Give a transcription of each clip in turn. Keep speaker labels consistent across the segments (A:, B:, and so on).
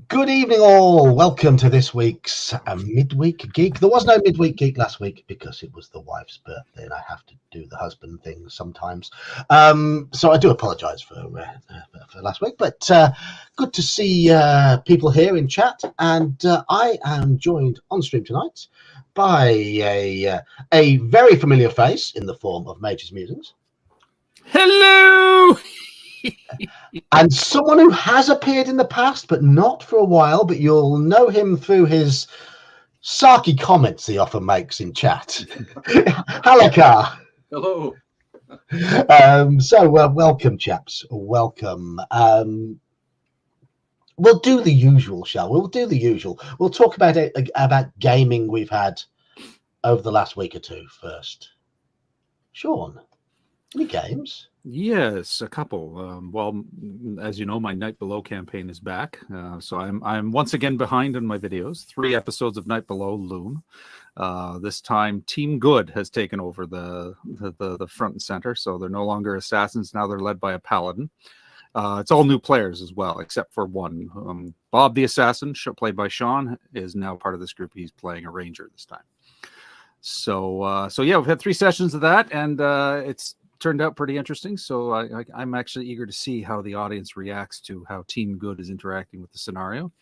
A: Good evening, all. Welcome to this week's midweek geek. There was no midweek geek last week because it was the wife's birthday, and I have to do the husband thing sometimes. So I do apologise for last week, but good to see people here in chat. And I am joined on stream tonight by a very familiar face in the form of Mage's Musings.
B: Hello.
A: And someone who has appeared in the past, but not for a while, but you'll know him through his sarky comments he often makes in chat. Halakar.
C: Hello.
A: Welcome, chaps. Welcome. We'll do the usual, shall we? We'll do the usual. We'll talk about gaming we've had over the last week or two first. Sean, any games?
B: Yes, a couple. Well, as you know, my Night Below campaign is back, so I'm once again behind on my videos. 3 episodes of Night Below loom. This time, Team Good has taken over the front and center, so they're no longer assassins. Now they're led by a paladin. It's all new players as well, except for one. Bob the assassin, played by Sean, is now part of this group. He's playing a ranger this time. So yeah, we've had 3 sessions of that, and it's turned out pretty interesting. So I'm actually eager to see how the audience reacts to how Team Good is interacting with the scenario.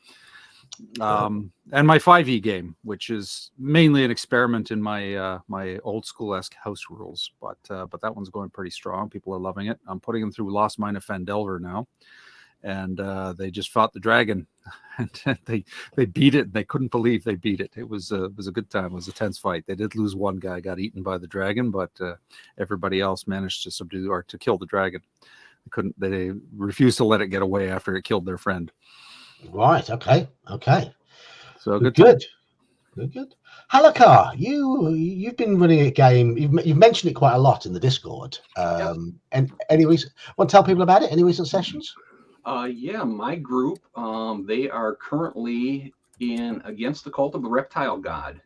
B: And my 5e game, which is mainly an experiment in my my old school-esque house rules, but that one's going pretty strong. People are loving it. I'm putting them through Lost Mine of Phandelver now, and they just fought the dragon, and they beat it. And they couldn't believe they beat it. It was a good time. It was a tense fight. They did lose one guy, got eaten by the dragon, but everybody else managed to subdue or to kill the dragon. They refused to let it get away after it killed their friend.
A: Right. Okay.
B: So
A: good. Halakar, you've been running a game. You've mentioned it quite a lot in the Discord.
C: Yes.
A: And any reason? Want to tell people about it? Any recent sessions?
C: Yeah, my group, they are currently in Against the Cult of the Reptile God.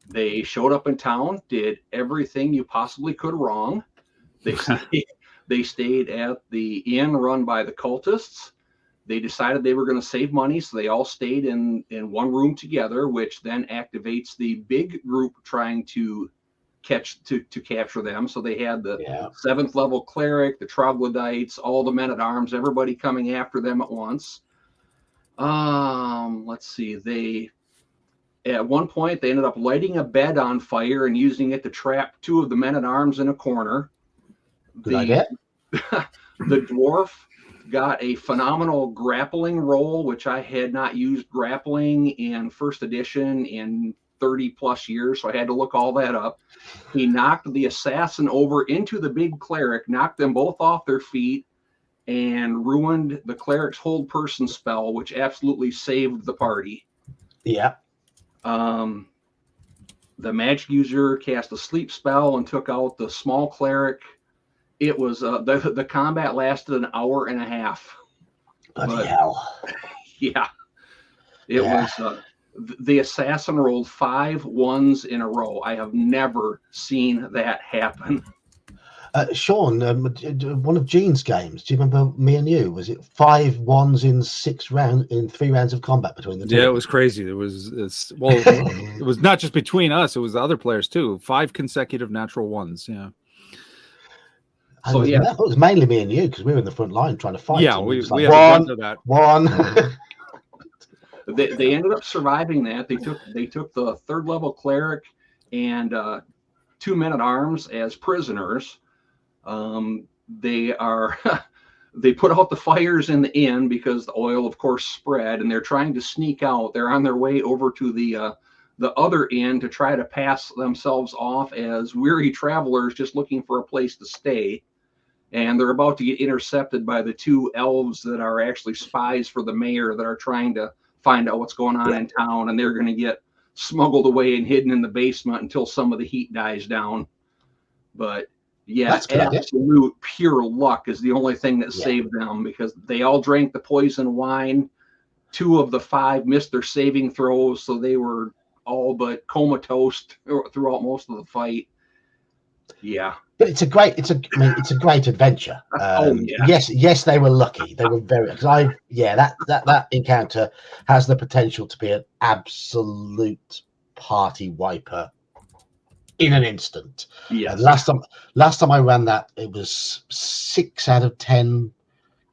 C: They showed up in town, did everything you possibly could wrong. They stayed at the inn run by the cultists. They decided they were going to save money, so they all stayed in one room together, which then activates the big group trying to capture them. So they had the 7th level cleric, the troglodytes, all the men at arms, everybody coming after them at once. Let's see. At one point they ended up lighting a bed on fire and using it to trap 2 of the men at arms in a corner.
A: Good idea.
C: The dwarf got a phenomenal grappling roll, which I had not used grappling in 1st edition in 30 plus years, so I had to look all that up. He knocked the assassin over into the big cleric, knocked them both off their feet, and ruined the cleric's hold person spell, which absolutely saved the party.
A: Yeah.
C: The magic user cast a sleep spell and took out the small cleric. It was the combat lasted an hour and a half.
A: Bloody hell.
C: Yeah. It was the assassin rolled 5 1s in a row. I have never seen that happen.
A: Sean, one of Gene's games, do you remember me and you? Was it 5 1s in 3 rounds of combat between the two?
B: Yeah, it was crazy. It was not just between us, it was the other players too. 5 consecutive natural 1s. Yeah.
A: So I thought it was mainly me and you because we were in the front line trying to fight.
B: Yeah, we
A: like,
B: had that.
A: One.
C: They ended up surviving that. They took the 3rd level cleric and 2 men at arms as prisoners. They put out the fires in the inn because the oil, of course, spread, and they're trying to sneak out. They're on their way over to the other inn to try to pass themselves off as weary travelers just looking for a place to stay. And they're about to get intercepted by the 2 elves that are actually spies for the mayor that are trying to find out what's going on in town, and they're going to get smuggled away and hidden in the basement until some of the heat dies down. But yeah, absolute pure luck is the only thing that saved them, because they all drank the poison wine. 2 of the 5 missed their saving throws, so they were all but comatose throughout most of the fight. Yeah.
A: But it's a great adventure.
C: Yeah.
A: Yes, they were lucky. They were very, because that encounter has the potential to be an absolute party wiper in an instant.
C: Yes.
A: Last time I ran that, it was 6 out of 10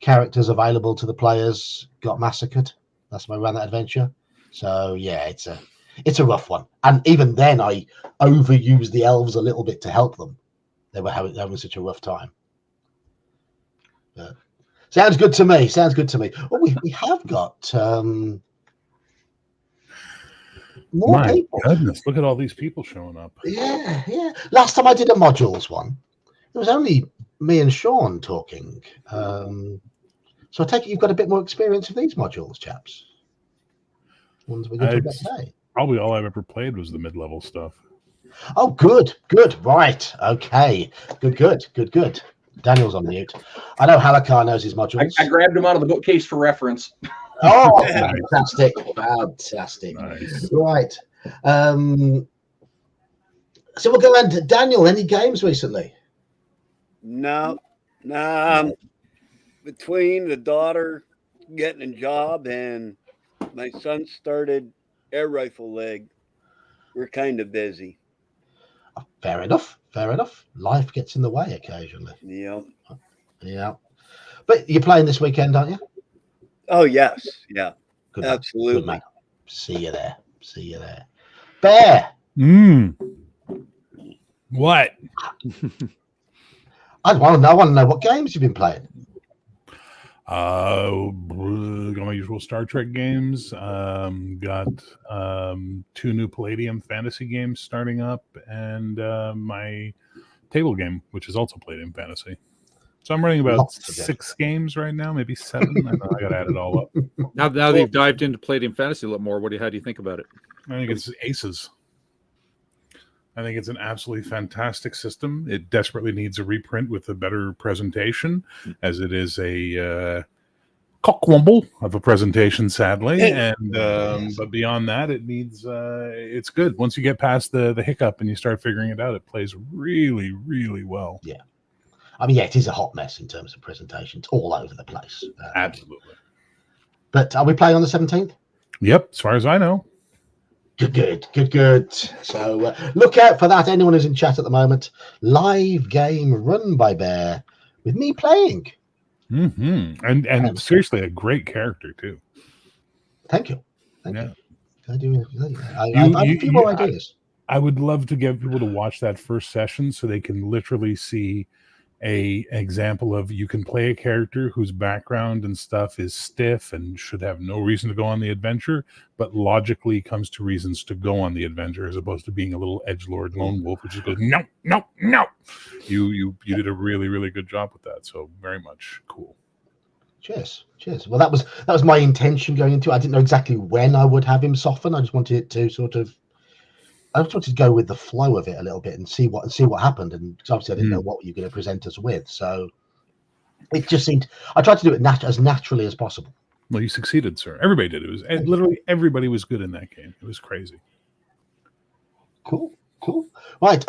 A: characters available to the players got massacred. Last time I ran that adventure. So yeah, it's a rough one. And even then, I overused the elves a little bit to help them. They were having such a rough time. Sounds good to me. Well, we have got more
D: My
A: people.
D: goodness, look at all these people showing up.
A: Yeah. Last time I did a modules one, it was only me and Sean talking. So I take it you've got a bit more experience of these modules, chaps. Ones we're going to talk about today.
D: Probably all I've ever played was the mid-level stuff.
A: Oh, good. Right. Okay. Good. Daniel's on mute. I know Halakar knows his modules.
C: I grabbed him out of the bookcase for reference.
A: Oh, fantastic.
D: Nice.
A: Right. So we'll go on to Daniel. Any games recently?
E: No. Between the daughter getting a job and my son started air rifle leg, we're kind of busy.
A: Fair enough. Life gets in the way occasionally.
E: Yeah.
A: But you're playing this weekend, aren't you?
E: Oh, yes. Yeah.
A: Good
E: Absolutely.
A: Man. Good man. See you there. Bear.
D: What?
A: I want to know what games you've been playing.
D: Got my usual Star Trek games. Got 2 new Palladium fantasy games starting up, and my table game, which is also Palladium fantasy. So I'm running about 6 games right now, maybe 7. I know I got to add it all up.
B: Now that you've dived into Palladium fantasy a little more, how do you think about it?
D: I think it's aces. I think it's an absolutely fantastic system. It desperately needs a reprint with a better presentation, as it is a cockwomble of a presentation, sadly. And but beyond that, it needs it's good. Once you get past the hiccup and you start figuring it out, it plays really, really well.
A: Yeah. I mean, it is a hot mess in terms of presentations all over the place.
D: Absolutely.
A: But are we playing on the 17th?
D: Yep, as far as I know.
A: Good. So look out for that. Anyone who's in chat at the moment, live game run by Bear with me playing.
D: And seriously, a great character too.
A: Thank you. I have a few more ideas.
D: I would love to get people to watch that first session so they can literally see an example of you can play a character whose background and stuff is stiff and should have no reason to go on the adventure, but logically comes to reasons to go on the adventure, as opposed to being a little edgelord lone wolf which just goes no. You did a really, really good job with that. So very much cool.
A: Cheers. Well, that was my intention going into it. I didn't know exactly when I would have him soften. I just wanted it to I just wanted to go with the flow of it a little bit and see what happened. And obviously I didn't know what you're going to present us with. So it just seemed, I tried to do it as naturally as possible.
D: Well, you succeeded, sir. Everybody did. It was literally everybody was good in that game. It was crazy.
A: Cool. Right.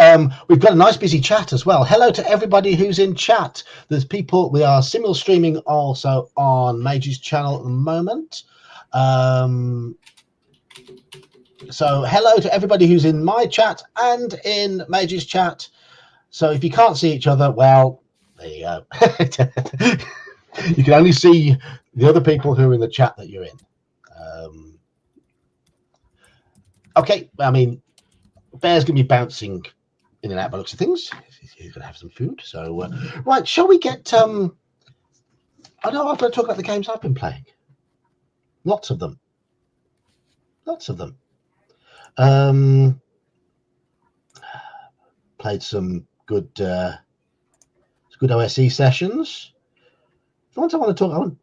A: We've got a nice busy chat as well. Hello to everybody who's in chat. There's people, we are simul streaming also on Mage's channel at the moment. So hello to everybody who's in my chat and in Mage's chat. So if you can't see each other, well, there you go. You can only see the other people who are in the chat that you're in. Okay, I mean, Bear's going to be bouncing in and out by the looks of things. He's going to have some food. So, right, shall we get... I know I'm going to talk about the games I've been playing. Lots of them. Played some good OSE sessions. The ones I want to talk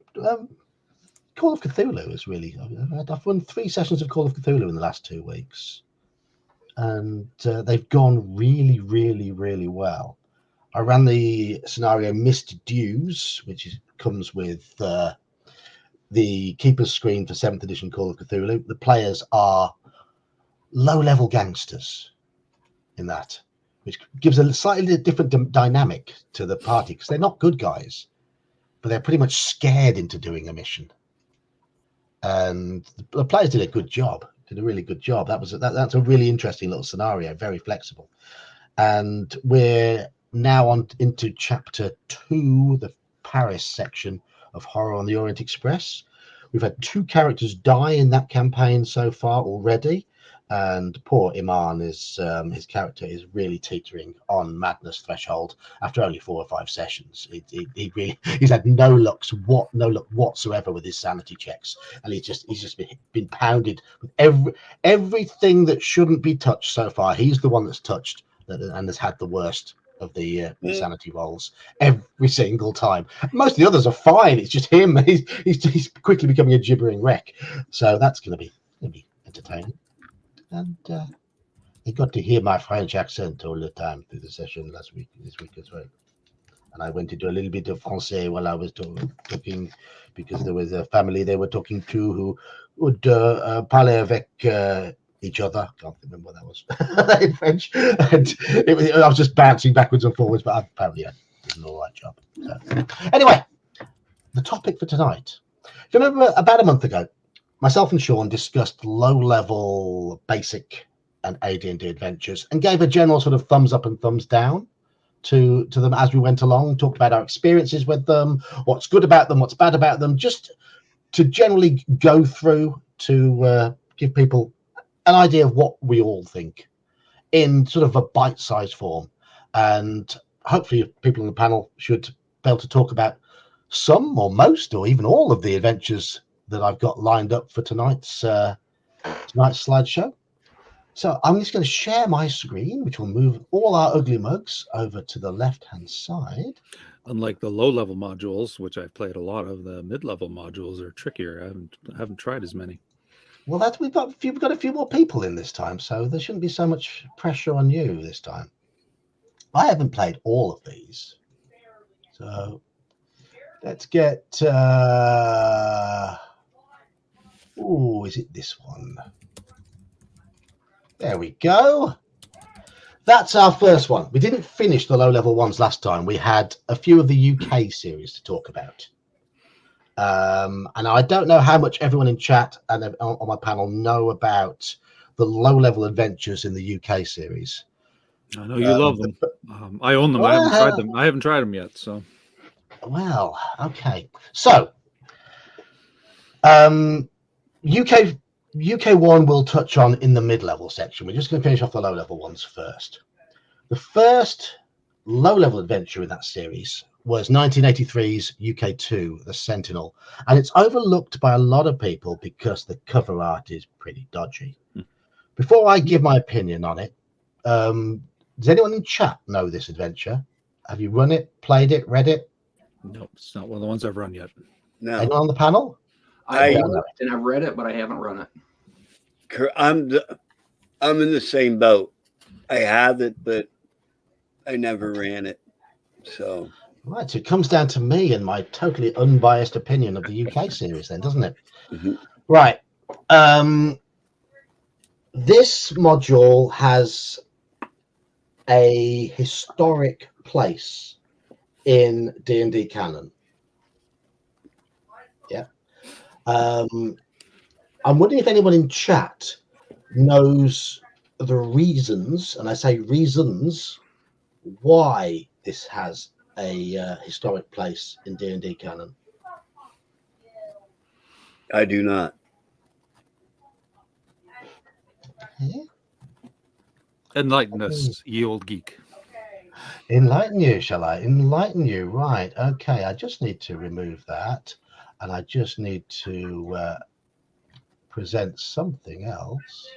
A: Call of Cthulhu is really... I've run 3 sessions of Call of Cthulhu in the last 2 weeks. And they've gone really, really, really well. I ran the scenario Missed Dues, which comes with the Keeper's Screen for 7th edition Call of Cthulhu. The players are low-level gangsters in that. which gives a slightly different dynamic to the party because they're not good guys, but they're pretty much scared into doing a mission. And the players did a good job, did a really good job. That's a really interesting little scenario, very flexible. And we're now on into chapter 2, the Paris section of Horror on the Orient Express. We've had 2 characters die in that campaign so far already, and poor Iman is his character is really teetering on madness threshold after only 4 or 5 sessions. He's had no luck whatsoever with his sanity checks, and he's just been pounded with everything that shouldn't be touched so far. He's the one that's touched and has had the worst of the sanity rolls every single time. Most of the others are fine. It's just him. He's quickly becoming a gibbering wreck. So that's going to be entertaining. And they got to hear my French accent all the time through the session this week as well. And I went into a little bit of Francais while I was talking, because there was a family they were talking to who would parler avec each other. Can't remember what that was in French. And I was just bouncing backwards and forwards, but apparently I did an all right job. So, anyway, the topic for tonight. If you remember, about a month ago, myself and Sean discussed low-level basic and AD&D adventures and gave a general sort of thumbs up and thumbs down to them as we went along, talked about our experiences with them, what's good about them, what's bad about them, just to generally go through to give people an idea of what we all think in sort of a bite-sized form. And hopefully people on the panel should be able to talk about some or most or even all of the adventures that I've got lined up for tonight's slideshow. So I'm just going to share my screen, which will move all our ugly mugs over to the left-hand side.
B: Unlike the low-level modules, which I've played a lot of, the mid-level modules are trickier. I haven't tried as many.
A: Well, we've got a few more people in this time, so there shouldn't be so much pressure on you this time. I haven't played all of these, so let's get. Is it this one? There we go. That's our first one. We didn't finish the low-level ones last time. We had a few of the UK series to talk about. And I don't know how much everyone in chat and on my panel know about the low-level adventures in the UK series. I know
B: you love them. I own them. I haven't tried them. I haven't tried them yet. So,
A: well, okay. So, UK1 we'll touch on in the mid-level section. We're just going to finish off the low-level ones first. The first low-level adventure in that series was 1983's UK2, The Sentinel, and it's overlooked by a lot of people because the cover art is pretty dodgy. Before I give my opinion on it, does anyone in chat know this adventure? Have you run it, played it, read it?
B: No, it's not one of the ones I've run yet.
E: No.
A: Anyone on the panel?
C: I own it, and I've read it, but I haven't run it.
E: I'm in the same boat. I have it, but I never ran it. So
A: right, so it comes down to me and my totally unbiased opinion of the UK series, then, doesn't it?
E: Mm-hmm.
A: Right. This module has a historic place in D&D canon. Yeah. I'm wondering if anyone in chat knows the reasons, and I say reasons, why this has a historic place in D&D canon.
E: I do not.
A: Yeah.
B: Enlighten us, ye old geek.
A: Enlighten you, shall I? Enlighten you, right. Okay, I just need to remove that, and I just need to present something else.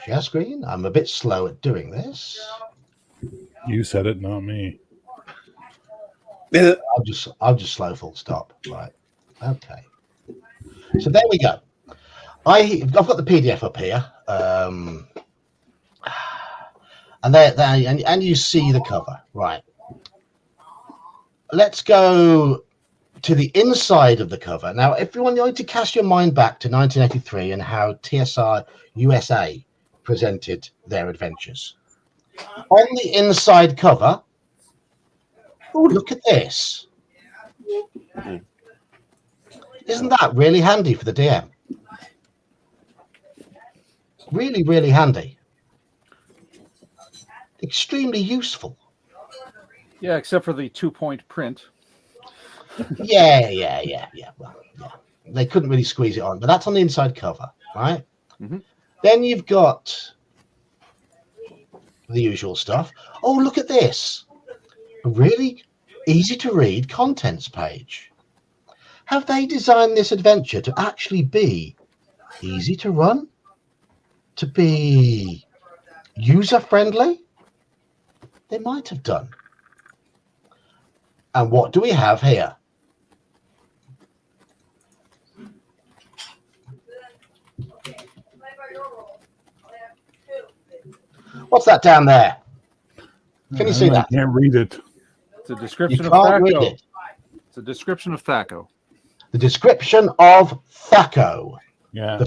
A: Share screen. I'm a bit slow at doing this.
D: You said it, not me.
A: I'll just slow full stop. Right. Okay. So there we go. I've got the PDF up here, and there, and you see the cover, right? Let's go to the inside of the cover. Now, if you want to cast your mind back to 1983 and how TSR USA presented their adventures. On the inside cover, oh, look at this. Isn't that really handy for the DM? Really, really handy. Extremely useful.
B: Yeah, except for the 2-point print.
A: Yeah. Well, yeah. They couldn't really squeeze it on, but that's on the inside cover, right?
B: Mm-hmm.
A: Then you've got the usual stuff. Oh, look at this. A really easy to read contents page. Have they designed this adventure to actually be easy to run? To be user-friendly? They might have done. And what do we have here? What's that down there? Can you see that?
D: I can't read it.
B: It's a description
A: You
B: of
A: can't read
B: Thaco.
A: it.
B: It's a description of Thaco.
A: The description of Thaco.
D: Yeah.
A: The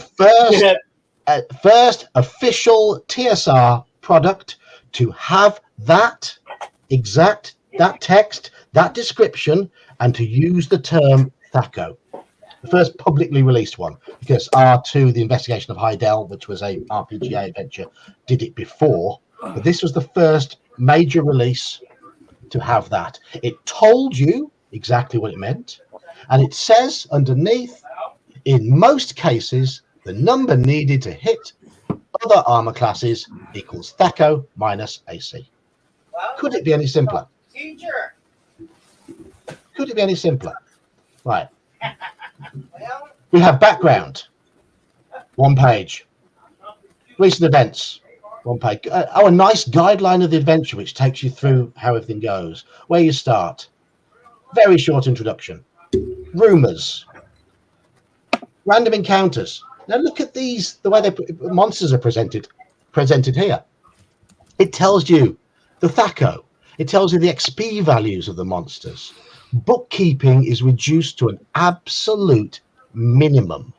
A: first official TSR product to have that text, that description, and to use the term Thaco. The first publicly released one, because R2, the Investigation of Heidel, which was a RPGA adventure, did it before. But this was the first major release to have that. It told you exactly what it meant, and it says underneath, in most cases, the number needed to hit other armor classes equals Thaco minus AC. Could it be any simpler? Could it be any simpler? Right. We have background, 1 page. Recent events, 1 page. A nice guideline of the adventure, which takes you through how everything goes, where you start. Very short introduction. Rumors. Random encounters. Now look at these, the way monsters are presented here. It tells you the Thaco. It tells you the XP values of the monsters. Bookkeeping is reduced to an absolute minimum.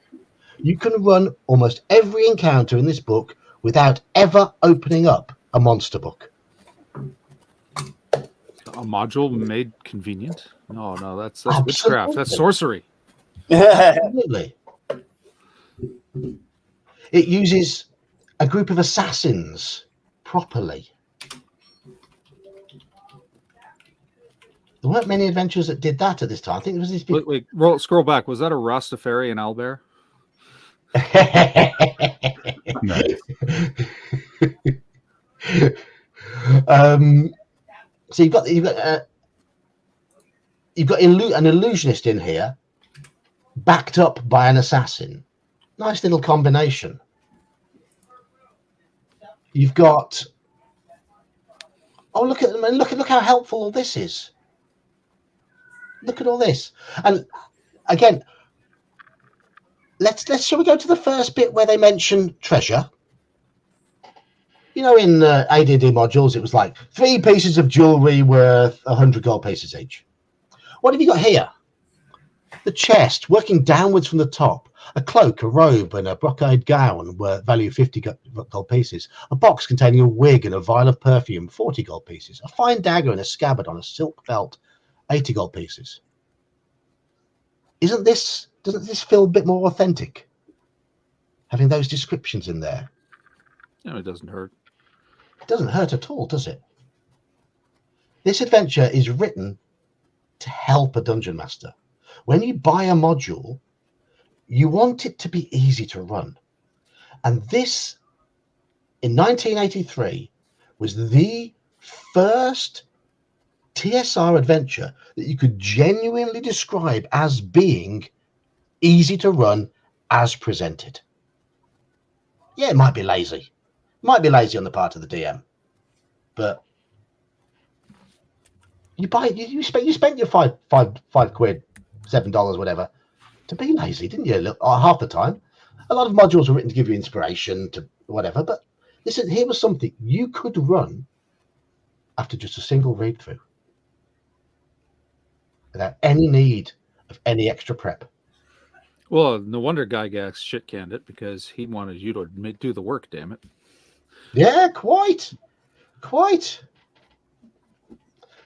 A: You can run almost every encounter in this book without ever opening up a monster book.
B: A module made convenient? No, that's
A: Absolutely.
B: witchcraft. That's sorcery.
A: Absolutely. It uses a group of assassins properly. There weren't many adventures that did that at this time. I think there was these people.
B: Wait, scroll back. Was that a Rastafari and Owlbear?
A: So you've got an illusionist in here, backed up by an assassin. Nice little combination. You've got. Oh, look at them! And look how helpful all this is. Look at all this, and again, shall we go to the first bit where they mention treasure? You know, in AD&D Modules, it was like 3 pieces of jewelry worth 100 gold pieces each. What have you got here? The chest, working downwards from the top. A cloak, a robe, and a brocade gown were value 50 gold pieces. A box containing a wig and a vial of perfume, 40 gold pieces. A fine dagger and a scabbard on a silk belt, 80 gold pieces. Doesn't this feel a bit more authentic? Having those descriptions in there.
B: No, it doesn't hurt.
A: It doesn't hurt at all, does it? This adventure is written to help a dungeon master. When you buy a module, you want it to be easy to run. And this, in 1983, was the first TSR adventure that you could genuinely describe as being easy to run as presented. Yeah, it might be lazy. It might be lazy on the part of the DM. But you spent your five quid, $7, whatever, to be lazy, didn't you? Half the time. A lot of modules were written to give you inspiration to whatever, but listen, here was something you could run after just a single read through without any need of any extra prep.
B: Well, no wonder Gygax shit canned it, because he wanted you to do the work. Damn it.
A: Yeah, quite.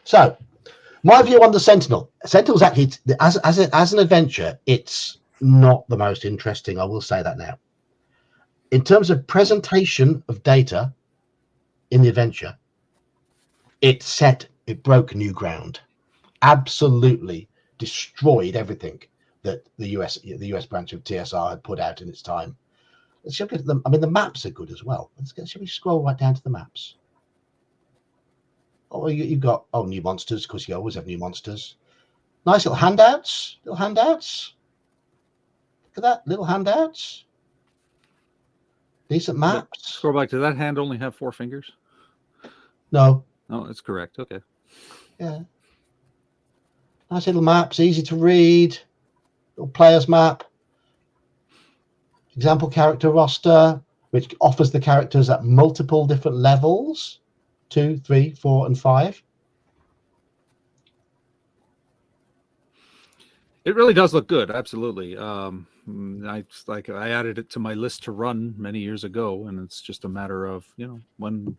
A: So, my view on the Sentinel. Sentinel's actually, as an adventure, it's not the most interesting. I will say that now. In terms of presentation of data in the adventure, it broke new ground. Absolutely destroyed everything that the US branch of TSR had put out in its time. Let's look at them. I mean, the maps are good as well. Shall we scroll right down to the maps? Oh, you've got new monsters, because you always have new monsters. Nice little handouts. Look at that, little handouts. Decent maps.
B: Scroll back. Did that hand only have 4 fingers?
A: No.
B: No, that's correct. Okay.
A: Yeah. Nice little maps, easy to read. Little player's map. Example character roster, which offers the characters at multiple different levels. 2, 3, 4, and 5.
B: It really does look good. Absolutely. I added it to my list to run many years ago, and it's just a matter of when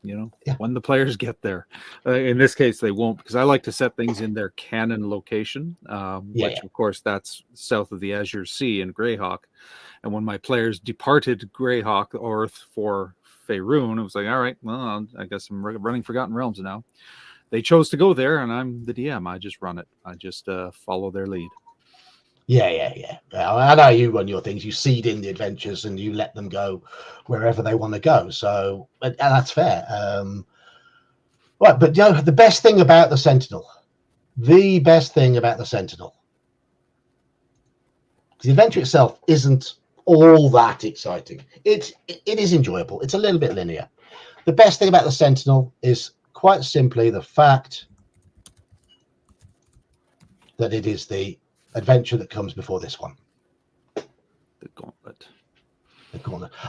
B: the players get there. In this case, they won't, because I like to set things in their canon location, which of course that's south of the Azure Sea in Greyhawk. And when my players departed Greyhawk Earth for Faerun, it was like, all right, well, I guess I'm running Forgotten Realms now. They chose to go there, and I'm the DM. I just run it. I just follow their lead.
A: Yeah. I know you run your things. You seed in the adventures and you let them go wherever they want to go. So that's fair. Right, but the best thing about the Sentinel, the adventure itself isn't all that exciting. It is enjoyable. It's a little bit linear. The best thing about the Sentinel is quite simply the fact that it is the adventure that comes before this one.
B: The Gauntlet.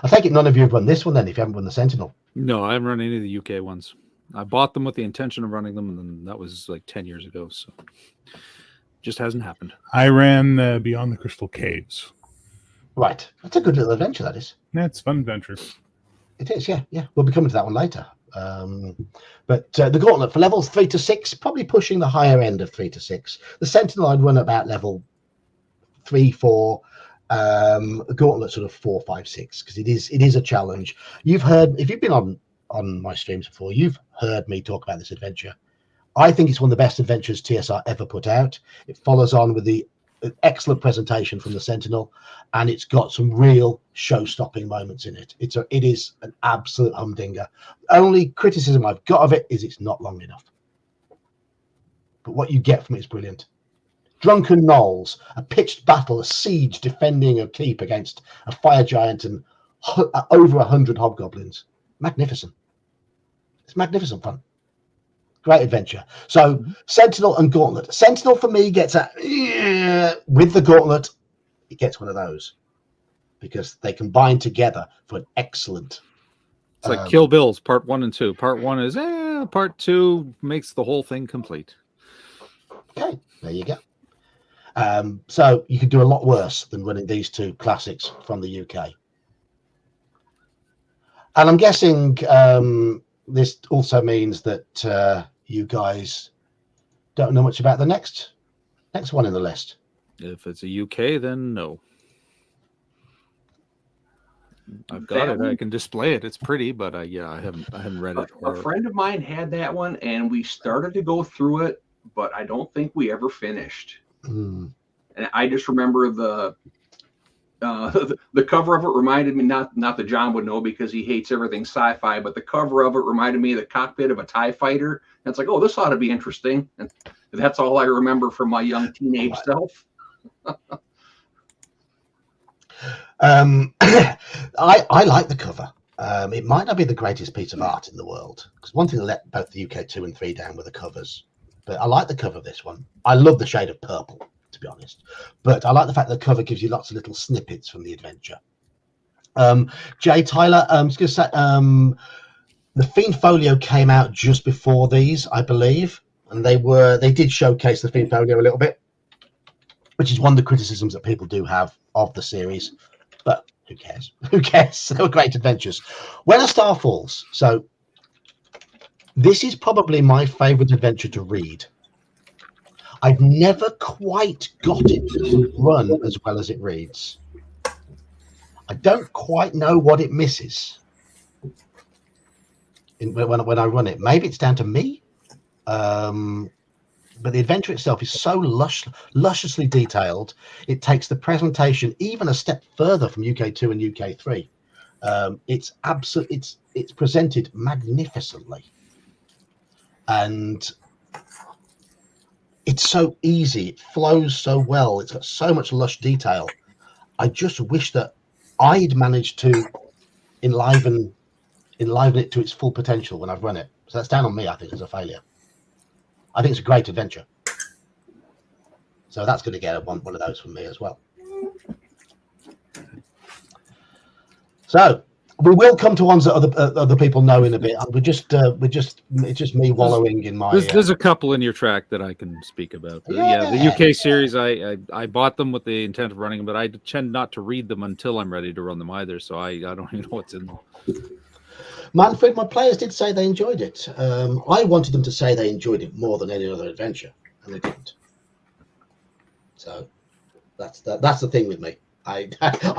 A: I take it none of you have run this one then, if you haven't run the Sentinel.
B: No, I haven't run any of the UK ones. I bought them with the intention of running them, and then that was like 10 years ago, so just hasn't happened.
D: I ran Beyond the Crystal Caves.
A: Right. That's a good little adventure, that is.
D: Yeah, it's a fun adventure.
A: It is, yeah. We'll be coming to that one later. But the Gauntlet for levels 3 to 6, probably pushing the higher end of 3 to 6. The Sentinel I'd run about level 3, 4. Gauntlet sort of 4, 5, 6, because it is a challenge. If you've been on my streams before, you've heard me talk about this adventure. I think it's one of the best adventures TSR ever put out. It follows on with the excellent presentation from the Sentinel, and it's got some real show-stopping moments in it. It is an absolute humdinger. Only criticism I've got of it is it's not long enough, but what you get from it is brilliant. Drunken gnolls, a pitched battle, a siege defending a keep against a fire giant and over 100 hobgoblins. Magnificent. It's magnificent fun. Great adventure. So Sentinel and Gauntlet. Sentinel for me gets with the Gauntlet, it gets one of those, because they combine together for an excellent.
B: It's like Kill Bill's part 1 and 2. Part 1 is part 2 makes the whole thing complete.
A: Okay, there you go. So you could do a lot worse than running these two classics from the UK. And I'm guessing this also means that you guys don't know much about the next one in the list.
B: If it's a UK, then no. I've got it. I can display it. It's pretty, but I haven't read it.
C: A friend of mine had that one, and we started to go through it, but I don't think we ever finished. And I just remember the cover of it reminded me, not that John would know because he hates everything sci-fi, but the cover of it reminded me of the cockpit of a TIE fighter. And it's like, oh, this ought to be interesting. And that's all I remember from my young teenage self.
A: I like the cover. It might not be the greatest piece of art in the world, because one thing that let both the UK 2 and 3 down were the covers. But I like the cover of this one. I love the shade of purple, to be honest. But I like the fact that the cover gives you lots of little snippets from the adventure. Jay Tyler, I was going to say, the Fiend Folio came out just before these, I believe, and they did showcase the Fiend Folio a little bit. which is one of the criticisms that people do have of the series. But who cares? Who cares? They were great adventures. When a Star Falls. So this is probably my favorite adventure to read. I've never quite got it to run as well as it reads. I don't quite know what it misses when I run it. Maybe it's down to me. But the adventure itself is so lusciously detailed. It takes the presentation even a step further from UK2 and UK3. It's presented magnificently, and it's so easy. It flows so well. It's got so much lush detail. I just wish that I'd managed to enliven it to its full potential when I've run it. So that's down on me, I think, as a failure. I think it's a great adventure. So that's going to get one of those from me as well. So we will come to ones that other people know in a bit. It's just me wallowing in my.
B: There's a couple in your track that I can speak about. Yeah, the UK series, I bought them with the intent of running them, but I tend not to read them until I'm ready to run them either. So I don't even know what's in them.
A: Manfred, my players did say they enjoyed it. I wanted them to say they enjoyed it more than any other adventure, and they didn't. So that's the thing with me. I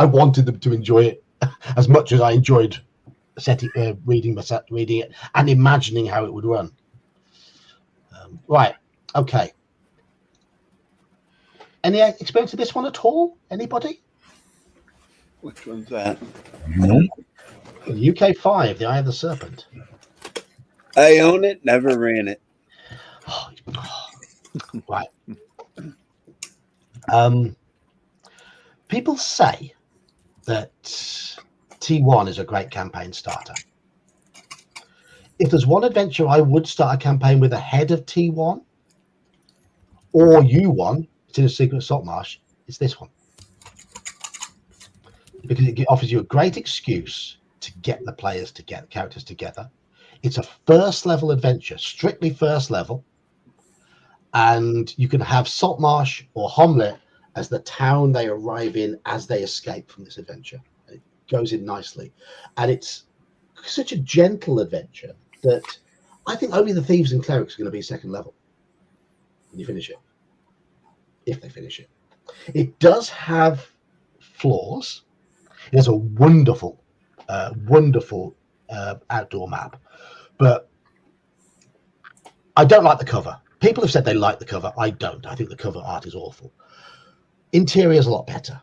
A: wanted them to enjoy it as much as I enjoyed reading it and imagining how it would run. Right. Okay. Any experience with this one at all? Anybody?
E: Which one's that?
D: No.
A: UK5, The Eye of the Serpent.
E: I own it, never ran it.
A: Right. People say that T1 is a great campaign starter. If there's one adventure I would start a campaign with ahead of T1 or U1, it's in a Secret Saltmarsh, it's this one. Because it offers you a great excuse to get the players together, characters together. It's a first level adventure, strictly first level, and you can have Saltmarsh or Homlet as the town they arrive in as they escape from this adventure. It goes in nicely, and it's such a gentle adventure that I think only the Thieves and Clerics are going to be second level when you finish it, if they finish it. It does have flaws. It has a wonderful outdoor map, but I don't like the cover. People have said they like the cover. I don't. I think the cover art is awful. Interior is a lot better.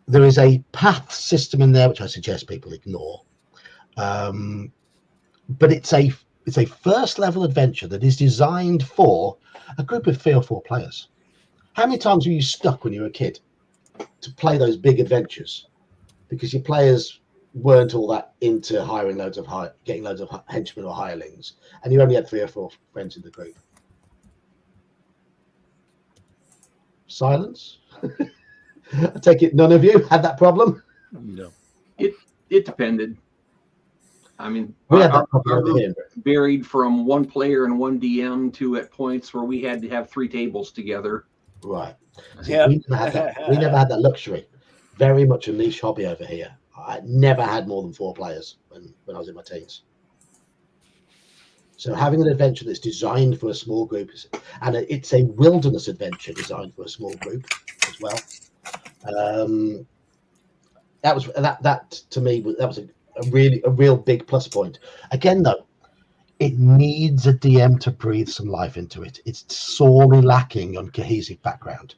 A: There is a path system in there which I suggest people ignore, but it's a first level adventure that is designed for a group of 3 or 4 players. How many times were you stuck when you were a kid to play those big adventures because your players weren't all that into getting loads of henchmen or hirelings, and you only had 3 or 4 friends in the group? Silence. I take it none of you had that problem.
B: No,
C: It depended. I mean,
A: We had that
C: our
A: problem over
C: group
A: here.
C: varied from 1 player and 1 DM to at points where we had to have 3 tables together.
A: Right.
E: Yeah.
A: We never had that luxury. Very much a niche hobby over here. I never had more than 4 players when I was in my teens. So having an adventure that's designed for a small group, and it's a wilderness adventure designed for a small group as well. That to me was a real big plus point. Again, though, it needs a DM to breathe some life into it. It's sorely lacking on cohesive background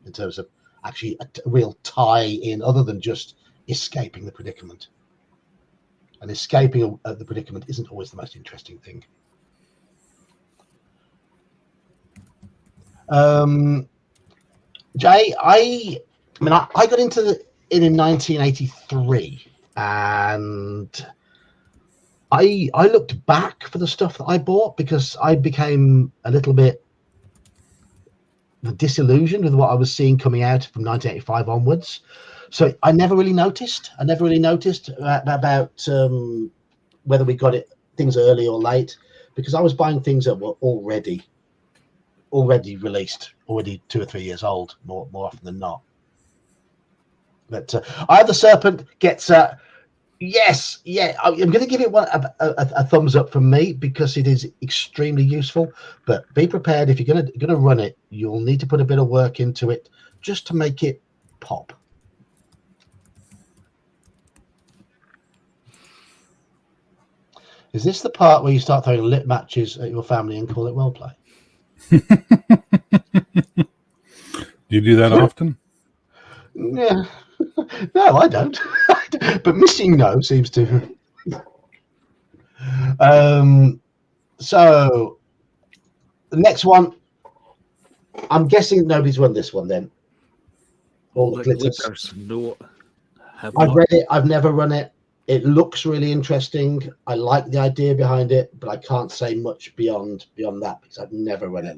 A: in terms of actually a real tie in, other than just escaping the predicament. And escaping the predicament isn't always the most interesting thing. Jay, I got into it in 1983, and I looked back for the stuff that I bought because I became a little bit disillusioned with what I was seeing coming out from 1985 onwards. So I never really noticed. about whether we got things early or late, because I was buying things that were already already released, already 2 or 3 years old, more often than not. But Eye of the Serpent gets yes, yeah. I'm going to give it a thumbs up from me because it is extremely useful. But be prepared, if you're going to run it, you'll need to put a bit of work into it just to make it pop. Is this the part where you start throwing lit matches at your family and call it role play?
D: Do you do that often?
A: Yeah. No, I don't. But Missing No seems to. So the next one, I'm guessing nobody's run this one then. All the glitters.
B: No,
A: I've read it. I've never run it. It looks really interesting. I like the idea behind it, but I can't say much beyond that because I've never run it.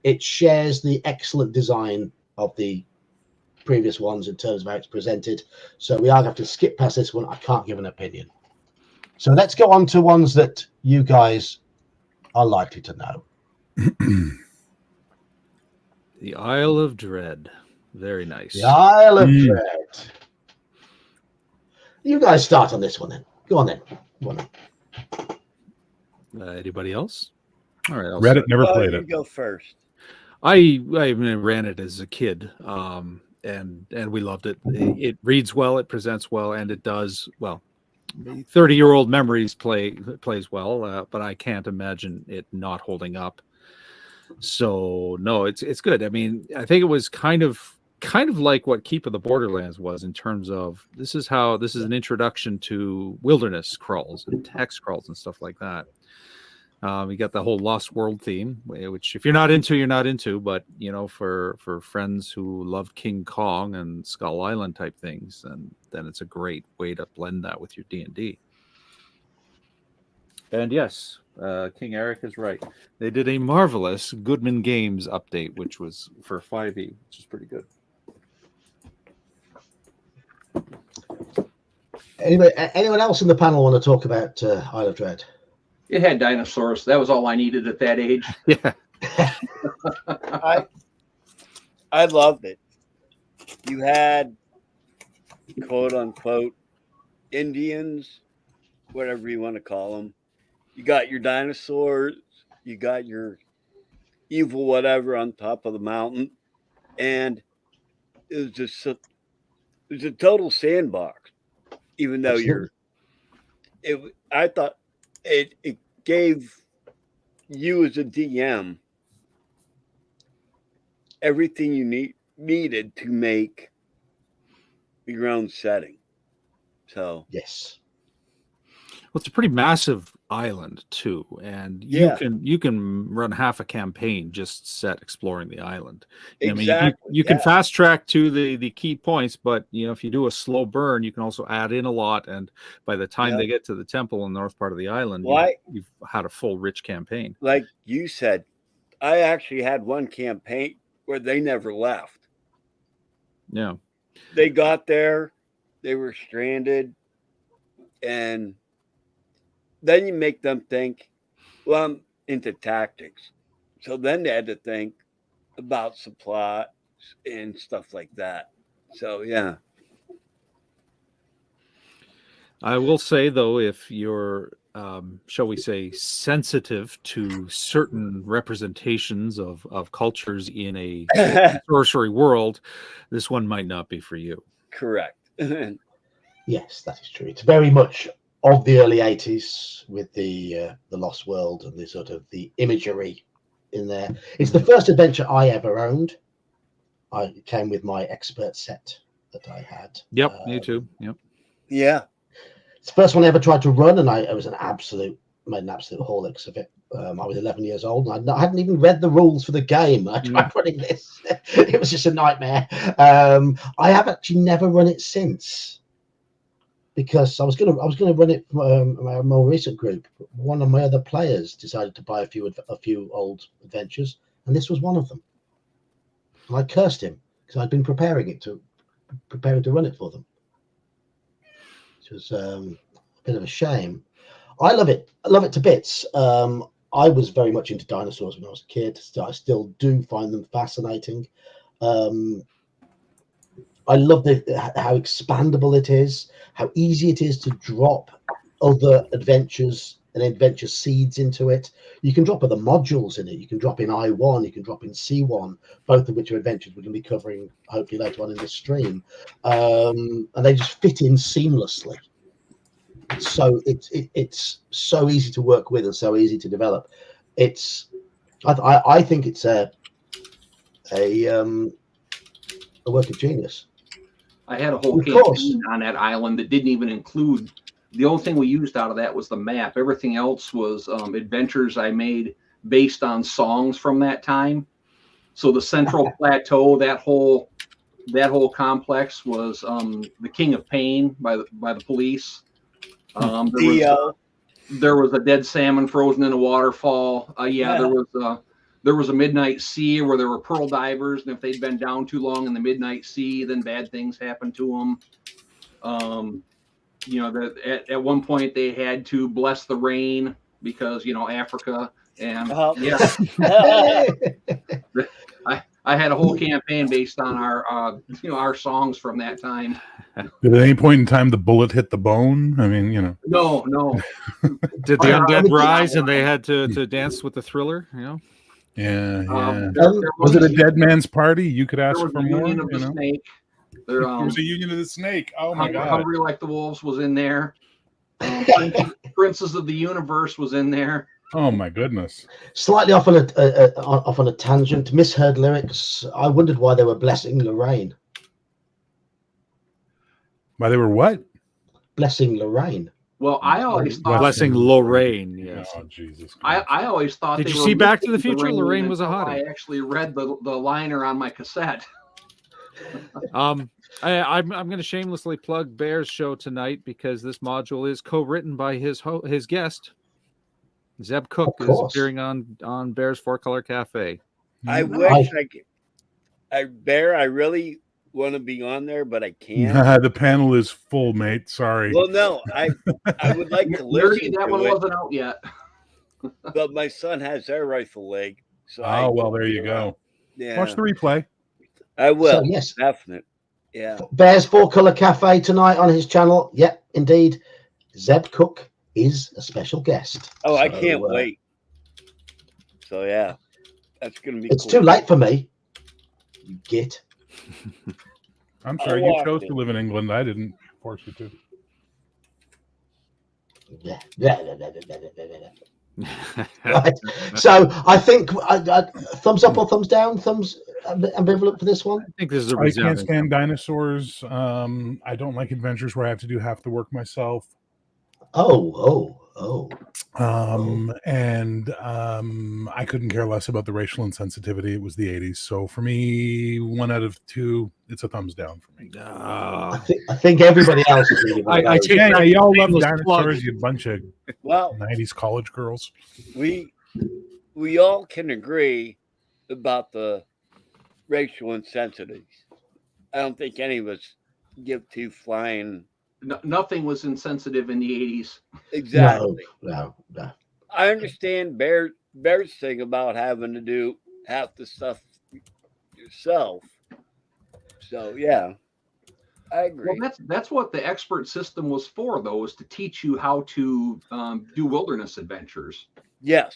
A: It shares the excellent design of the previous ones in terms of how it's presented. So we are going to have to skip past this one. I can't give an opinion. So let's go on to ones that you guys are likely to know.
B: The Isle of Dread. Very nice.
A: The Isle of Dread. You guys start on this one then. Go on then. Go on then.
B: Anybody else? All right. I'll
D: Read
B: start.
D: it, never played
E: You
D: it.
E: go first.
B: I ran it as a kid, and we loved it. It reads well, it presents well, and it does well. 30-year-old memories plays well, but I can't imagine it not holding up. So no, it's good. I mean, I think it was kind of like what Keep of the Borderlands was in terms of this is an introduction to wilderness crawls and hex crawls and stuff like that. You got the whole Lost World theme, which if you're not into, you're not into. But you know, for friends who loved King Kong and Skull Island type things, and then it's a great way to blend that with your D&D. And yes, King Eric is right. They did a marvelous Goodman Games update, which was for 5e, which is pretty good.
A: Anyway, anyone else in the panel want to talk about Isle of Dread?
C: It had dinosaurs. That was all I needed at that age.
B: Yeah.
E: I loved it. You had quote unquote Indians, whatever you want to call them. You got your dinosaurs, you got your evil whatever on top of the mountain, and it was a total sandbox. Even though I thought it gave you as a DM everything you needed to make your own setting. So
A: yes.
B: Well, it's a pretty massive island too, and you can run half a campaign just set exploring the island.
E: Exactly.
B: I mean, you can fast track to the key points, but you know, if you do a slow burn, you can also add in a lot. And by the time they get to the temple in the north part of the island, you've had a full rich campaign.
E: Like you said, I actually had one campaign where they never left.
B: Yeah,
E: they got there, they were stranded, and then you make them think, well, I'm into tactics. So then they had to think about supplies and stuff like that. So, yeah.
B: I will say, though, if you're, shall we say, sensitive to certain representations of cultures in a sorcery world, this one might not be for you.
E: Correct.
A: Yes, that is true. It's very much of the early 80s with the Lost World and the sort of the imagery in there. It's the first adventure I ever owned. It came with my expert set that I had.
B: Yep, me too. Yep.
E: Yeah.
A: It's the first one I ever tried to run, and I was made an absolute horlicks of it. I was 11 years old, and I hadn't even read the rules for the game. I tried running this. It was just a nightmare. I have actually never run it since, because I was gonna run it from a more recent group. One of my other players decided to buy a few old adventures, and this was one of them. And I cursed him because I'd been preparing to run it for them, which was a bit of a shame. I love it. I love it to bits. I was very much into dinosaurs when I was a kid. So I still do find them fascinating. I love how expandable it is, how easy it is to drop other adventures and adventure seeds into it. You can drop other modules in it. You can drop in I1, you can drop in C1, both of which are adventures we're going to be covering hopefully later on in the stream. And they just fit in seamlessly. So it's so easy to work with and so easy to develop. I think it's a work of genius.
C: I had a whole campaign on that island that didn't even include. The only thing we used out of that was the map. Everything else was adventures I made based on songs from that time. So the Central Plateau, that whole complex was "The King of Pain" by the Police. There was a dead salmon frozen in a waterfall. There was a midnight sea where there were pearl divers, and if they'd been down too long in the midnight sea, then bad things happened to them. At one point they had to bless the rain because Africa, and I had a whole campaign based on our songs from that time.
D: Did at any point in time the bullet hit the bone? I mean,
C: No.
B: Did the undead rise and they had to dance with the Thriller?
D: Yeah.
C: Was
D: it a dead man's party? You could ask for more.
C: Union of the Snake. There
D: was a Union of the Snake. Oh my God!
C: Hungry Like the Wolves was in there. Princes of the Universe was in there.
D: Oh my goodness!
A: Slightly off on a tangent. Misheard lyrics. I wondered why they were blessing Lorraine.
D: Why they were what?
A: Blessing Lorraine.
C: Well, I always thought
B: blessing Lorraine. Yes.
D: Oh Jesus!
C: I always thought.
B: Did you see Back to the Future? Lorraine was a hottie.
C: I actually read the liner on my cassette.
B: I'm going to shamelessly plug Bear's show tonight because this module is co-written by his guest. Zeb Cook is appearing on Bear's Four Color Cafe.
E: I wish I really want to be on there, but I can't.
D: The panel is full, mate. Sorry.
E: Well, no, I would like to listen.
C: That one wasn't out yet.
E: But my son has air rifle leg. So
D: there you go.
E: Yeah.
D: Watch the replay.
E: I will.
A: So, yes,
E: definite. Yeah.
A: Bear's Four Color Cafe tonight on his channel. Yep, indeed. Zeb Cook is a special guest.
E: Oh, I can't wait. So yeah, that's gonna be.
A: It's too late for me. You git.
D: I'm sorry, you chose to live in England. I didn't force you to.
A: Right. So I think thumbs up or thumbs down, thumbs ambivalent for this one.
B: I think this is
D: I can't stand dinosaurs. I don't like adventures where I have to do half the work myself. And I couldn't care less about the racial insensitivity. It was the 80s. So for me, 1 out of 2, it's a thumbs down for me.
A: I think everybody else is really
D: y'all love dinosaurs, you bunch of 90s college girls.
E: We all can agree about the racial insensitivities. I don't think any of us give two flying.
C: Nothing was insensitive in the 80s.
E: Exactly.
A: No.
E: I understand Bear's thing about having to do half the stuff yourself. So yeah, I agree.
C: Well, that's what the expert system was for, though, is to teach you how to do wilderness adventures.
E: Yes.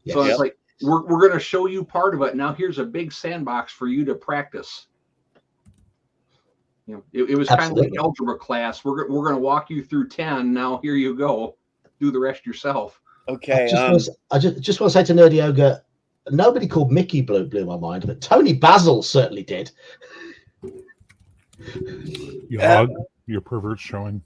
C: So it's like we're going to show you part of it. Now here's a big sandbox for you to practice. It was kind of like algebra class. We're going to walk you through 10. Now here you go. Do the rest yourself.
E: Okay.
A: I just want to say to Nerdy Ogre, nobody called Mickey blew my mind, but Tony Basil certainly did.
D: Your pervert's showing.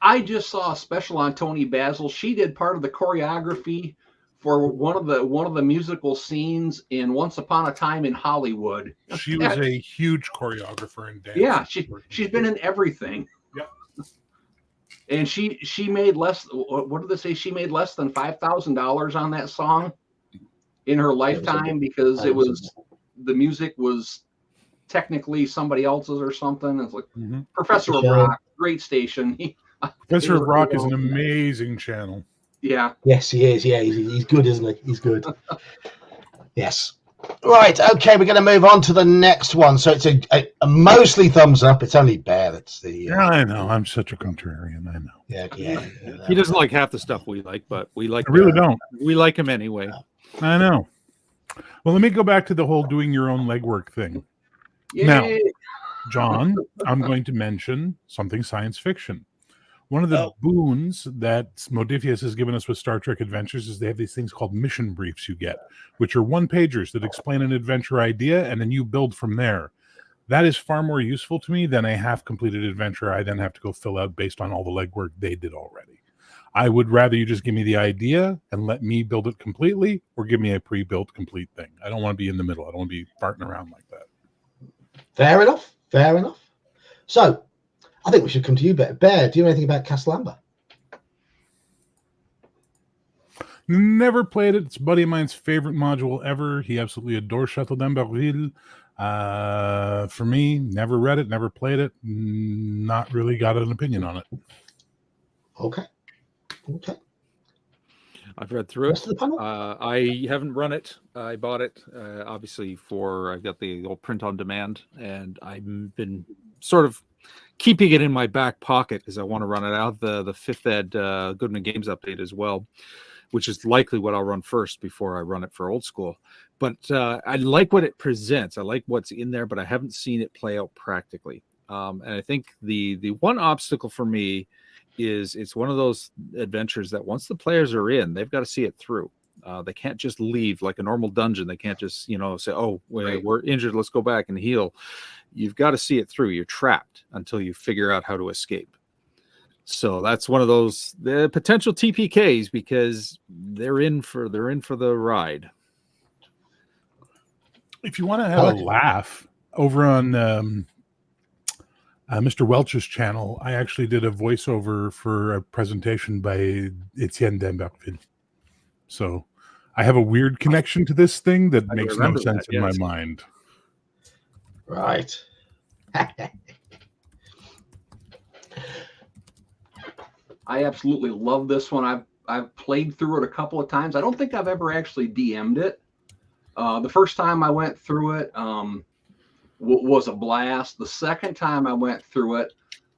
C: I just saw a special on Tony Basil. She did part of the choreography for one of the musical scenes in Once Upon a Time in Hollywood.
D: She was a huge choreographer and dancer.
C: Yeah, she's been in everything.
D: Yep.
C: And she made less. What did they say? She made less than $5,000 on that song in her lifetime because the music was technically somebody else's or something. It's like Professor of Rock, great station.
D: Professor of Rock is an amazing channel.
C: Yeah.
A: Yes, he is. Yeah, he's good, isn't he? He's good. Yes. Right. Okay, we're going to move on to the next one. So it's a mostly thumbs up. It's only Bear that's the.
D: Yeah, I know. I'm such a contrarian. I know.
A: Yeah.
B: He doesn't like half the stuff we like, but we like.
D: I really don't.
B: We like him anyway.
D: I know. Well, let me go back to the whole doing your own legwork thing.
C: Yay.
D: Now, John, I'm going to mention something science fiction. One of the boons that Modifius has given us with Star Trek Adventures is they have these things called mission briefs you get, which are one-pagers that explain an adventure idea, and then you build from there. That is far more useful to me than a half-completed adventure I then have to go fill out based on all the legwork they did already. I would rather you just give me the idea and let me build it completely, or give me a pre-built complete thing. I don't want to be in the middle. I don't want to be farting around like that.
A: Fair enough. So, I think we should come to you, Bear. Bear, do you know anything about Castle Amber?
D: Never played it. It's a buddy of mine's favorite module ever. He absolutely adores Chateau d'Amberville. For me, never read it, never played it. Not really got an opinion on it.
A: Okay.
B: I've read through
A: Rest
B: it.
A: of the panel?
B: I haven't run it. I bought it, obviously, I've got the old print on demand, and I've been sort of keeping it in my back pocket because I want to run it out. The 5th Ed Goodman Games update as well, which is likely what I'll run first before I run it for old school. But I like what it presents. I like what's in there, but I haven't seen it play out practically. And I think the one obstacle for me is it's one of those adventures that once the players are in, they've got to see it through. They can't just leave like a normal dungeon. They can't just, say, oh, we're injured, let's go back and heal. You've got to see it through. You're trapped until you figure out how to escape. So that's one of those the potential TPKs because they're in for the ride.
D: If you want to have a laugh, over on Mr. Welch's channel, I actually did a voiceover for a presentation by Etienne d'Amberville. So I have a weird connection to this thing that makes no sense in my mind.
A: Right.
C: I absolutely love this one. I've played through it a couple of times. I don't think I've ever actually DM'd it. The first time I went through it was a blast. The second time I went through it,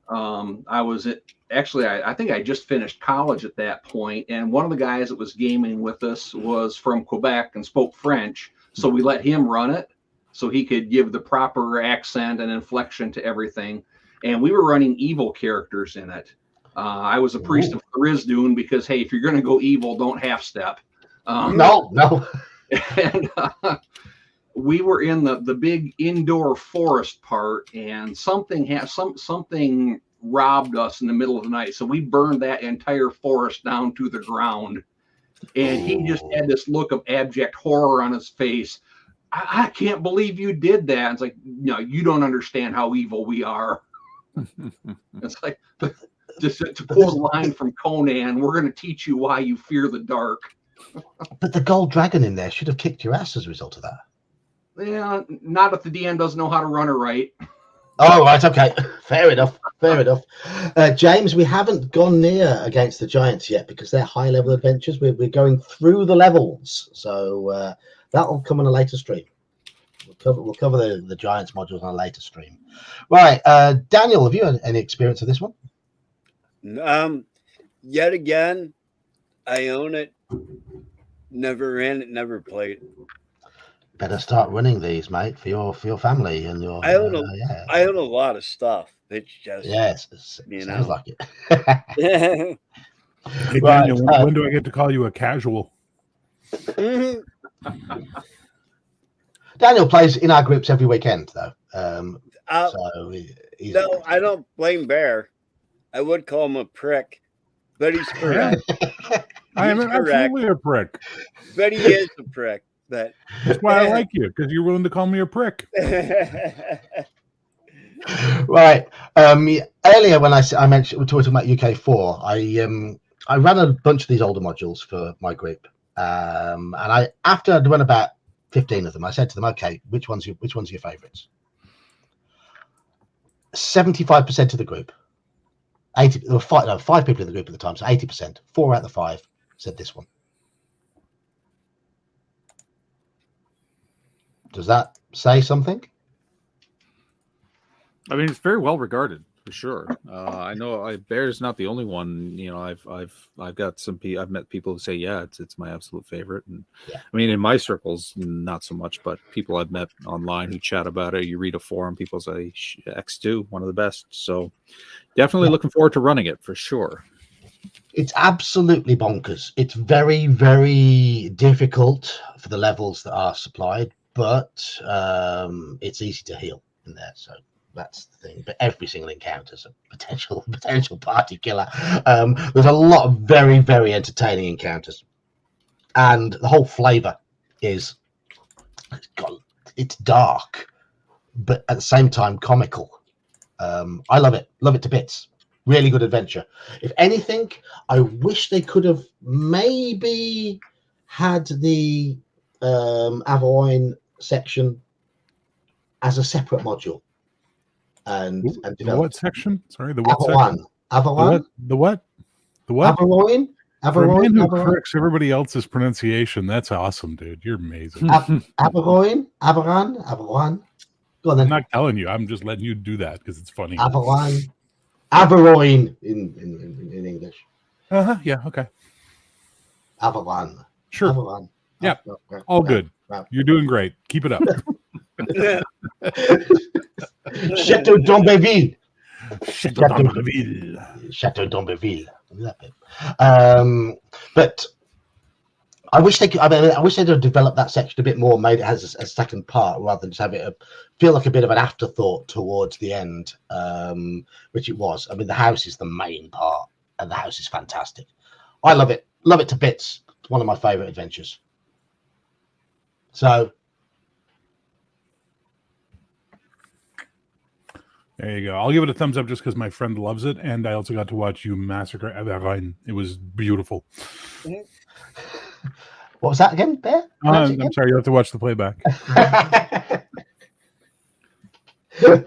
C: I think I just finished college at that point, and one of the guys that was gaming with us was from Quebec and spoke French, so we let him run it so he could give the proper accent and inflection to everything. And we were running evil characters in it. I was a priest of Tharizdun because, hey, if you're going to go evil, don't half step.
A: No.
C: And we were in the big indoor forest part, and something robbed us in the middle of the night. So we burned that entire forest down to the ground. And he just had this look of abject horror on his face. I can't believe you did that. It's like, no, you don't understand how evil we are. It's like, just to quote a line from Conan, we're going to teach you why you fear the dark.
A: But the gold dragon in there should have kicked your ass as a result of that.
C: Yeah, not if the DM doesn't know how to run it right.
A: Oh, right, okay. Fair enough. James, we haven't gone near against the giants yet because they're high-level adventures. We're going through the levels, so that'll come on a later stream. We'll cover the giants modules on a later stream. Right, Daniel, have you had any experience of this one?
E: Yet again, I own it. Never ran it, never played it.
A: Better start running these, mate, for your family and your.
E: I own a lot of stuff. It's just
A: sounds like it.
D: Hey, Daniel, when do I get to call you a casual?
A: Daniel plays in our groups every weekend, though.
E: No, I don't blame Bear. I would call him a prick, but he's correct.
D: I am absolutely a prick.
E: But he is a prick. That's
D: why I like you, because you're willing to call me a prick.
A: Right. Earlier when I mentioned we're talking about UK4, I ran a bunch of these older modules for my group, and after I'd run about 15 of them, I said to them, "Okay, which one's your favourites?" 75% of the group, 5 people in the group at the time, so 80%, 4 out of the 5 said this one. Does that say something?
B: I mean, it's very well regarded for sure. I know Bear's not the only one. You know, I've got some I've met people who say, yeah, it's my absolute favorite. And
A: Yeah.
B: I mean, in my circles, not so much, but people I've met online who chat about it. You read a forum, people say X2, one of the best. So definitely looking forward to running it for sure.
A: It's absolutely bonkers. It's very, very difficult for the levels that are supplied, but it's easy to heal in there. So that's the thing. But every single encounter is a potential party killer. There's a lot of very, very entertaining encounters, and the whole flavor is it's dark, but at the same time comical. I love it to bits. Really good adventure. If anything, I wish they could have maybe had the Averoin section as a separate module. And
D: the what section? Sorry, the what section?
A: Averoin?
D: The what?
A: Averoin?
D: For a man who
A: Averoin?
D: corrects everybody else's pronunciation, that's awesome, dude. You're amazing.
A: Averoin? Go on then.
D: I'm not telling you. I'm just letting you do that because it's funny.
A: Averoin in English.
D: Yeah. Okay.
A: Averoin.
D: Sure.
A: Averoin.
D: Yeah. All good. You're doing great. Keep it up.
A: Chateau d'Ambeville.
D: Chateau
A: d'Ambeville. But I wish they could. I wish they'd have developed that section a bit more, made it as a second part rather than just have it feel like a bit of an afterthought towards the end, which it was. I mean, the house is the main part, and the house is fantastic. I love it to bits. It's one of my favorite adventures. So
D: there you go. I'll give it a thumbs up just because my friend loves it, and I also got to watch you massacre Averoin. It was beautiful.
A: What was that again, Bear?
D: I'm sorry, you have to watch the playback.
A: Okay.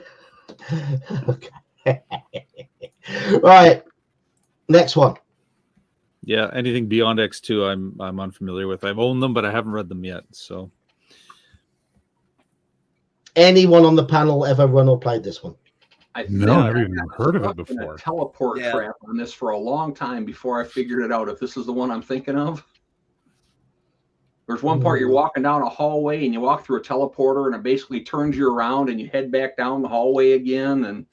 A: Right. Next one.
B: Yeah, anything beyond X2, I'm unfamiliar with. I've owned them, but I haven't read them yet. So,
A: anyone on the panel ever run or played this one?
D: I've never even heard of it before.
C: A teleport trap on this for a long time before I figured it out. If this is the one I'm thinking of. There's one part you're walking down a hallway and you walk through a teleporter and it basically turns you around and you head back down the hallway again. And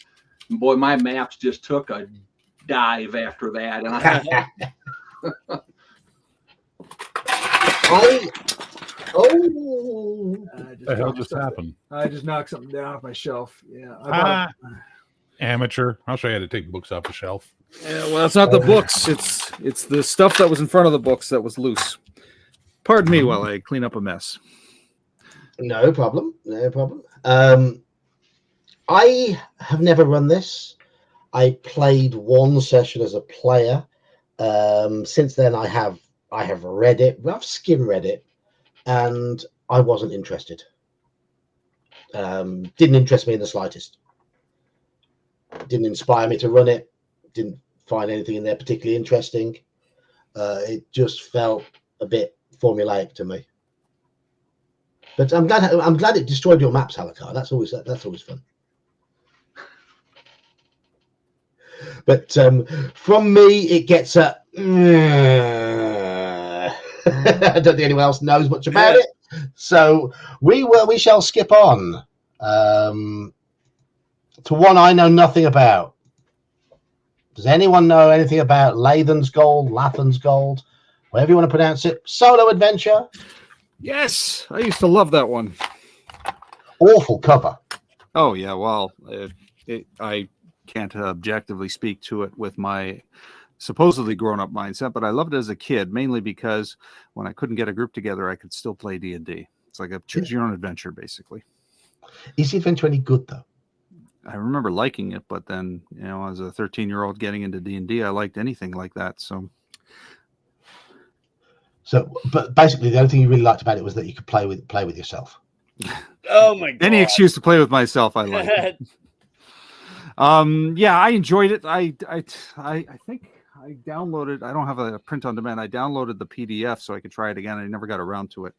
C: boy, my maps just took a dive after that. And
D: What the hell just happened?
F: I just knocked something down off my shelf. Yeah.
D: Amateur. I'll show you how to take books off the shelf.
B: Yeah, well, it's not the books. It's the stuff that was in front of the books that was loose. Pardon me while I clean up a mess.
A: No problem. I have never run this. I played one session as a player. Since then, I have read it. I've skim read it, and I wasn't interested. Didn't interest me in the slightest. Didn't inspire me to run it. Didn't find anything in there particularly interesting. It just felt a bit formulaic to me. But I'm glad it destroyed your maps, Halakar. That's always fun. But from me, it gets a. I don't think anyone else knows much about it, so we shall skip on to one I know nothing about. Does anyone know anything about Lathan's Gold, Lathan's Gold, whatever you want to pronounce it? Solo adventure.
B: Yes, I used to love that one.
A: Awful cover.
B: Oh yeah, well, I can't objectively speak to it with my supposedly grown-up mindset, but I loved it as a kid, mainly because when I couldn't get a group together, I could still play D&D. It's like a choose-your-own adventure, basically.
A: Is the adventure any good, though?
B: I remember liking it, but then, as a 13-year-old getting into D&D, I liked anything like that. So,
A: but basically, the only thing you really liked about it was that you could play with yourself.
E: Oh my god!
B: Any excuse to play with myself, I liked. Yeah, I enjoyed it. I think I downloaded. I don't have a print on demand. I downloaded the PDF so I could try it again. I never got around to it,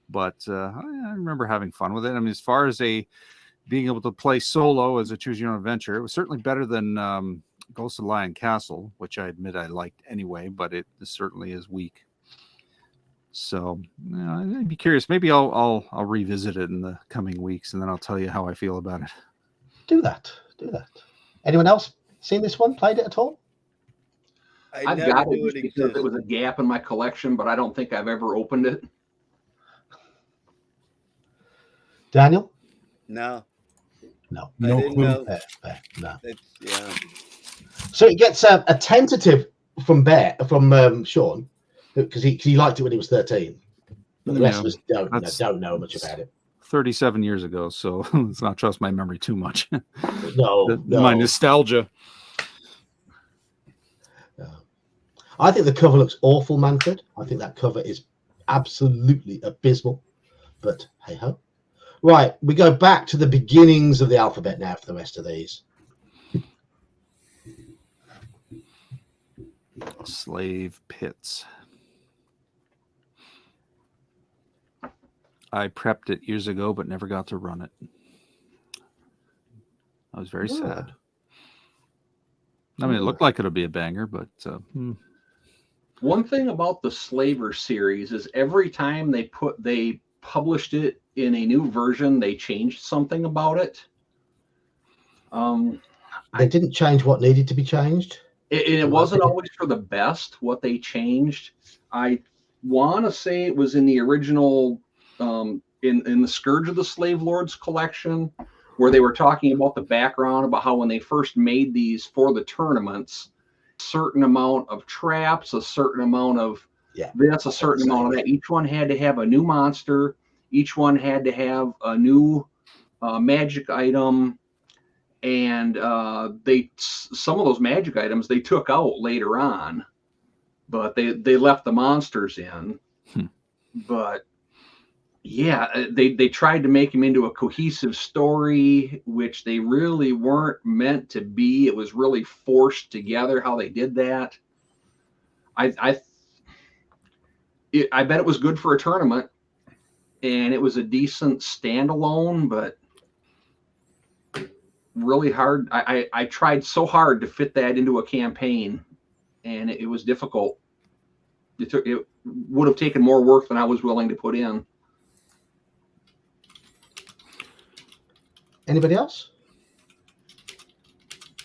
B: but I remember having fun with it. I mean, as far as being able to play solo as a choose your own adventure, it was certainly better than Ghost of the Lion Castle, which I admit I liked anyway, but it certainly is weak. So I'd be curious. Maybe I'll revisit it in the coming weeks, and then I'll tell you how I feel about it.
A: Do that. Anyone else seen this one? Played it at all?
C: I've got it because it was a gap in my collection, but I don't think I've ever opened it.
A: Daniel?
E: No.
A: No
D: clue.
A: No.
E: Yeah.
A: So it gets a tentative from Sean, because he liked it when he was 13, but the rest of us don't know much about it.
B: 37 years ago, so let's not trust my memory too much.
A: No.
B: My nostalgia.
A: I think the cover looks awful, Manfred. I think that cover is absolutely abysmal, but hey ho. Right, we go back to the beginnings of the alphabet now for the rest of these.
B: Slave pits. I prepped it years ago, but never got to run it. I was very sad. I mean, it looked like it'll be a banger, but
C: One thing about the Slaver series is every time they published it in a new version, they changed something about it.
A: They didn't change what needed to be changed.
C: It wasn't always for the best what they changed. I want to say it was in the original, in the Scourge of the Slave Lords collection, where they were talking about the background about how when they first made these for the tournaments, a certain amount of traps, a certain amount of this, a certain amount of that. Each one had to have a new monster. Each one had to have a new magic item. And some of those magic items they took out later on, but they left the monsters in. But yeah, they tried to make them into a cohesive story, which they really weren't meant to be. It was really forced together how they did that. I bet it was good for a tournament, and it was a decent standalone, but really hard. I tried so hard to fit that into a campaign, and it was difficult. It would have taken more work than I was willing to put in.
A: Anybody else?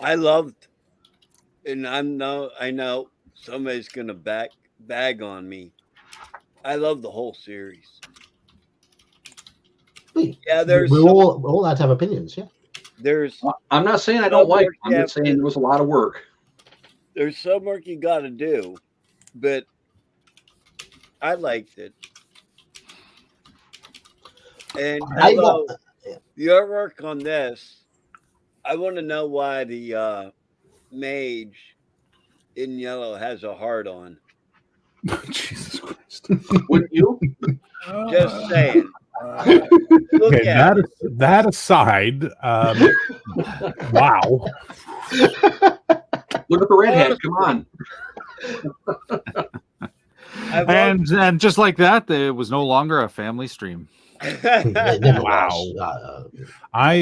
E: I loved, and I know somebody's gonna bag on me. I love the whole series. Yeah,
A: we're all allowed to have opinions. Yeah.
C: I'm not saying I don't like it. I'm just saying there was a lot of work.
E: There's some work you got to do, but I liked it. And your work on this, I want to know why the mage in yellow has a heart on.
D: Jesus Christ.
C: Wouldn't you?
E: Just saying.
D: Okay, that aside, wow.
C: Look at the redhead. Come on.
B: And just like that, it was no longer a family stream.
D: Wow. I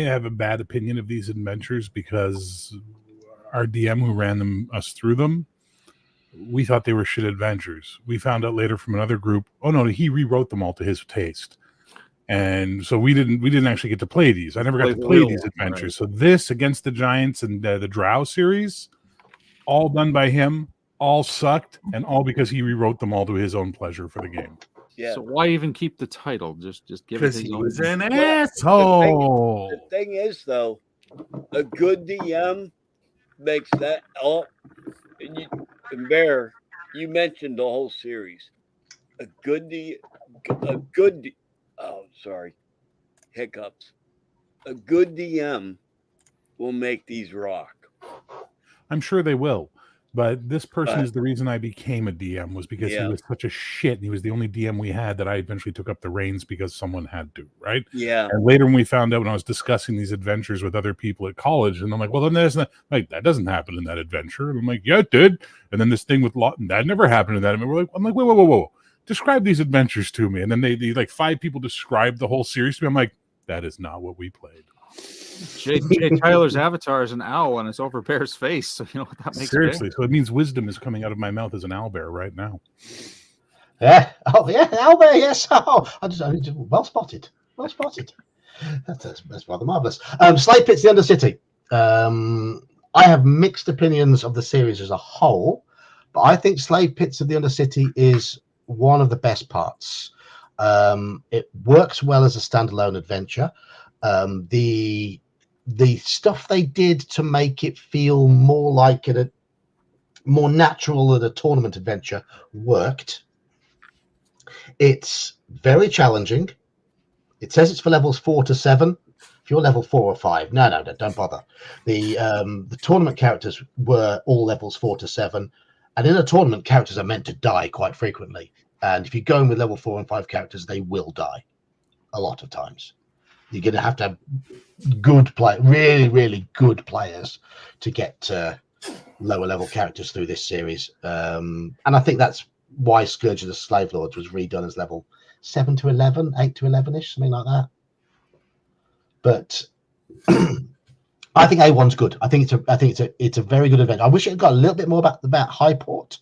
D: have a bad opinion of these adventures because our DM who ran us through them, we thought they were shit adventures. We found out later from another group, oh no, he rewrote them all to his taste. And so we didn't actually get to play these. I never got to play these adventures. Right. So this Against the Giants and the Drow series, all done by him, all sucked, and all because he rewrote them all to his own pleasure for the game.
E: Yeah.
B: So why even keep the title? Just give it his own.
D: Because he was an asshole.
E: The thing is, though, a good DM makes that all. And Bear, you mentioned the whole series. Hiccups. A good DM will make these rock.
D: I'm sure they will. But this person
E: Right.
D: is the reason I became a DM, was because he was such a shit. And he was the only DM we had that I eventually took up the reins because someone had to, right?
E: Yeah.
D: And later when we found out, when I was discussing these adventures with other people at college, and I'm like, well, then there's not, like, that doesn't happen in that adventure. And I'm like, yeah, it did. And then this thing with Lawton, that never happened in that. I'm like, whoa. Describe these adventures to me. And then they like 5 people described the whole series to me. I'm like, that is not what we played.
B: Jay Tyler's avatar is an owl and it's over Bear's face, so you know what that makes.
D: Seriously, so it means wisdom is coming out of my mouth as an owlbear right now.
A: Yeah. Oh, yeah. Owlbear. Yes. Oh, I just well spotted. Well spotted. That's rather marvelous. Slave Pits, the Undercity. I have mixed opinions of the series as a whole, but I think Slave Pits of the Undercity is one of the best parts. It works well as a standalone adventure. The stuff they did to make it feel more like more natural than a tournament adventure worked. It's very challenging. It says it's for levels 4 to 7. If you're level 4 or 5, no, don't bother. The tournament characters were all levels 4 to 7, and in a tournament, characters are meant to die quite frequently. And if you're going with level 4 and 5 characters, they will die a lot of times. You're going to have good play, really good players to get lower level characters through this series. And I think that's why Scourge of the Slave Lords was redone as level 7 to 11, 8 to 11-ish, something like that. But I think A1's good. I think it's a very good event. I wish it had got a little bit more about Highport,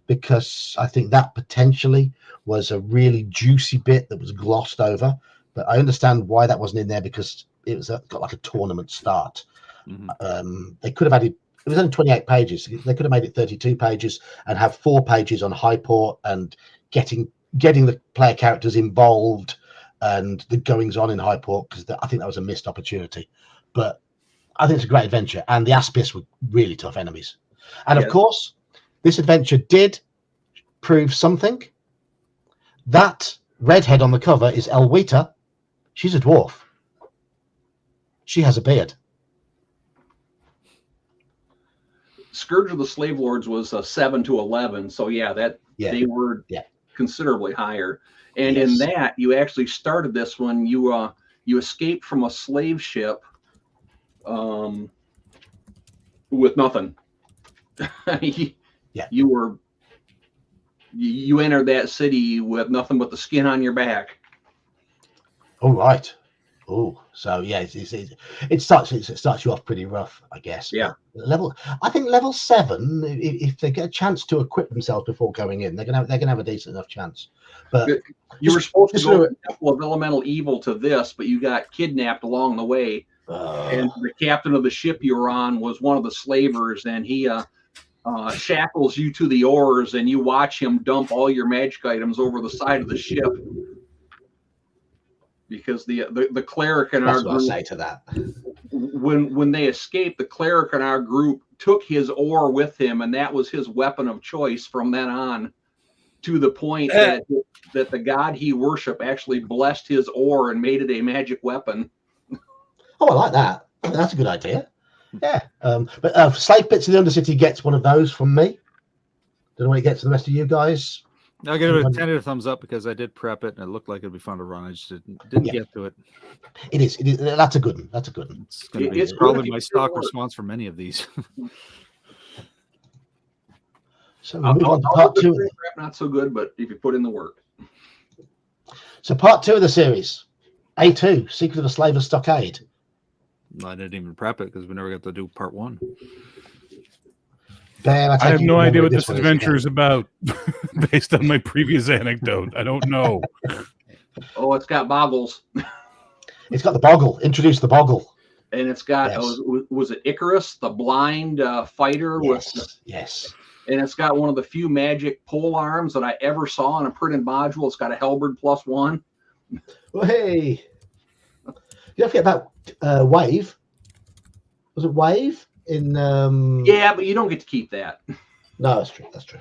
A: because I think that potentially was a really juicy bit that was glossed over. But I understand why that wasn't in there, because it was got like a tournament start.
B: Mm-hmm.
A: They could have added. It was only 28 pages. They could have made it 32 pages and have 4 pages on Highport and getting the player characters involved and the goings on in Highport, because I think that was a missed opportunity. But I think it's a great adventure, and the Aspies were really tough enemies. And of course, this adventure did prove something. That redhead on the cover is Elwita. She's a dwarf. She has a beard.
C: Scourge of the Slave Lords was 7 to 11, so they were considerably higher. And in that, you actually started this one. You escaped from a slave ship with nothing. You entered that city with nothing but the skin on your back.
A: Oh, right. Oh, so yeah, it starts you off pretty rough, I guess.
C: Yeah.
A: I think level 7, if they get a chance to equip themselves before going in, they're gonna have a decent enough chance. But
C: you were supposed to go to the Temple of Elemental Evil to this, but you got kidnapped along the way. And the captain of the ship you were on was one of the slavers, and he shackles you to the oars, and you watch him dump all your magic items over the side of the ship. Because the cleric in our group,
A: what I say to that.
C: When they escaped, the cleric in our group took his oar with him, and that was his weapon of choice from then on, to the point that the god he worshiped actually blessed his oar and made it a magic weapon.
A: Oh, I like that. That's a good idea. Yeah. But Slave Pits of the Undercity gets one of those from me. Don't know what it gets to the rest of you guys.
B: I'll give it a tentative thumbs up, because I did prep it and it looked like it'd be fun to run. I just didn't get to it.
A: It is. That's a good one. That's a good one.
B: It's probably my stock response for many of these.
A: So we move on to part 2.
C: Not so good, but if you put in the work.
A: So part 2 of the series, A2, Secret of the Slaver's Stockade.
B: I didn't even prep it because we never got to do part 1.
A: Ben,
D: I have no idea what this adventure is about, based on my previous anecdote. I don't know.
C: Oh, it's got boggles.
A: It's got the boggle. Introduce the boggle.
C: And it's got, was it Icarus, the blind fighter?
A: Yes.
C: And it's got one of the few magic pole arms that I ever saw in a printed module. It's got a halberd +1.
A: Well, hey. You don't forget about Wave. Was it Wave?
C: Yeah, but you don't get to keep that.
A: No, that's true. That's true.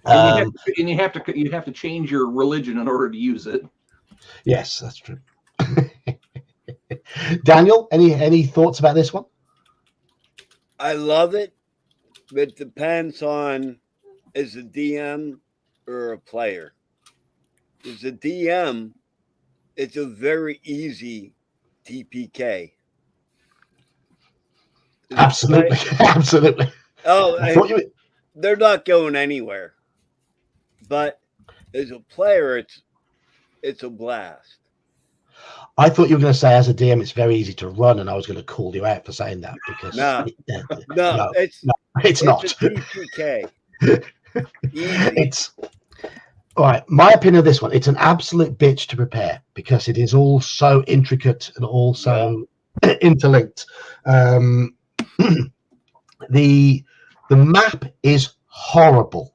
C: And you have to change your religion in order to use it.
A: Yes, that's true. Daniel, any thoughts about this one?
E: I love it. It depends on is a DM or a player. As a DM, it's a very easy TPK.
A: Absolutely, absolutely.
E: Oh,
A: I thought you.
E: they're not going anywhere. But as a player, it's a blast.
A: I thought you were going to say, as a DM, it's very easy to run, and I was going to call you out for saying that because
E: No.
A: no,
E: it's
A: not.
E: a TPK. Easy.
A: It's all right. My opinion of this one: it's an absolute bitch to prepare because it is all so intricate and also interlinked. The map is horrible.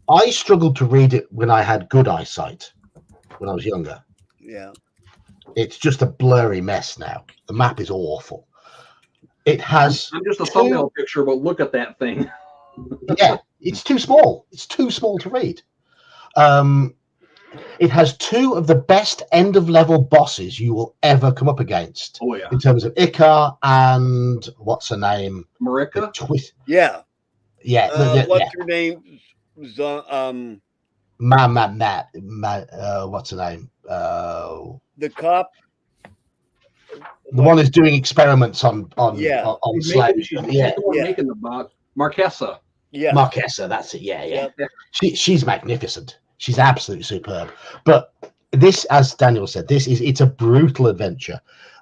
A: I struggled to read it when I had good eyesight when I was younger.
E: Yeah.
A: It's just a blurry mess now. The map is awful. It has.
C: I'm just a thumbnail picture, but look at that thing.
A: Yeah, it's too small. It's too small to read. It has two of the best end of level bosses you will ever come up against.
C: Oh yeah,
A: in terms of Icar and what's her name?
C: Marika.
E: Yeah.
A: Yeah.
E: What's her name?
A: What's her name?
E: The cop.
A: The one who's doing experiments on slaves.
C: She's the one making the bot. Marquesa.
E: Yeah.
A: Marquesa, that's it. Yeah.
E: Yep.
A: She's magnificent. She's absolutely superb. But this, as Daniel said, it's a brutal adventure.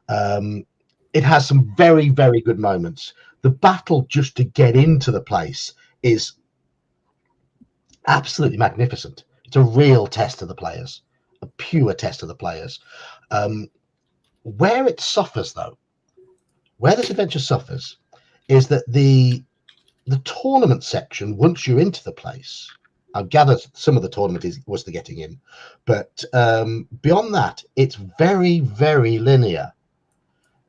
A: It has some very, very good moments. The battle just to get into the place is absolutely magnificent. It's a real test of the players, a pure test of the players. Where it suffers, though, where this adventure suffers, is that the tournament section, once you're into the place, I gather some of the tournament was the getting in, but beyond that, it's very, very linear.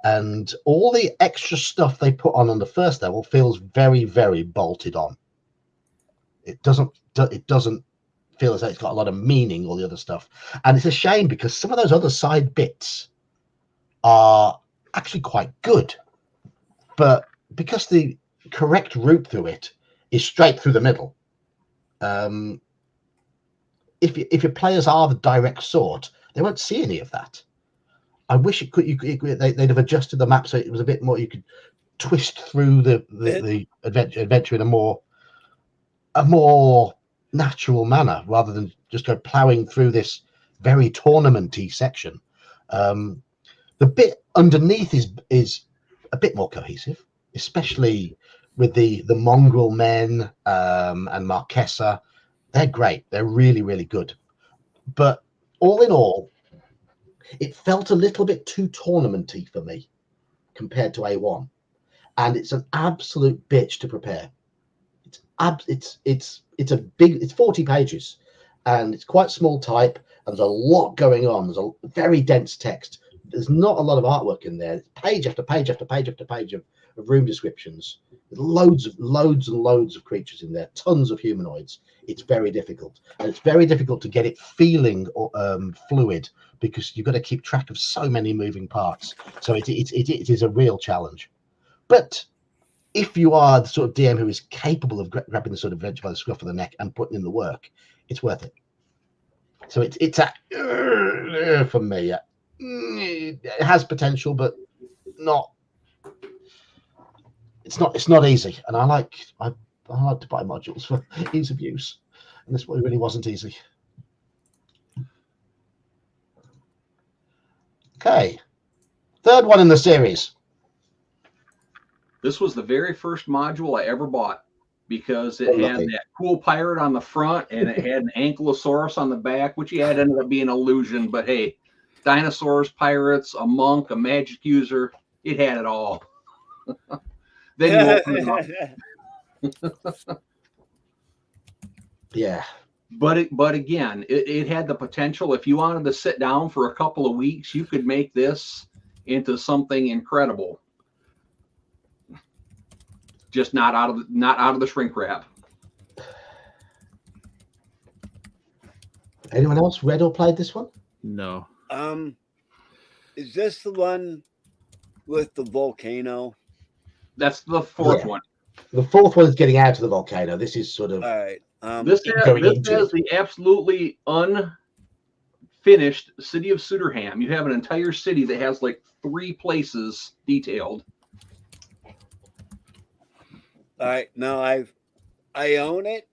A: And all the extra stuff they put on the first level feels very, very bolted on. It doesn't feel as though it's got a lot of meaning, all the other stuff. And it's a shame because some of those other side bits are actually quite good. But because the correct route through it is straight through the middle, if your players are the direct sort, they won't see any of that. I wish they'd have adjusted the map so it was a bit more. You could twist through the adventure in a more natural manner rather than just go plowing through this very tournamenty section. The bit underneath is a bit more cohesive, especially with the mongrel men and Marquesa. They're great. They're really, really good. But all in all, it felt a little bit too tournamenty for me compared to A1, and it's an absolute bitch to prepare. It's 40 pages, and it's quite small type, and there's a lot going on. There's a very dense text. There's not a lot of artwork in there. It's page after page after page after page of room descriptions. Loads and loads of creatures in there. Tons of humanoids. It's very difficult, and it's very difficult to get it feeling fluid because you've got to keep track of so many moving parts. So it is a real challenge. But if you are the sort of DM who is capable of grabbing the sort of adventure by the scruff of the neck and putting in the work, it's worth it. So it's for me. It has potential, but not. It's not easy, and I like to buy modules for ease of use, and this one really wasn't easy. Okay, third one in the series.
C: This was the very first module I ever bought because it had that cool pirate on the front and it had an ankylosaurus on the back, which ended up being an illusion. But hey, dinosaurs, pirates, a monk, a magic user, it had it all. Then you open it up.
A: Yeah.
C: But again, it had the potential. If you wanted to sit down for a couple of weeks, you could make this into something incredible. Just not out of the shrink wrap.
A: Anyone else read or played this one?
B: No.
E: Is this the one with the volcano?
C: That's the fourth one.
A: The fourth one is getting out of the volcano. This is sort of
E: All right.
C: This
A: going
C: has
A: into it.
C: the absolutely unfinished city of Sudurham. You have an entire city that has like 3 places detailed.
E: All right. No, I own it.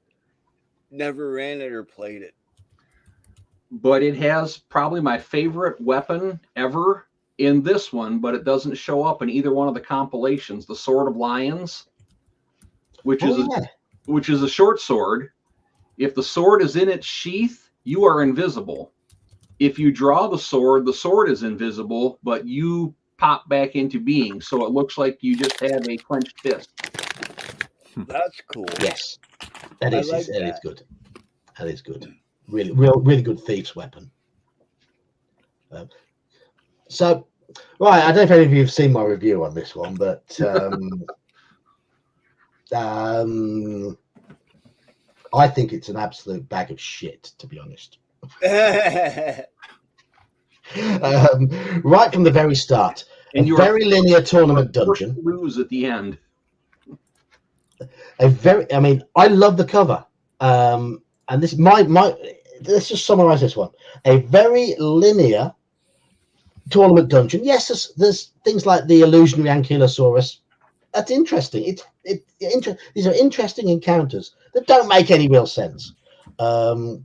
E: Never ran it or played it.
C: But it has probably my favorite weapon ever in this one, but it doesn't show up in either one of the compilations. The Sword of Lions, which is a short sword. If the sword is in its sheath, you are invisible. If you draw the sword is invisible, but you pop back into being. So it looks like you just have a clenched fist.
E: That's cool.
A: Yes, that is
E: like
A: that
E: that.
A: is good. That is good. Really good thief's weapon. So, right, I don't know if any of you have seen my review on this one, but I think it's an absolute bag of shit, to be honest. Right from the very start,
C: And
A: a very linear tournament
C: forced
A: dungeon.
C: to lose at the end.
A: I love the cover. And this let's just summarize this one. A very linear tournament dungeon. Yes, there's things like the illusionary Ankylosaurus. That's interesting. These are interesting encounters that don't make any real sense. Then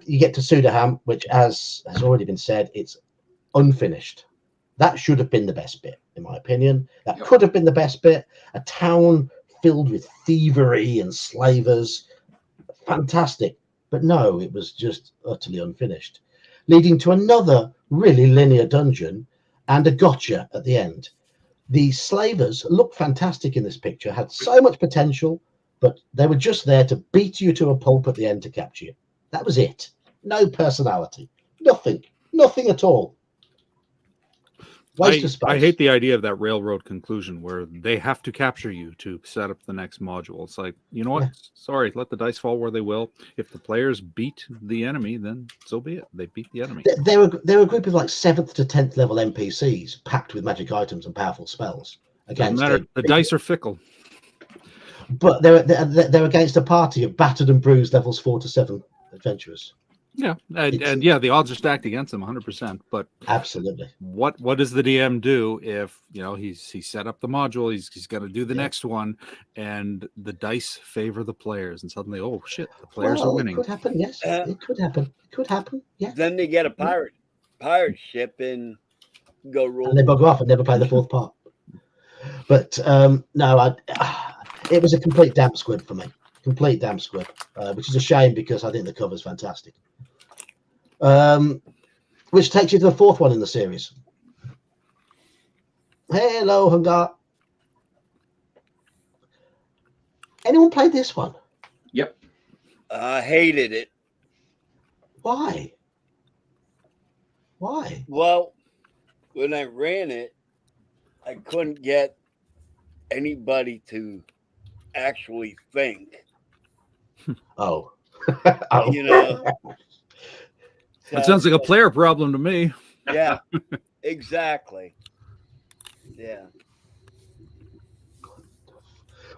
A: you get to Sudurham, which, as has already been said, it's unfinished. That should have been the best bit, in my opinion. That could have been the best bit. A town filled with thievery and slavers. Fantastic. But no, it was just utterly unfinished, leading to another really linear dungeon and a gotcha at the end. The slavers looked fantastic in this picture, had so much potential, but they were just there to beat you to a pulp at the end to capture you. That was it. No personality. Nothing at all. Waste of space.
B: I hate the idea of that railroad conclusion where they have to capture you to set up the next module. It's like, you know what?
A: Yeah.
B: Sorry, let the dice fall where they will. If the players beat the enemy, then so be it. They beat the enemy.
A: They're a group of like 7th to 10th level NPCs packed with magic items and powerful spells.
B: Doesn't matter. The dice are fickle.
A: But they're against a party of battered and bruised levels 4 to 7 adventurers.
B: Yeah, and yeah, the odds are stacked against them 100%. But
A: absolutely,
B: what does the DM do if he set up the module, he's got to do the next one, and the dice favor the players, and suddenly, oh shit, the players are winning.
A: It could happen, yes. It could happen. It could happen. Yeah.
E: Then they get a pirate ship and go roll.
A: And they bugger off and never play the 4th part. But no, it was a complete damp squib for me. Complete damp squib, which is a shame because I think the cover's fantastic. Which takes you to the 4th one in the series. Hello, Hungar. Anyone played this one?
C: Yep.
E: I hated it.
A: Why?
E: Well, when I ran it, I couldn't get anybody to actually think.
A: Oh.
E: You know.
B: That sounds like a player problem to me.
E: Yeah, exactly. Yeah.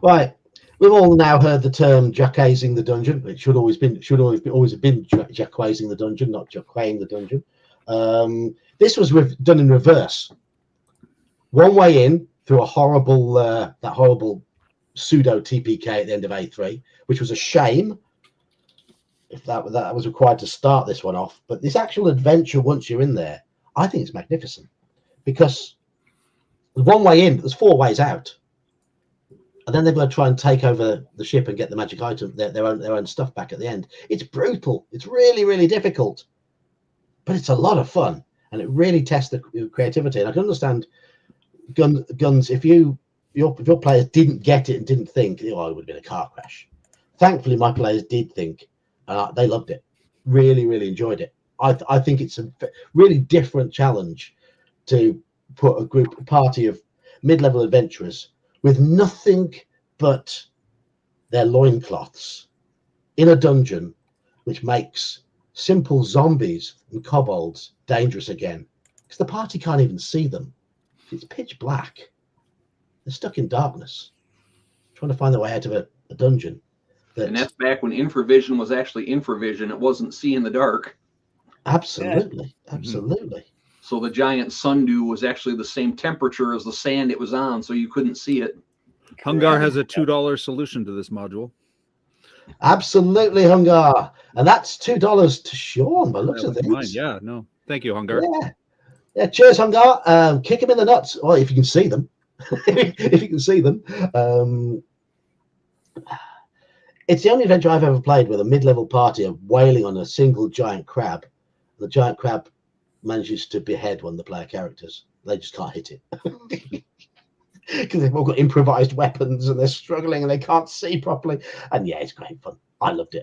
A: Right. We've all now heard the term jacquaising the dungeon. It should always have been jacquaising the dungeon, not jacquaing the dungeon. This was done in reverse. One way in through a horrible that horrible pseudo TPK at the end of A3, which was a shame. If that was required to start this one off, but this actual adventure, once you're in there, I think it's magnificent because there's one way in, there's 4 ways out, and then they've got to try and take over the ship and get the magic item, their own stuff back at the end. It's brutal. It's really, really difficult, but it's a lot of fun, and it really tests the creativity. And I can understand guns if your players didn't get it and didn't think, oh, it would have been a car crash. Thankfully, my players did think. They loved it, really, really enjoyed it. I think it's a really different challenge to put a party of mid-level adventurers with nothing but their loincloths in a dungeon, which makes simple zombies and kobolds dangerous again, because the party can't even see them. It's pitch black. They're stuck in darkness. trying to find their way out of a dungeon.
C: And that's back when infravision was actually infravision. It wasn't see in the dark.
A: Absolutely, absolutely.
C: So the giant sundew was actually the same temperature as the sand it was on, so you couldn't see it.
B: Hungar has a $2 solution to this module.
A: Absolutely, Hungar. And that's $2 to Sean by looks of things.
B: Mine. Yeah, no. Thank you, Hungar.
A: Yeah, cheers, Hungar. Kick him in the nuts. Well, if you can see them. If you can see them. It's the only adventure I've ever played with a mid-level party are wailing on a single giant crab. The giant crab manages to behead one of the player characters. They just can't hit it. Because they've all got improvised weapons and they're struggling and they can't see properly. And yeah, it's great fun. I loved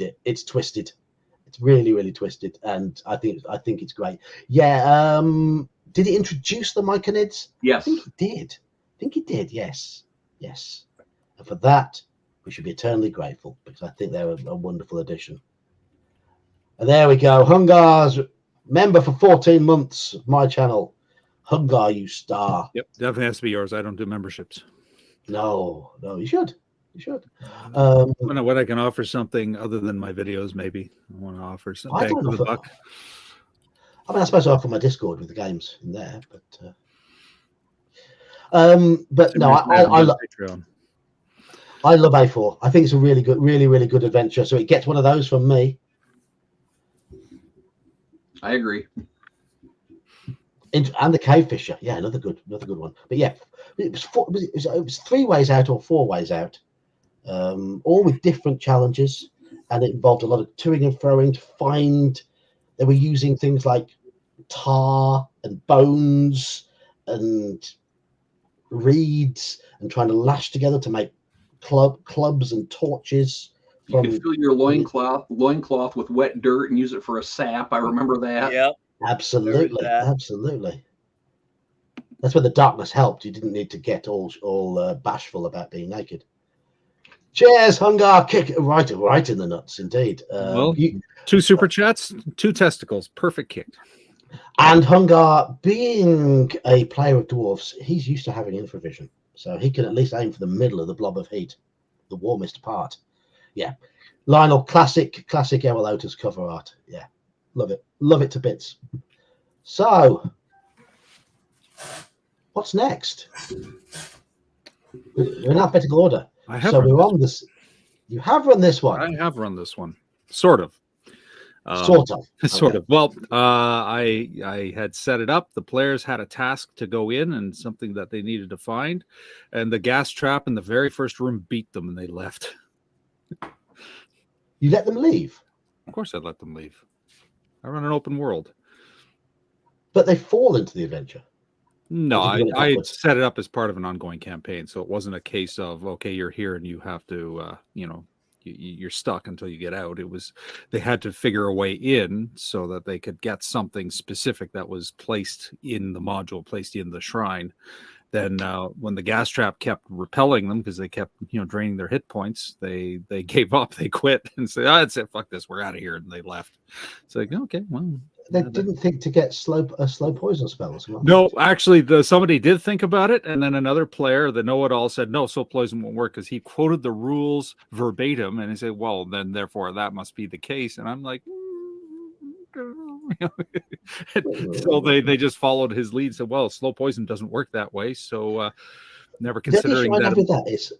A: it. It's twisted. It's really, really twisted. And I think it's great. Yeah. Did it introduce the Myconids?
C: Yes.
A: I think it did. Yes. And for that, we should be eternally grateful because I think they're a wonderful addition. And there we go. Hungar's member for 14 months of my channel. Hungar, you star.
B: Yep, definitely has to be yours. I don't do memberships.
A: No, you should.
B: When I can offer something other than my videos, maybe I want to offer something.
A: I mean, I suppose I offer my Discord with the games in there, but no, I love A4. I think it's a really good adventure. So it gets one of those from me.
C: I agree.
A: And the Cave Fisher, yeah, another good one. But yeah, it was 3 ways out or 4 ways out, all with different challenges, and it involved a lot of toing and froing to find. They were using things like tar and bones and reeds and trying to lash together to make clubs and torches.
C: You can fill your loincloth with wet dirt and use it for a sap. I remember that.
E: Yep.
A: Absolutely. That's where the darkness helped. You didn't need to get all bashful about being naked. Cheers, Hungar. Kick it right in the nuts, indeed.
B: 2 super chats, 2 testicles. Perfect kick.
A: And Hungar, being a player of dwarves, he's used to having infravision, so he can at least aim for the middle of the blob of heat, the warmest part. Yeah, Lionel, classic Errol Otis cover art. Yeah, love it to bits. So, what's next? We're in alphabetical order. We're on this. You have run this one.
B: I have run this one, sort of.
A: Sort of.
B: Well, I had set it up. The players had a task to go in and something that they needed to find, and the gas trap in the very first room beat them, and they left.
A: You let them leave?
B: Of course, I'd let them leave. I run an open world.
A: But they fall into the adventure.
B: No, I set it up as part of an ongoing campaign, so it wasn't a case of, okay, you're here and you have to, you're stuck until you get out. It was, they had to figure a way in so that they could get something specific that was placed in the module, placed in the shrine. Then when the gas trap kept repelling them because they kept, draining their hit points, they gave up, they quit and said, that's it, fuck this, we're out of here, and they left. It's like, okay, well.
A: They didn't think to get a slow poison spell as well.
B: No, actually, somebody did think about it, and then another player, the know-it-all, said, no, slow poison won't work, because he quoted the rules verbatim, and he said, well, then therefore that must be the case. And I'm like, so they just followed his lead, said, well, slow poison doesn't work that way, so never considering
A: the issue I
B: that.
A: have with that is,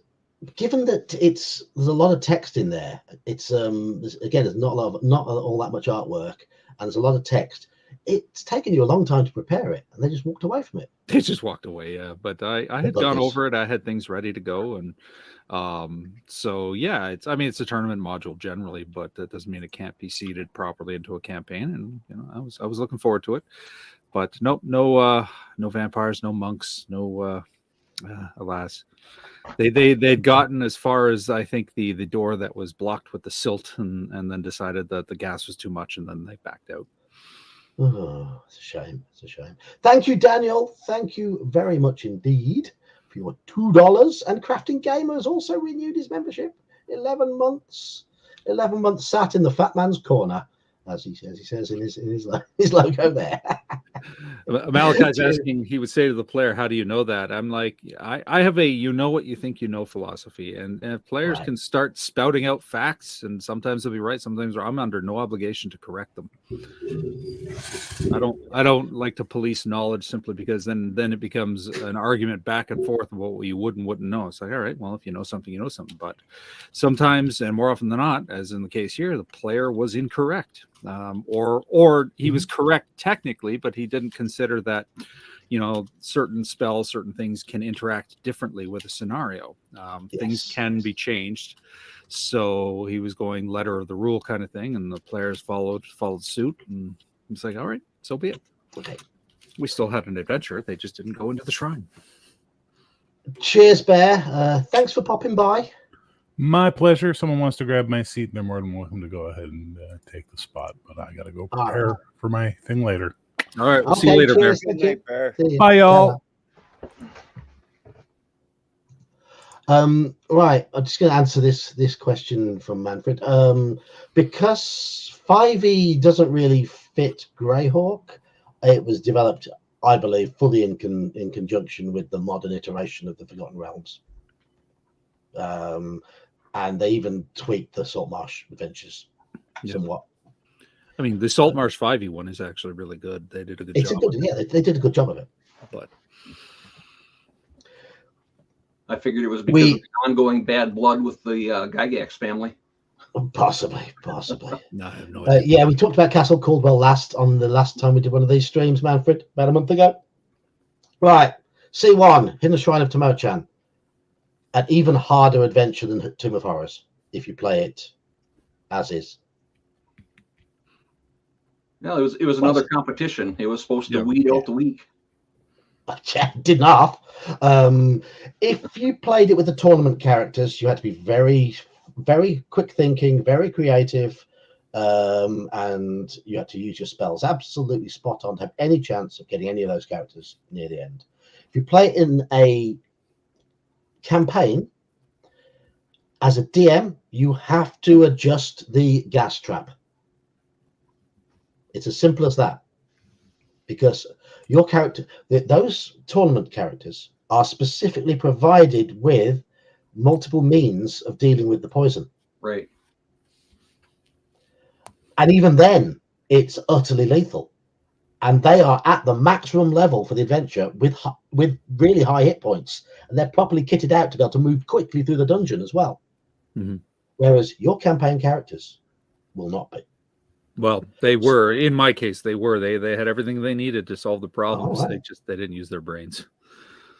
A: given that there's a lot of text in there, it's there's not all that much artwork, and there's a lot of text. It's taken you a long time to prepare it, and they just walked away from it.
B: They just walked away, yeah. But I had gone over it. I had things ready to go, and so yeah, it's a tournament module generally, but that doesn't mean it can't be seeded properly into a campaign. And I was looking forward to it, but no vampires, no monks, no alas. They'd gotten as far as, I think, the door that was blocked with the silt, and then decided that the gas was too much, and then they backed out.
A: Oh, it's a shame. Thank you, Daniel. Thank you very much indeed for your $2. And Crafting Gamers also renewed his membership. 11 months sat in the fat man's corner, as he says in his logo there.
B: Malachi's asking, he would say to the player, how do you know that? I'm like, I have a you know what you think you know philosophy. And if players can start spouting out facts, and sometimes they'll be right, sometimes I'm under no obligation to correct them. I don't like to police knowledge simply because then it becomes an argument back and forth about what you would and wouldn't know. It's like, all right, well, if you know something, you know something. But sometimes, and more often than not, as in the case here, the player was incorrect. Or he was correct technically, but he didn't consider that, certain spells, certain things can interact differently with a scenario. Things can be changed. So he was going letter of the rule kind of thing, and the players followed suit. And it's like, all right, so be it. Okay. We still had an adventure. They just didn't go into the shrine.
A: Cheers, Bear. Thanks for popping by.
D: My pleasure. If someone wants to grab my seat, they're more than welcome to go ahead and take the spot. But I got to go prepare for my thing later.
B: All right. We'll see you later, Bear.
E: Good night, Bear.
D: Bye, y'all.
A: Right. I'm just going to answer this question from Manfred. Because 5e doesn't really fit Greyhawk, it was developed, I believe, fully in conjunction with the modern iteration of the Forgotten Realms. And they even tweaked the Saltmarsh adventures somewhat.
B: I mean, the Saltmarsh 5e one is actually really good. They did a good job.
A: They did a good job of it.
B: But
C: I figured it was because of the ongoing bad blood with the Gygax family.
A: Possibly.
B: No, I have no idea.
A: Yeah, we talked about Castle Caldwell on the last time we did one of these streams, Manfred, about a month ago. Right, C1, Hidden Shrine of Tomochan. An even harder adventure than Tomb of Horrors if you play it as is.
C: No, it was another competition. It was supposed to weed out the weak.
A: Did not. If you played it with the tournament characters, you had to be very, very quick thinking, very creative, and you had to use your spells absolutely spot on to have any chance of getting any of those characters near the end. If you play in a campaign, as a DM, you have to adjust the gas trap. It's as simple as that, because your character, those tournament characters, are specifically provided with multiple means of dealing with the poison.
C: Right.
A: And even then, it's utterly lethal. And they are at the maximum level for the adventure with really high hit points. And they're properly kitted out to be able to move quickly through the dungeon as well.
B: Mm-hmm.
A: Whereas your campaign characters will not be.
B: Well, they were. In my case, they were. They had everything they needed to solve the problems.
A: Oh, right.
B: They didn't use their brains.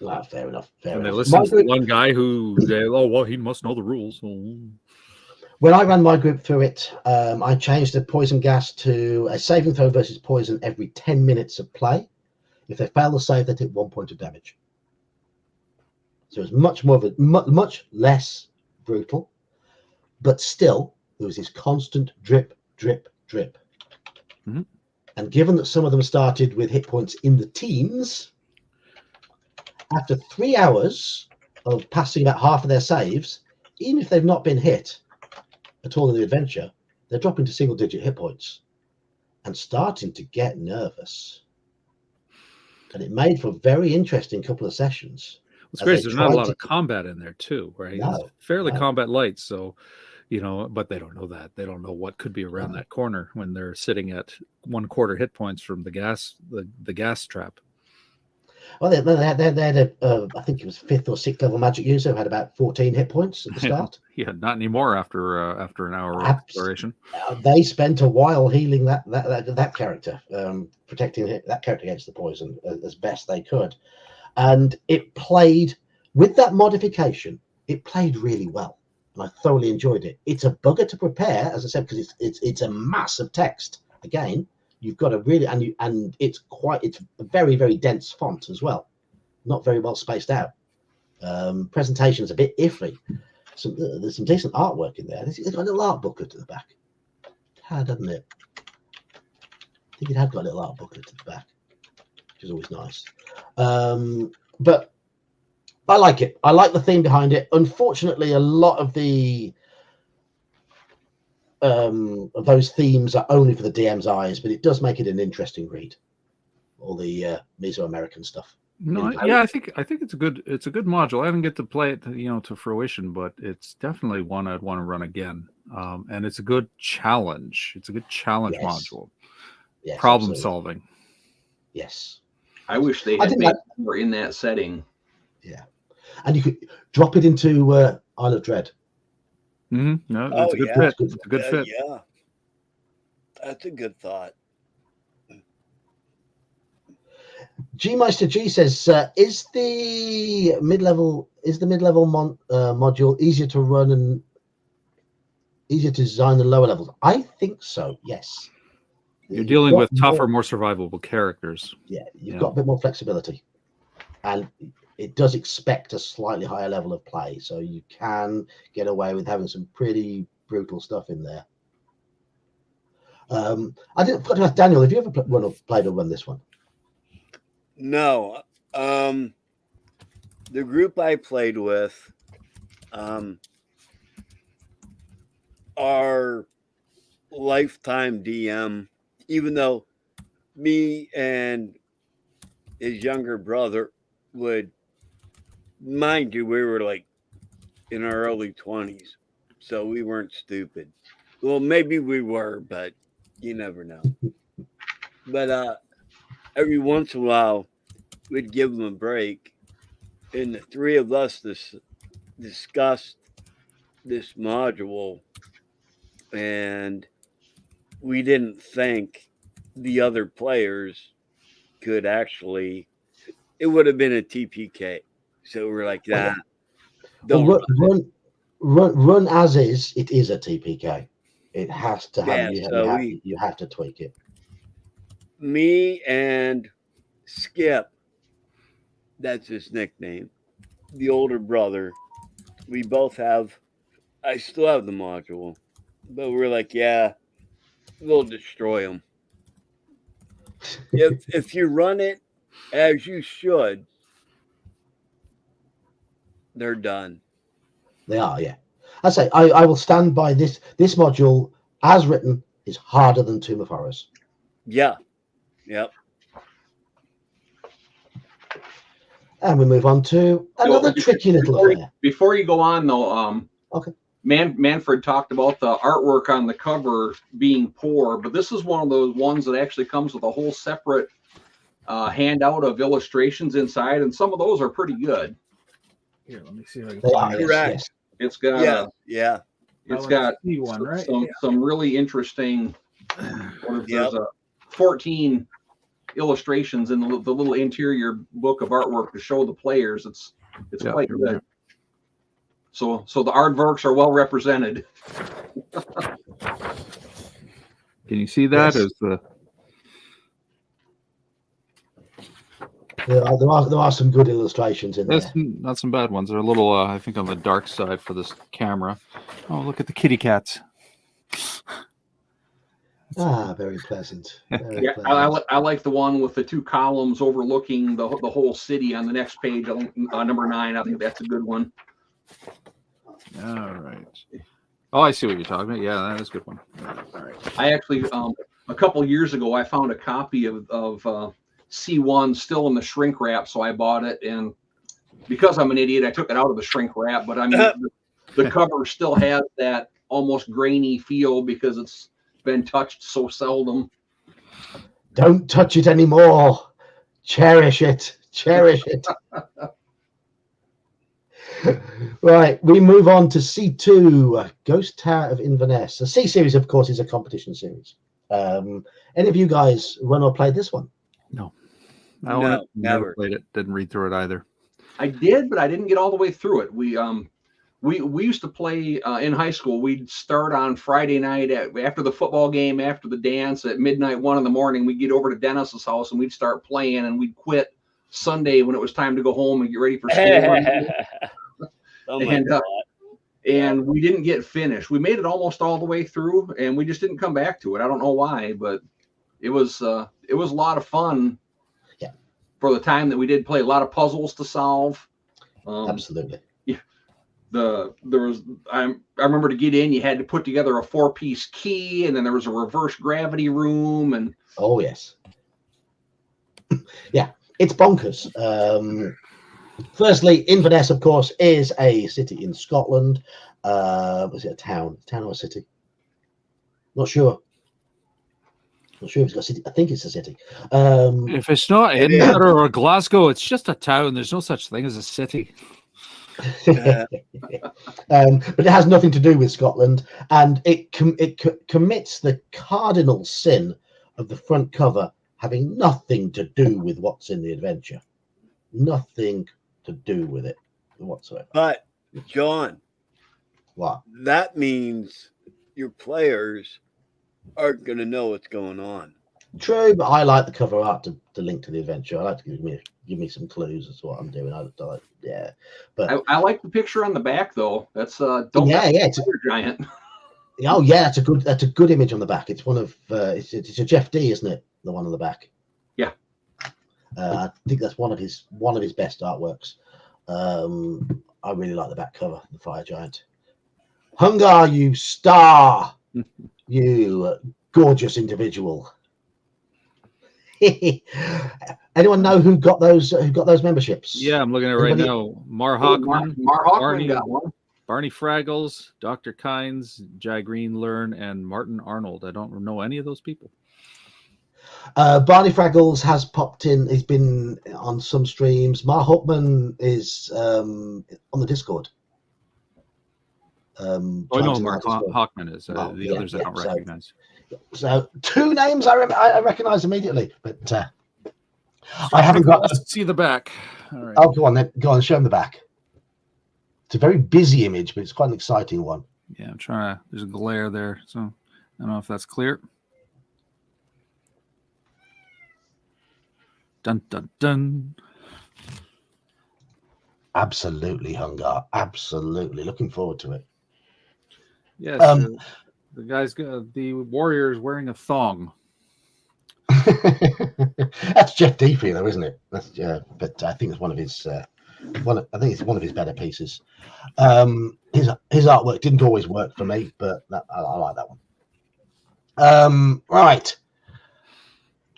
A: Well, fair enough.
B: They listened to one guy who, he must know the rules.
A: When I ran my group through it, I changed the poison gas to a saving throw versus poison every 10 minutes of play. If they fail to save, they take 1 point of damage. So it was much more of much less brutal, but still there was this constant drip, drip, drip.
B: Mm-hmm.
A: And given that some of them started with hit points in the teens, after 3 hours of passing about half of their saves, even if they've not been hit at all in the adventure, they're dropping to single-digit hit points and starting to get nervous. And it made for a very interesting couple of sessions.
B: It's great. There's not a lot of combat in there too, right?
A: No,
B: it's fairly combat light, so but they don't know that. They don't know what could be around that corner when they're sitting at 1/4 hit points from the gas trap.
A: Well, they had I think it was 5th or 6th level magic user who had about 14 hit points at the start.
B: Yeah, not anymore after an hour of exploration.
A: They spent a while healing that character, protecting that character against the poison as best they could. And it played, with that modification, it played really well. And I thoroughly enjoyed it. It's a bugger to prepare, as I said, because it's a mass of text. Again, you've got to really, and it's a very, very dense font as well. Not very well spaced out. Presentation's a bit iffy. There's some decent artwork in there. It's got a little art booklet at the back. It had, hadn't it? I think it had got a little art booklet at the back, which is always nice. But I like it. I like the theme behind it. Unfortunately, a lot of those themes are only for the DM's eyes, but it does make it an interesting read. all the Mesoamerican stuff.
B: No, yeah, I think it's a good module. I didn't get to play it, to fruition, but it's definitely one I'd want to run again. And it's a good challenge. It's a good challenge module.
A: Yes,
B: problem
A: absolutely.
B: solving.
A: Yes.
C: I wish they had made more in that setting.
A: Yeah, and you could drop it into Isle of Dread.
B: Mm-hmm. No, it's a good fit. It's a good fit.
E: Yeah, that's a good thought.
A: G-Meister G says, is the mid-level module easier to run and easier to design than lower levels? I think so, yes.
B: You're dealing with tougher, more survivable characters.
A: Yeah, you've got a bit more flexibility. And it does expect a slightly higher level of play, so you can get away with having some pretty brutal stuff in there. I didn't forget to ask Daniel, have you ever played or run this one?
E: No. The group I played with, our lifetime DM, even though me and his younger brother would, mind you, we were like in our early 20s, so we weren't stupid. Well, maybe we were, but you never know. But every once in a while, we'd give them a break, and the three of us discussed this module, and we didn't think the other players could actually. It would have been a TPK, so we're like that.
A: Run as is. It is a TPK. It has to have. You have to tweak it.
E: Me and Skip, that's his nickname, the older brother, we both have. I still have the module, but we're like, yeah, we'll destroy them. If you run it as you should, they're done.
A: They are, yeah. I say I will stand by this. This module, as written, is harder than Tomb of Horrors.
E: Yeah. Yep.
A: And we move on to another tricky little affair.
C: Before you go on, though,
A: okay.
C: Manfred talked about the artwork on the cover being poor, but this is one of those ones that actually comes with a whole separate handout of illustrations inside, and some of those are pretty good.
F: Here, let me see if I can find it.
A: Yes.
C: It's got
F: It's
C: got
F: one, right?
C: some really interesting. There's 14 illustrations in the little interior book of artwork to show the players. It's quite good. So the aardvarks are well represented.
B: Can you see that?
A: Yes.
B: As
A: There are some good illustrations in there.
B: That's not some bad ones. They're a little, I think, on the dark side for this camera. Oh, look at the kitty cats.
A: Very pleasant. Very pleasant.
C: I like the one with the two columns overlooking the whole city on the next page. I think number 9. I think that's a good one.
B: All right. Oh, I see what you're talking about. Yeah, that is a good one.
C: All right. I actually, a couple years ago, I found a copy of C1 still in the shrink wrap, so I bought it. And because I'm an idiot, I took it out of the shrink wrap. But I mean, the cover still has that almost grainy feel because it's been touched so seldom.
A: Don't touch it anymore. Cherish it. Cherish it. Right, we move on to C2, Ghost Tower of Inverness. The C series, of course, is a competition series. Any of you guys run or played this one?
B: No.
E: No,
B: never played it. Didn't read through it either.
C: I did, but I didn't get all the way through it. We used to play in high school. We'd start on Friday night after the football game, after the dance at midnight, 1 a.m. We'd get over to Dennis's house and we'd start playing, and we'd quit Sunday when it was time to go home and get ready for school. And we didn't get finished. We made it almost all the way through, and we just didn't come back to it. I don't know why, but it was a lot of fun.
A: Yeah.
C: For the time that we did play, a lot of puzzles to solve.
A: Absolutely.
C: Yeah. I remember to get in, you had to put together a 4-piece key, and then there was a reverse gravity room, and
A: oh yes. Yeah, it's bonkers. Firstly, Inverness, of course, is a city in Scotland. Was it a town or a city? Not sure. Not sure if it's got a city. I think it's a city.
B: If it's not Edinburgh or Glasgow, it's just a town. There's no such thing as a city.
A: But it has nothing to do with Scotland, and it commits the cardinal sin of the front cover having nothing to do with what's in the adventure. Nothing to do with it whatsoever.
E: But John,
A: What?
E: that means your players aren't going to know what's going on.
A: True, but I like the cover art to link to the adventure. I like to give me some clues as to what I'm doing. Yeah, but
C: I like the picture on the back though. That's
A: it's
C: a giant.
A: Oh yeah, that's a good image on the back. It's one of it's a Jeff D, isn't it? The one on the back.
C: Yeah.
A: I think that's one of his best artworks. I really like the back cover, the fire giant. Hungar, you star, you gorgeous individual. Anyone know who got those memberships?
B: Yeah, I'm looking at it right now. Mar Hockman,
C: Mar Hockman got one.
B: Barney Fraggles, Dr. Kynes, Jai Green Learn, and Martin Arnold. I don't know any of those people.
A: Barney Fraggles has popped in. He's been on some streams. Mar Hockman is on the Discord.
B: I know Mark Hockman is. The others I don't recognize.
A: So two names I recognize immediately, but I haven't got.
B: Let's see the back. All right.
A: Oh, go on then. Go on, show them the back. It's a very busy image, but it's quite an exciting one.
B: Yeah, I'm trying to. There's a glare there, so I don't know if that's clear. Dun dun dun.
A: Absolutely, Hungar. Absolutely, looking forward to it.
B: Yes, the guy's the warrior is wearing a thong.
A: That's Jeff D. though, isn't it? That's but I think it's one of his. I think it's one of his better pieces. His artwork didn't always work for me, but I like that one. Right.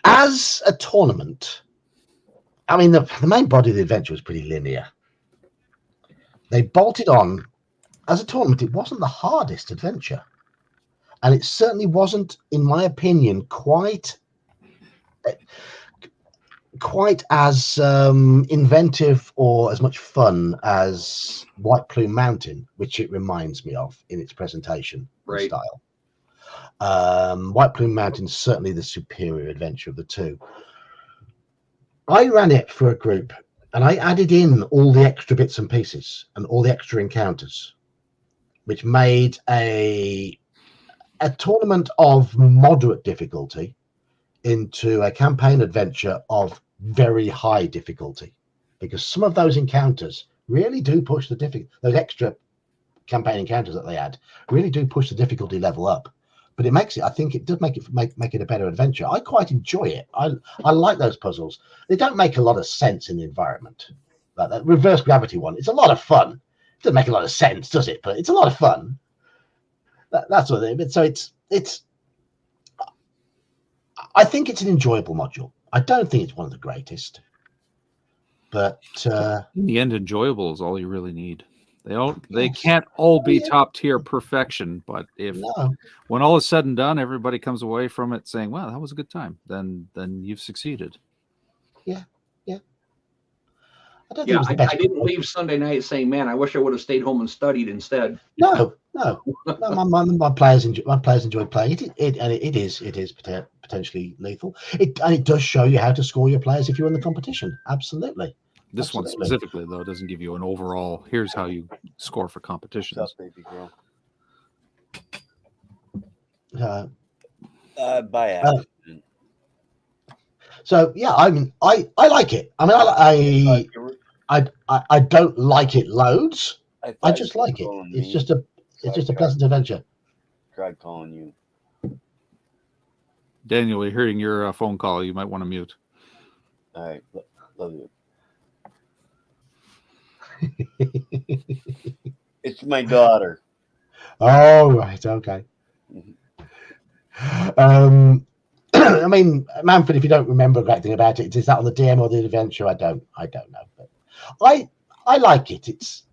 A: As a tournament, I mean, the main body of the adventure was pretty linear. They bolted on. As a tournament, it wasn't the hardest adventure. And it certainly wasn't, in my opinion, quite as inventive or as much fun as White Plume Mountain, which it reminds me of in its presentation style. White Plume Mountain is certainly the superior adventure of the two. I ran it for a group, and I added in all the extra bits and pieces and all the extra encounters, which made a tournament of moderate difficulty into a campaign adventure of very high difficulty, because some of those encounters really do push the difficulty. Those extra campaign encounters that they add really do push the difficulty level up. But it makes it. I think it does make it a better adventure. I quite enjoy it. I like those puzzles. They don't make a lot of sense in the environment. Like that reverse gravity one, it's a lot of fun. It doesn't make a lot of sense, does it? But it's a lot of fun. That's what it is. So it's. I think it's an enjoyable module. I don't think it's one of the greatest, but
B: in the end, enjoyable is all you really need. They can't all be top tier perfection, but when all is said and done, everybody comes away from it saying, "Wow, that was a good time." Then you've succeeded.
A: Yeah.
C: I didn't leave Sunday night saying, "Man, I wish I would have stayed home and studied instead."
A: No. My players enjoyed playing it. It is potentially lethal. It does show you how to score your players if you're in the competition. Absolutely.
B: This one specifically, though, doesn't give you an overall. Here's how you score for competitions.
E: What's up, baby girl? By accident.
A: So yeah, I mean, I like it. I mean, I don't like it loads. I just like it. It's just a pleasant adventure.
E: Tried calling you,
B: Daniel. We're hearing your phone call. You might want to mute.
E: All right, love you. It's my daughter.
A: Oh right, okay. I mean, Manfred, if you don't remember a great thing about it, is that on the DM or the adventure? I don't know, but I like it. It's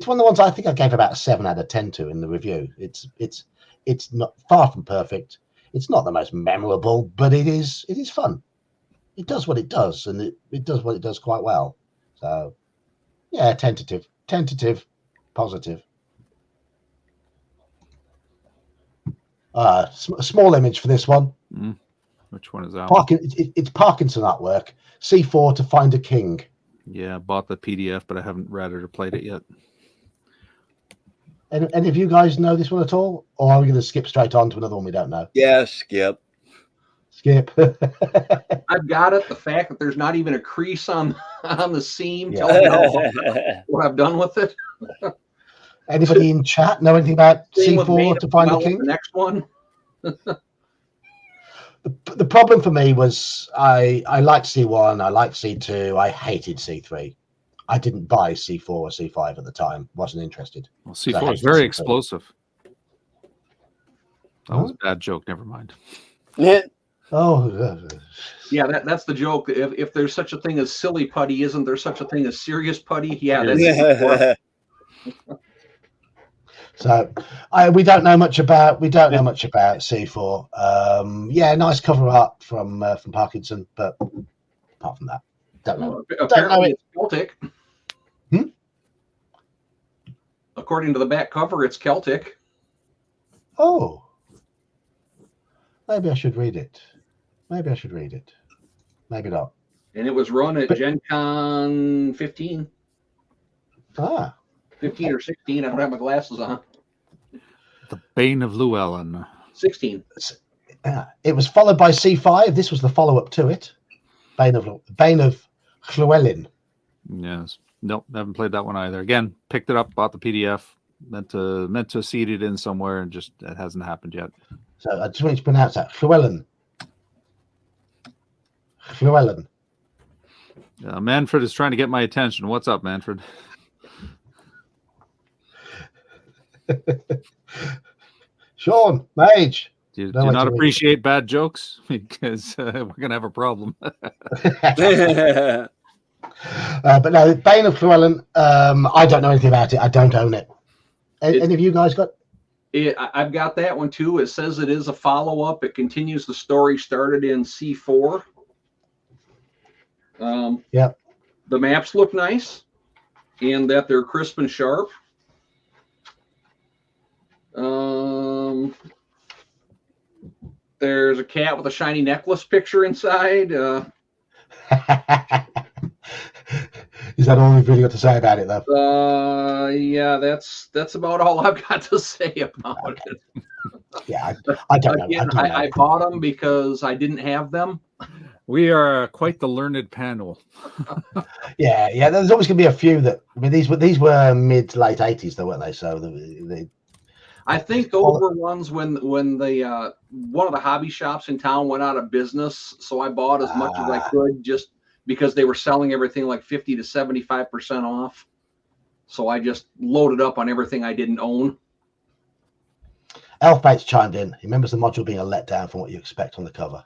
A: one of the ones I think I gave about a 7 out of 10 to in the review. It's not far from perfect. It's not the most memorable, but it is fun. It does what it does, and it does what it does quite well. So, yeah, tentative, positive. Small image for this one.
B: Which one is that?
A: It's Parkinson artwork. C4 to find a king.
B: Yeah, I bought the PDF, but I haven't read it or played it yet.
A: Any of you guys know this one at all? Or are we going to skip straight on to another one we don't know?
E: Yeah, skip.
C: I've got it. The fact that there's not even a crease on the seam tells me what I've done with it.
A: Anybody in chat know anything about C4 to find a king?
C: The next one.
A: The problem for me was I liked C1, I liked C2, I hated C3. I didn't buy C4 or C5 at the time. Wasn't interested.
B: Well, C4 is very explosive. That was a bad joke. Never mind.
A: Oh,
C: yeah, that's the joke. If there's such a thing as silly putty, isn't there such a thing as serious putty? Yeah, that's
A: so we don't know much about C4. Yeah, nice cover art from Parkinson, but apart from that, don't know.
C: Apparently, it's Celtic. According to the back cover, it's Celtic.
A: Oh, maybe I should read it. Maybe not.
C: And it was run at Gen Con 15. 15 or 16. I don't have my glasses on.
B: The Bane of Llewellyn.
C: 16.
A: It was followed by C5. This was the follow-up to it. Bane of Llewellyn.
B: Yes. Nope, haven't played that one either. Again, picked it up, bought the PDF, meant to seed it in somewhere, and just it hasn't happened yet.
A: So I just want you to pronounce that. Llewellyn.
B: Manfred is trying to get my attention. What's up, Manfred?
A: Sean, Mage.
B: Do you not appreciate bad jokes? Because we're going to have a problem.
A: But no, Bane of Llewellyn, I don't know anything about it. I don't own it. Any of you guys got
C: it? I've got that one too. It says it is a follow-up. It continues the story started in C4.
A: Yeah.
C: The maps look nice, and that they're crisp and sharp. There's a cat with a shiny necklace picture inside.
A: Is that all you've really got to say about it, though?
C: Yeah, that's about all I've got to say about it.
A: Yeah, I don't know.
C: Again, I bought them because I didn't have them.
B: We are quite the learned panel.
A: Yeah. There's always going to be a few that. I mean, these were mid to late 80s, though, weren't they? So
C: I think those were ones when the one of the hobby shops in town went out of business. So I bought as much as I could, just because they were selling everything like 50 to 75% off. So I just loaded up on everything I didn't own.
A: Elf Bates chimed in. He remembers the module being a letdown from what you expect on the cover.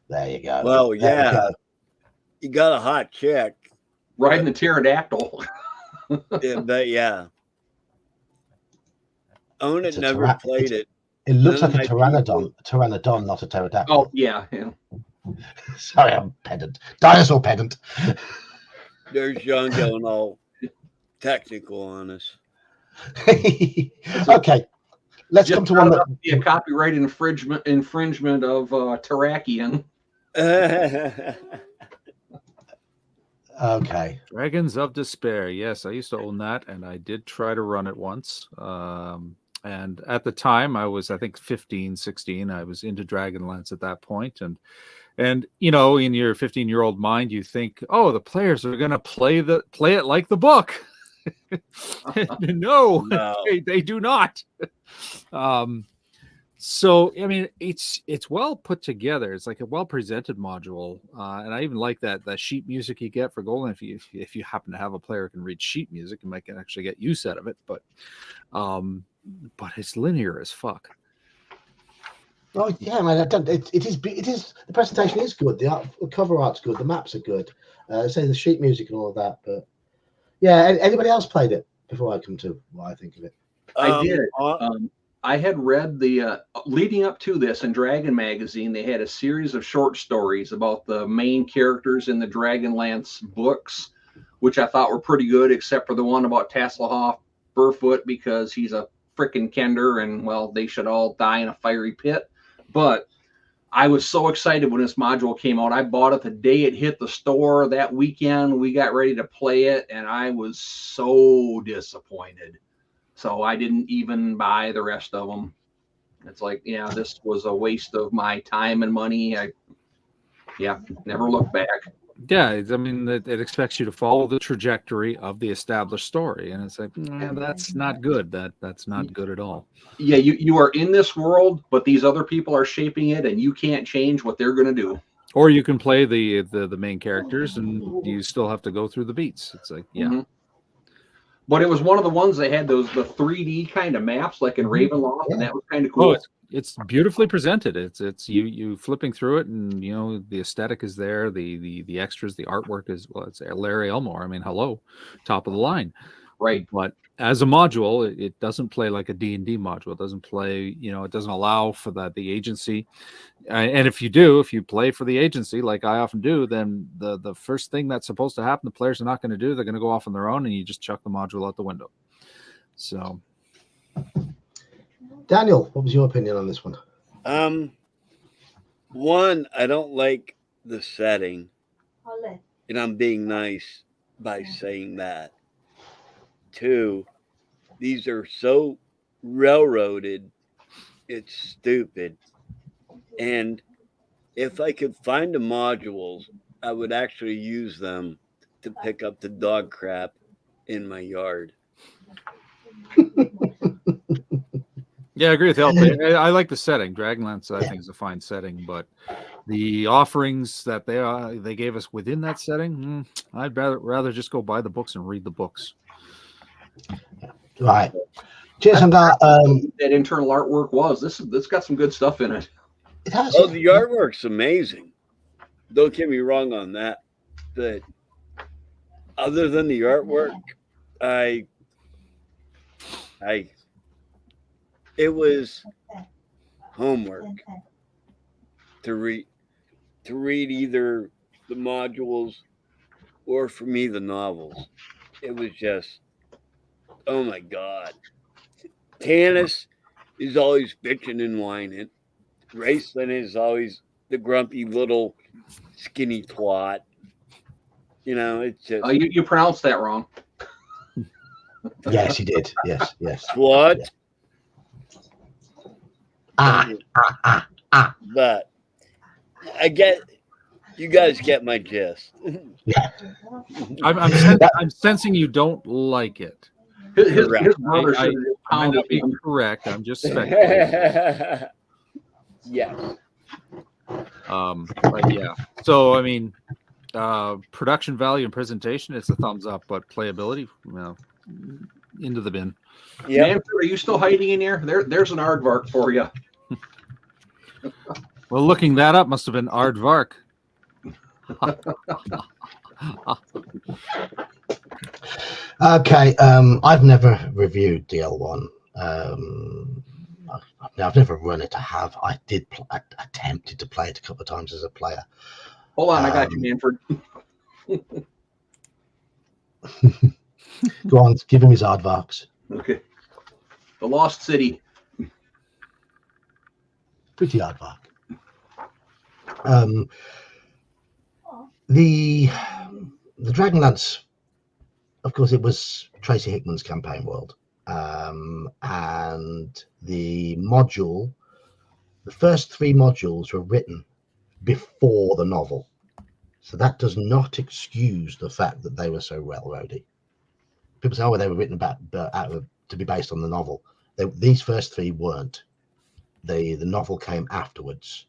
A: There you go.
E: Well, yeah. You got a hot chick.
C: Riding the pterodactyl.
E: Yeah. Own it, never played it.
A: It looks like a pteranodon, not a pterodactyl.
C: Oh, yeah.
A: Sorry, I'm pedant. Dinosaur pedant.
E: There's John going all technical on us.
A: Okay. Let's come to one that
C: be a copyright infringement of Terrakian.
A: Okay.
B: Dragons of Despair. Yes, I used to own that, and I did try to run it once. And at the time, I was, I think, 15, 16. I was into Dragonlance at that point. And you know, in your 15-year-old mind, you think, oh, the players are going to play it like the book. No, they do not. So I mean, it's well put together. It's like a well presented module, and I even like that sheet music you get for Golden. If you happen to have a player who can read sheet music, you might actually get use out of it. But it's linear as fuck.
A: Oh yeah, man! It is. The presentation is good. The cover art's good. The maps are good. Say the sheet music and all of that. But yeah, anybody else played it before I come to what I think of it?
C: I did. I had read the leading up to this in Dragon Magazine. They had a series of short stories about the main characters in the Dragonlance books, which I thought were pretty good, except for the one about Tasselhoff Burfoot, because he's a frickin' Kender, and well, they should all die in a fiery pit. But I was so excited when this module came out. I bought it the day it hit the store that weekend. We got ready to play it, and I was so disappointed. So I didn't even buy the rest of them. It's like, yeah, this was a waste of my time and money. Never looked back.
B: Yeah, I mean, it expects you to follow the trajectory of the established story, and it's like, that's not good. That's not good at all.
C: Yeah, you are in this world, but these other people are shaping it, and you can't change what they're going to do.
B: Or you can play the main characters, and you still have to go through the beats. It's like, yeah.
C: Mm-hmm. But it was one of the ones that had the 3D kind of maps, like in Ravenloft, and that was kind of cool.
B: Oh, it's beautifully presented. It's you flipping through it, and you know the aesthetic is there. The extras, the artwork is, well, it's Larry Elmore. I mean, hello, top of the line,
C: right?
B: But as a module, it doesn't play like a D&D module. It doesn't play, it doesn't allow for the agency. And if you play for the agency, like I often do, then the first thing that's supposed to happen, the players are not going to do. They're going to go off on their own, and you just chuck the module out the window. So,
A: Daniel, what was your opinion on this one?
E: One, I don't like the setting, and I'm being nice by saying that. Two, these are so railroaded, it's stupid. And if I could find the modules, I would actually use them to pick up the dog crap in my yard.
B: Yeah, I agree with you. I like the setting. Dragonlance, I think, is a fine setting, but the offerings that they gave us within that setting, I'd rather just go buy the books and read the books.
A: Right. Cheers on that.
C: That internal artwork this got some good stuff in it.
A: It has.
E: Oh, the artwork's amazing. Don't get me wrong on that. But other than the artwork, it was homework to read either the modules or, for me, the novels. It was just, oh my God. Tanis is always bitching and whining. Raceland is always the grumpy little skinny twat. It's just...
C: You pronounced that wrong.
A: Yes, you did. Yes.
E: What?
A: Yeah.
E: But you guys get my gist.
A: Yeah.
B: I'm sensing you don't like it.
C: His brother
B: I might not be correct. I'm just speculating.
E: Yes.
B: But yeah. So I mean, production value and presentation, it's a thumbs up, but playability, into the bin.
E: Yeah.
C: Manfred, are you still hiding in here? There's an aardvark for you.
B: Well, looking that up must have been aardvark.
A: Okay. I've never reviewed DL1. I've never run it. I did attempted to play it a couple of times as a player.
C: Hold on, I got you, Manfred.
A: Go on, give him his aardvarks.
C: Okay. The Lost City.
A: Pretty aardvark. The Dragonlance, of course, it was Tracy Hickman's campaign world. And the first 3 modules were written before the novel. So that does not excuse the fact that they were so railroady. People say, oh, they were written to be based on the novel. These first 3 weren't. The novel came afterwards.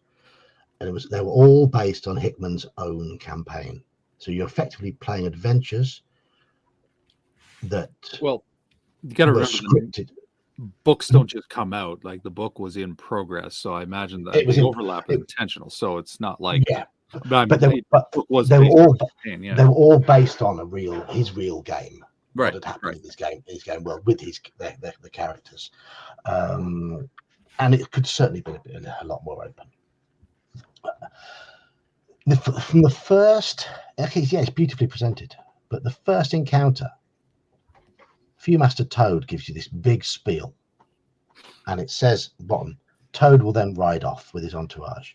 A: And they were all based on Hickman's own campaign. So you're effectively playing adventures that
B: you got to
A: were
B: remember
A: scripted.
B: books don't just come out. Like the book was in progress, so I imagine that
A: It was
B: the
A: in-
B: overlap is intentional. So it's not like
A: Yeah,
B: but
A: but they
B: was
A: were all
B: yeah.
A: they were all based on his real game.
B: Right,
A: What had happened
B: right.
A: in his game world with the characters, and it could certainly be a lot more open. From the first, okay, yeah, it's beautifully presented, but the first encounter, Viewmaster Toad gives you this big spiel, and it says at the bottom, Toad will then ride off with his entourage.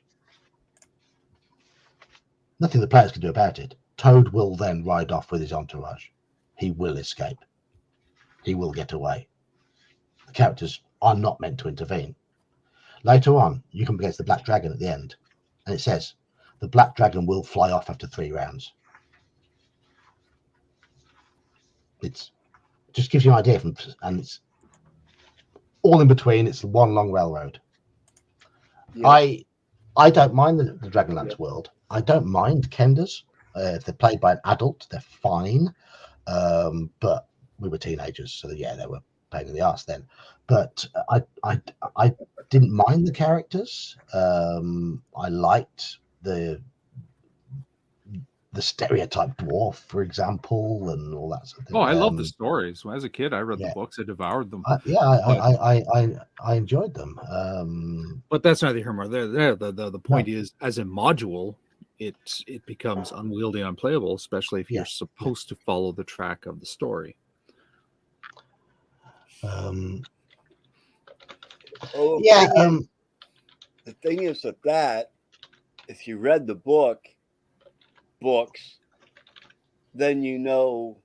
A: Nothing the players can do about it. Toad will then ride off with his entourage. He will escape. He will get away. The characters are not meant to intervene. Later on, you come against the Black Dragon at the end, and it says, the Black Dragon will fly off after 3 rounds. It just gives you an idea, and it's all in between. It's one long railroad. Yeah. I don't mind the Dragonlance world. I don't mind Kenders. If they're played by an adult, they're fine. But we were teenagers, so yeah, they were a pain in the arse then. But I didn't mind the characters. I liked the stereotype dwarf, for example, and all that sort of thing.
B: Oh, I love the stories. As a kid, I read
A: yeah.
B: the books. I devoured them.
A: I enjoyed them.
B: But that's neither here nor there. The point is, as a module, it becomes unwieldy, unplayable, especially if you're supposed to follow the track of the story.
E: The thing is with that, if you read the books, then you know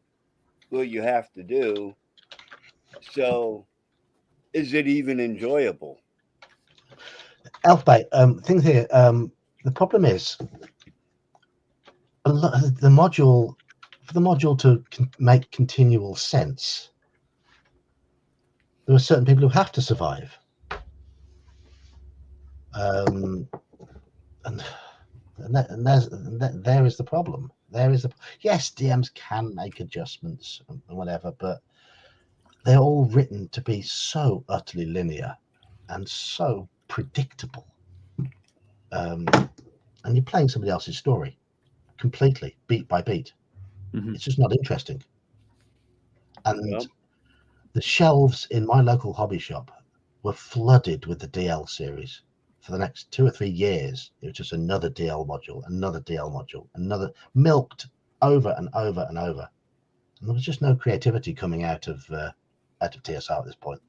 E: what you have to do. So is it even enjoyable?
A: Elfbait, thing here, the problem is for the module to make continual sense, there are certain people who have to survive. And there is the problem. Yes, DMs can make adjustments and whatever, but they're all written to be so utterly linear and so predictable. And you're playing somebody else's story completely, beat by beat. Mm-hmm. It's just not interesting. And the shelves in my local hobby shop were flooded with the DL series. For the next 2 or 3 years, it was just another DL module, another milked over and over and over. And there was just no creativity coming out of TSR at this point.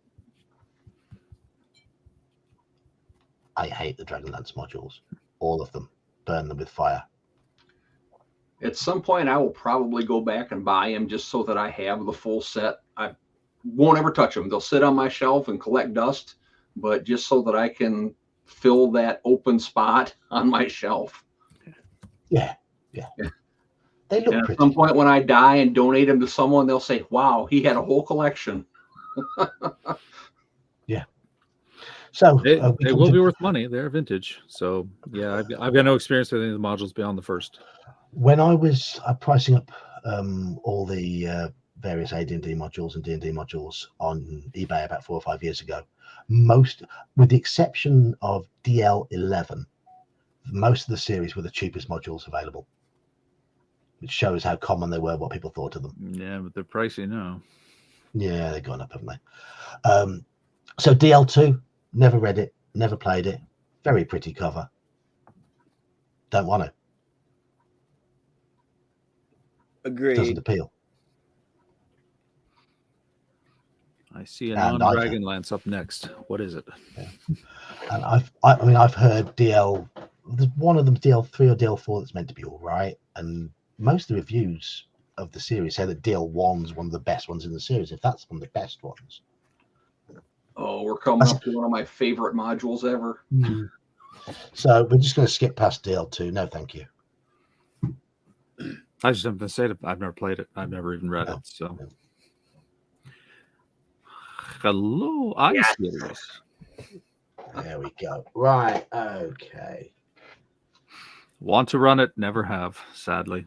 A: I hate the Dragonlance modules, all of them. Burn them with fire.
C: At some point, I will probably go back and buy them just so that I have the full set. I won't ever touch them. They'll sit on my shelf and collect dust, but just so that I can fill that open spot on my shelf.
A: Yeah. They look pretty.
C: At some point when I die and donate them to someone, they'll say, wow, he had a whole collection.
A: Yeah. So
B: they will be worth money. They're vintage. So yeah, I've got no experience with any of the modules beyond the first.
A: When I was pricing up all the various AD&D modules and D&D modules on eBay about 4 or 5 years ago, most, with the exception of DL11, most of the series were the cheapest modules available, which shows how common they were, what people thought of them.
B: Yeah, but they're pricey now.
A: Yeah, they've gone up, haven't they? So DL2, never read it, never played it. Very pretty cover. Don't want it.
E: Agreed.
A: Doesn't appeal.
B: I see a non-Dragonlance up next. What is it?
A: Yeah. And I've heard DL. There's one of them, DL3 or DL4, that's meant to be all right. And most of the reviews of the series say that DL1's one of the best ones in the series, if that's one of the best ones.
C: Oh, we're coming up to one of my favorite modules ever.
A: So we're just going to skip past DL2. No, thank you.
B: I just have to say that I've never played it. I've never even read it. So, hello, Ice Hitters.
A: There we go. Right. Okay.
B: Want to run it? Never have. Sadly.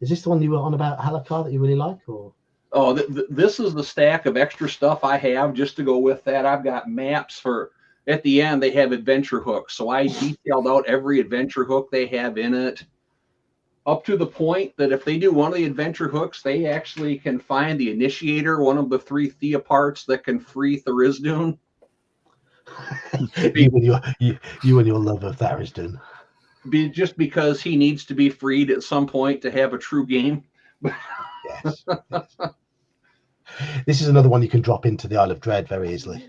A: Is this the one you were on about, Halakar, that you really like? Or
C: Oh, this is the stack of extra stuff I have just to go with that. I've got maps for, at the end, they have adventure hooks. So I detailed out every adventure hook they have in it, up to the point that if they do one of the adventure hooks, they actually can find the initiator, one of the 3 Theoparts that can free Tharizdun.
A: you and your love of Tharizdun.
C: Just because he needs to be freed at some point to have a true game.
A: Yes. This is another one you can drop into the Isle of Dread very easily.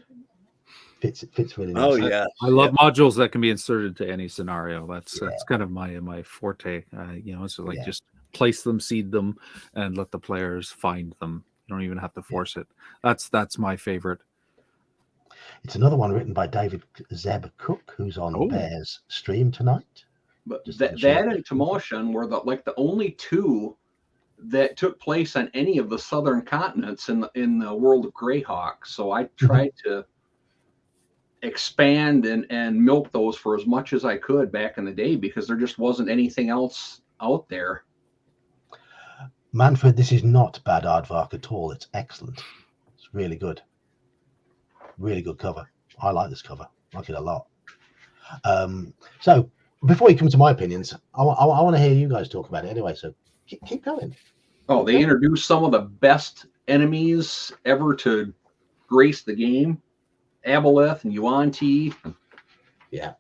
A: Fits really nice.
E: Oh yeah,
B: I love modules that can be inserted to any scenario. That's kind of my forte. It's like just place them, seed them, and let the players find them. You don't even have to force it. That's my favorite.
A: It's another one written by David Zeb Cook, who's on Bear's stream tonight.
C: But that and Tomochan were the only 2 that took place on any of the southern continents in the world of Greyhawk. So I tried to expand and milk those for as much as I could back in the day, because there just wasn't anything else out there.
A: Manfred, this is not bad aardvark at all. It's excellent. It's really good. Really good cover. I like this cover. I like it a lot. So before you come to my opinions, I want to hear you guys talk about it anyway. So keep going.
C: Oh, they introduced some of the best enemies ever to grace the game. Aboleth and Yuan-Ti.
A: Yeah.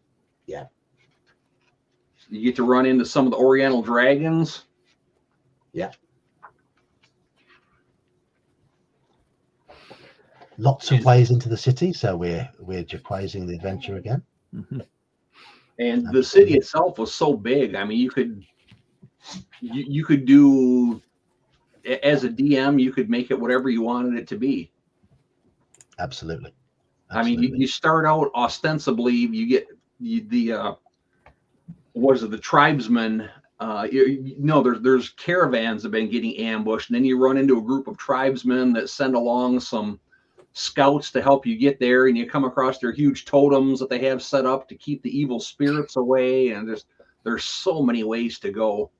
C: You get to run into some of the Oriental dragons.
A: Yeah. Lots of ways into the city, so we're jaquazing the adventure again.
C: Mm-hmm. And the city itself was so big. I mean, you could do, as a DM, you could make it whatever you wanted it to be.
A: Absolutely.
C: I mean, you start out ostensibly, you get the tribesmen. There's caravans that have been getting ambushed, and then you run into a group of tribesmen that send along some scouts to help you get there, and you come across their huge totems that they have set up to keep the evil spirits away. And there's so many ways to go.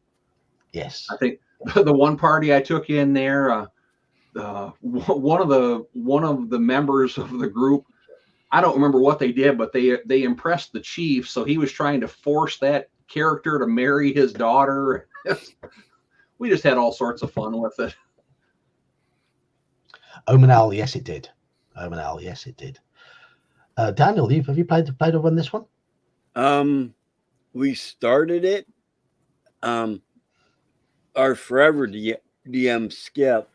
A: Yes,
C: I think the one party I took in there, one of the members of the group, I don't remember what they did, but they impressed the chief, so he was trying to force that character to marry his daughter. We just had all sorts of fun with it.
A: Omenal, yes it did. Daniel, have you played or run this one?
E: We started it. Our forever DM Skip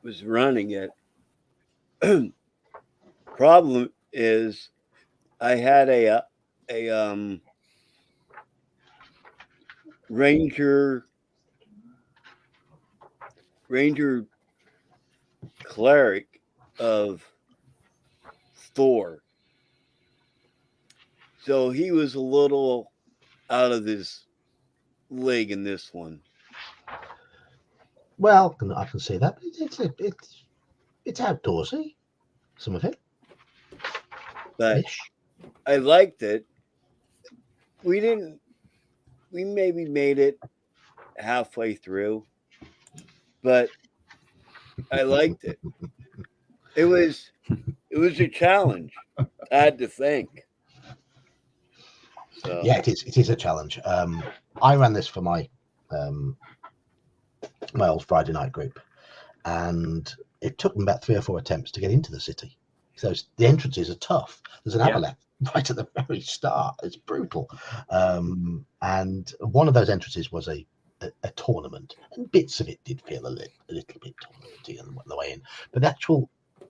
E: was running it. Problem is, I had a ranger cleric of Thor, so he was a little out of his league in this one.
A: Well, I can see that. It's outdoorsy, some of it.
E: But I liked it. We maybe made it halfway through, but I liked it. It was a challenge. I had to think. So.
A: Yeah, it is a challenge. I ran this for my old Friday night group, and it took them about 3 or 4 attempts to get into the city. So the entrances are tough. There's an aboleth right at the very start. It's brutal. And one of those entrances was a tournament, and bits of it did feel a little bit tournamenty on the way in. But the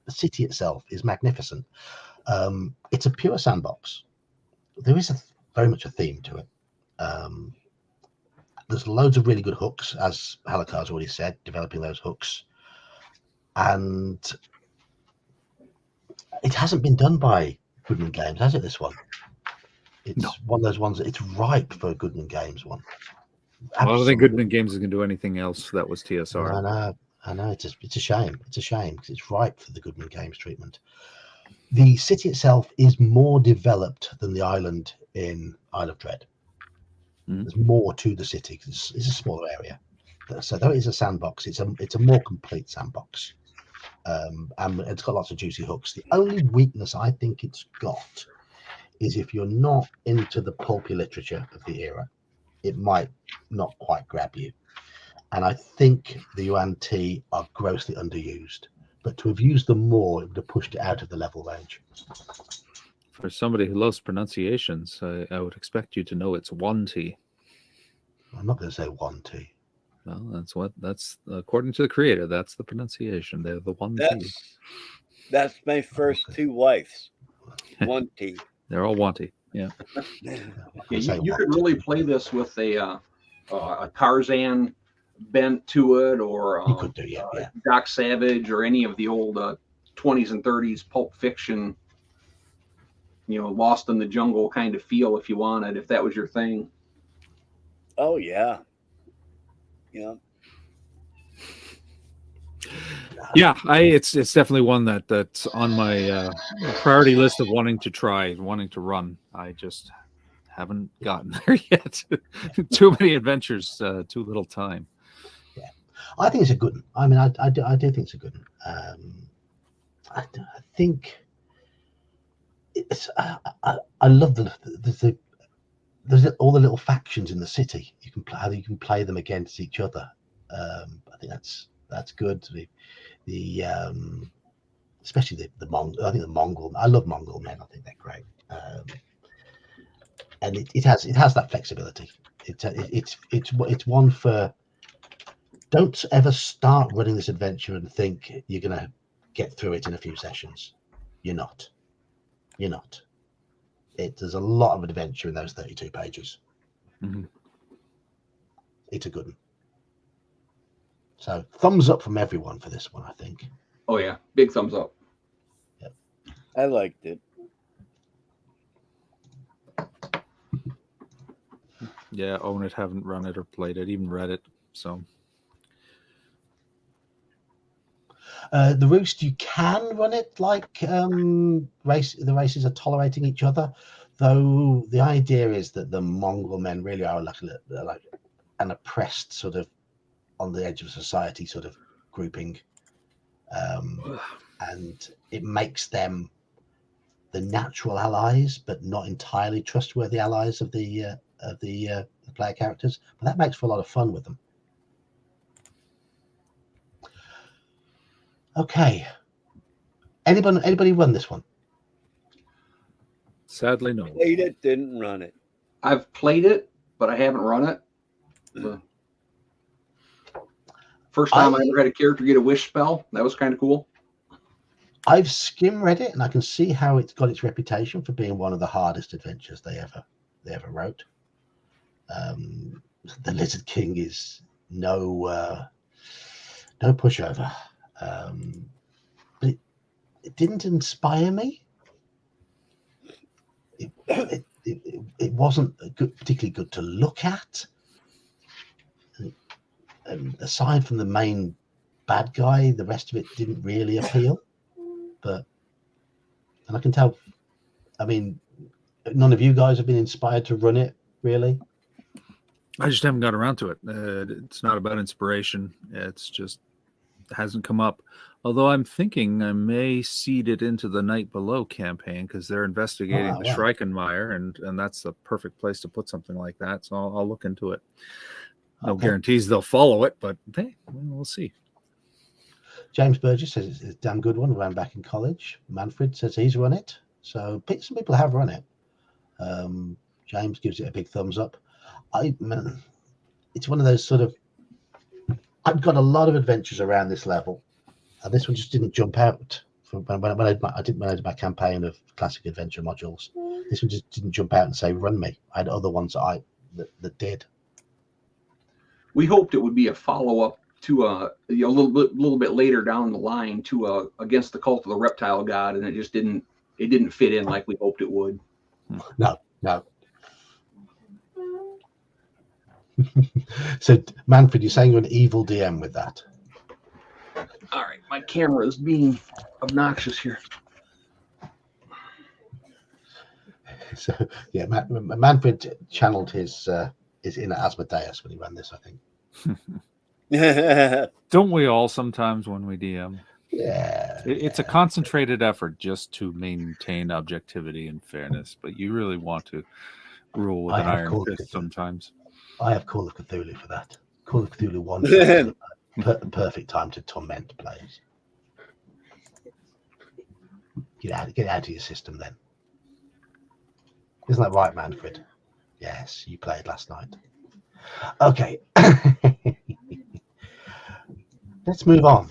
A: city itself is magnificent. It's a pure sandbox. There is very much a theme to it. There's loads of really good hooks, as Halakar's already said, developing those hooks. And it hasn't been done by Goodman Games, has it, this one? It's one of those ones that it's ripe for a Goodman Games one.
B: Absolutely. I don't think Goodman Games is going to do anything else that was TSR.
A: I know. It's a shame. It's a shame because it's ripe for the Goodman Games treatment. The city itself is more developed than the island in Isle of Dread. There's more to the city because it's a smaller area. So though it is a sandbox, it's a more complete sandbox, and it's got lots of juicy hooks. The only weakness I think it's got is if you're not into the pulpy literature of the era, it might not quite grab you. And I think the Yuan-Ti are grossly underused. But to have used them more, it would have pushed it out of the level range.
B: For somebody who loves pronunciations, I would expect you to know it's Yuan-Ti.
A: I'm not going to say Yuan-Ti.
B: Well, that's according to the creator. That's the pronunciation. They're the Yuan-Ti.
E: That's my first two wives. Yuan-Ti.
B: They're all Yuan-Ti. Yeah.
C: You could really play this with a Tarzan bent to it, or
A: you could do, yeah.
C: Doc Savage, or any of the old 20s and 30s Pulp Fiction, Lost in the Jungle kind of feel, if you wanted, if that was your thing.
E: Oh yeah.
B: Yeah, it's definitely one that's on my priority list of wanting to try, wanting to run. I just haven't gotten there yet. Too many adventures, too little time.
A: Yeah, I think it's a good one. I mean, I do think it's a good one. I think it's. I love there's all the little factions in the city. You can play them against each other. I think that's good. The especially the Mongol. I think the Mongol. I love Mongol men. I think they're great. And it has that flexibility. It's one for. Don't ever start running this adventure and think you're gonna get through it in a few sessions. You're not. There's a lot of adventure in those 32 pages.
B: Mm-hmm.
A: It's a good one. So thumbs up from everyone for this one, I think.
C: Oh yeah, big thumbs up.
A: Yep.
E: I liked it.
B: Yeah, own it, haven't run it or played it, even read it. So
A: the Roost, you can run it like the races are tolerating each other, though the idea is that the Mongol men really are like an oppressed sort of on the edge of society sort of grouping, and it makes them the natural allies, but not entirely trustworthy allies of the player characters. But that makes for a lot of fun with them. Okay. Anybody run this one?
B: sadly, no.
E: Played it, didn't run it.
C: I've played it, but I haven't run it. First time I ever had a character get a wish spell. That was kind of cool.
A: I've skim read it, and I can see how it's got its reputation for being one of the hardest adventures they ever wrote. The Lizard King is no pushover, but it didn't inspire me. It wasn't particularly good to look at. Aside from the main bad guy, the rest of it didn't really appeal. And I can tell, I mean, none of you guys have been inspired to run it, really?
B: I just haven't got around to it. It's not about inspiration. It's just hasn't come up. Although I'm thinking I may seed it into the Night Below campaign because they're investigating the Schreichenmeyer, and that's the perfect place to put something like that. So I'll look into it. No guarantees they'll follow it, but hey, we'll see.
A: James Burgess says it's a damn good one. Ran back in college. Manfred says he's run it. So some people have run it. James gives it a big thumbs up. It's one of those sort of. I've got a lot of adventures around this level, and this one just didn't jump out. When I did my campaign of classic adventure modules, this one just didn't jump out and say run me. I had other ones that did.
C: We hoped it would be a follow-up to a little bit later down the line to Against the Cult of the Reptile God, and it just didn't fit in like we hoped it would.
A: No. So Manfred, you're saying you're an evil DM with that?
C: All right, my camera is being obnoxious here.
A: So yeah, Manfred channeled his inner Asmodeus when he ran this, I think.
B: Don't we all sometimes when we DM?
A: Yeah.
B: It's a concentrated effort just to maintain objectivity and fairness, but you really want to rule with an iron fist sometimes.
A: I have Call of Cthulhu for that. Call of Cthulhu 1 is the perfect time to torment players. Get out of your system then. Isn't that right, Manfred? Yes, you played last night. Okay. Let's move on.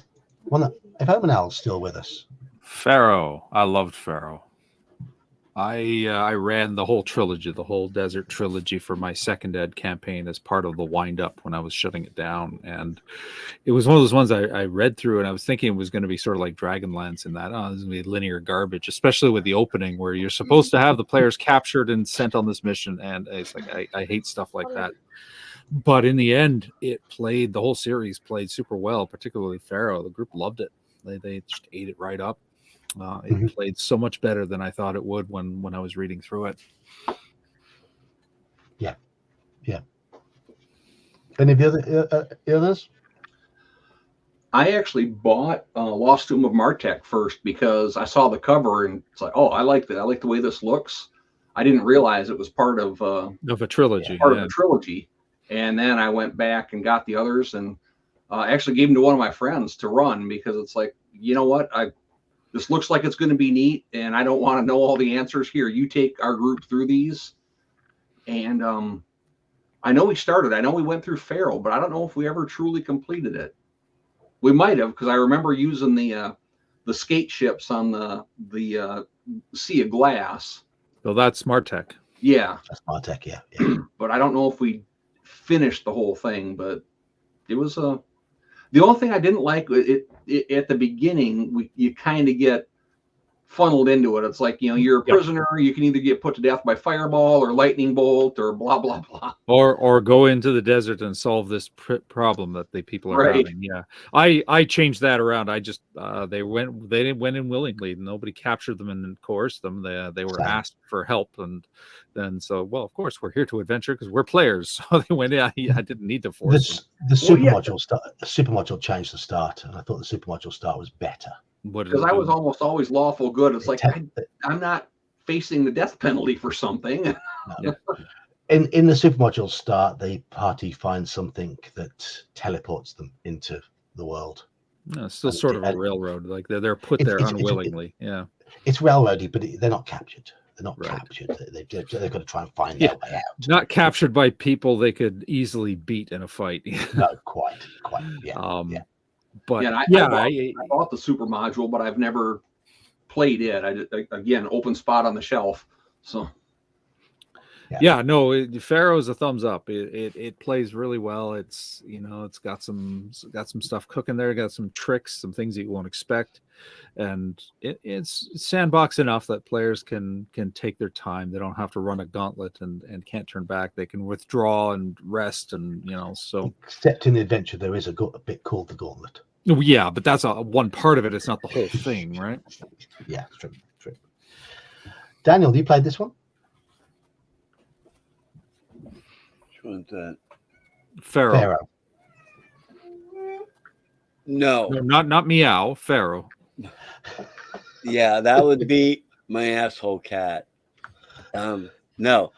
A: If Omanel's still with us.
B: Pharaoh. I loved Pharaoh. I ran the whole trilogy, the whole Desert trilogy for my second ed campaign as part of the wind up when I was shutting it down. And it was one of those ones I read through and I was thinking it was going to be sort of like Dragonlance in that, this is going to be linear garbage, especially with the opening where you're supposed to have the players captured and sent on this mission. And it's like, I hate stuff like that. But in the end, the whole series played super well, particularly Pharaoh. The group loved it. They just ate it right up. It played so much better than I thought it would when I was reading through it.
A: Yeah. Any of the others?
C: I actually bought Lost Tomb of Martek first because I saw the cover and it's like, oh, I like that. I like the way this looks. I didn't realize it was part of
B: a trilogy.
C: Part of a trilogy. And then I went back and got the others and actually gave them to one of my friends to run because it's like, you know what? This looks like it's going to be neat, and I don't want to know all the answers here. You take our group through these. And I know we started. I know we went through Pharaoh, but I don't know if we ever truly completed it. We might have, because I remember using the skate ships on the Sea of Glass.
B: So that's Martek.
C: Yeah.
A: That's Martek, yeah.
C: But I don't know if we finished the whole thing, but it was the only thing I didn't like it at the beginning. You kind of get funneled into it. It's like, you're a prisoner. You can either get put to death by fireball or lightning bolt or blah blah blah,
B: or go into the desert and solve this problem that the people are having. Yeah, I changed that around. I just they went in willingly. Nobody captured them and coerced them. They were asked for help, and then of course we're here to adventure because we're players. So they went in. I didn't need to force them.
A: The super module start. The super module changed the start, and I thought the super module start was better.
C: Because I was almost always lawful good. It's like I'm not facing the death penalty for something.
A: No. In the super module start, the party finds something that teleports them into the world.
B: No, it's still sort of a railroad. Like they're put there unwillingly.
A: It's railroady, but they're not captured. They're not captured. They've got to try and find their way out.
B: Not captured by people they could easily beat in a fight.
A: No, quite. Yeah.
B: But
C: I bought the super module, but I've never played it. Again, open spot on the shelf. So
B: Pharaoh's a thumbs up. It plays really well. It's it's got some stuff cooking there. Got some tricks, some things that you won't expect, and it's sandbox enough that players can take their time. They don't have to run a gauntlet and can't turn back. They can withdraw and rest, and so.
A: Except in the adventure, there is a bit called the Gauntlet.
B: Yeah, but that's one part of it. It's not the whole thing, right?
A: Yeah, true. Daniel, you played this one?
E: Which one's that?
B: Pharaoh.
E: No,
B: not Meow. Pharaoh.
E: Yeah, that would be my asshole cat. No.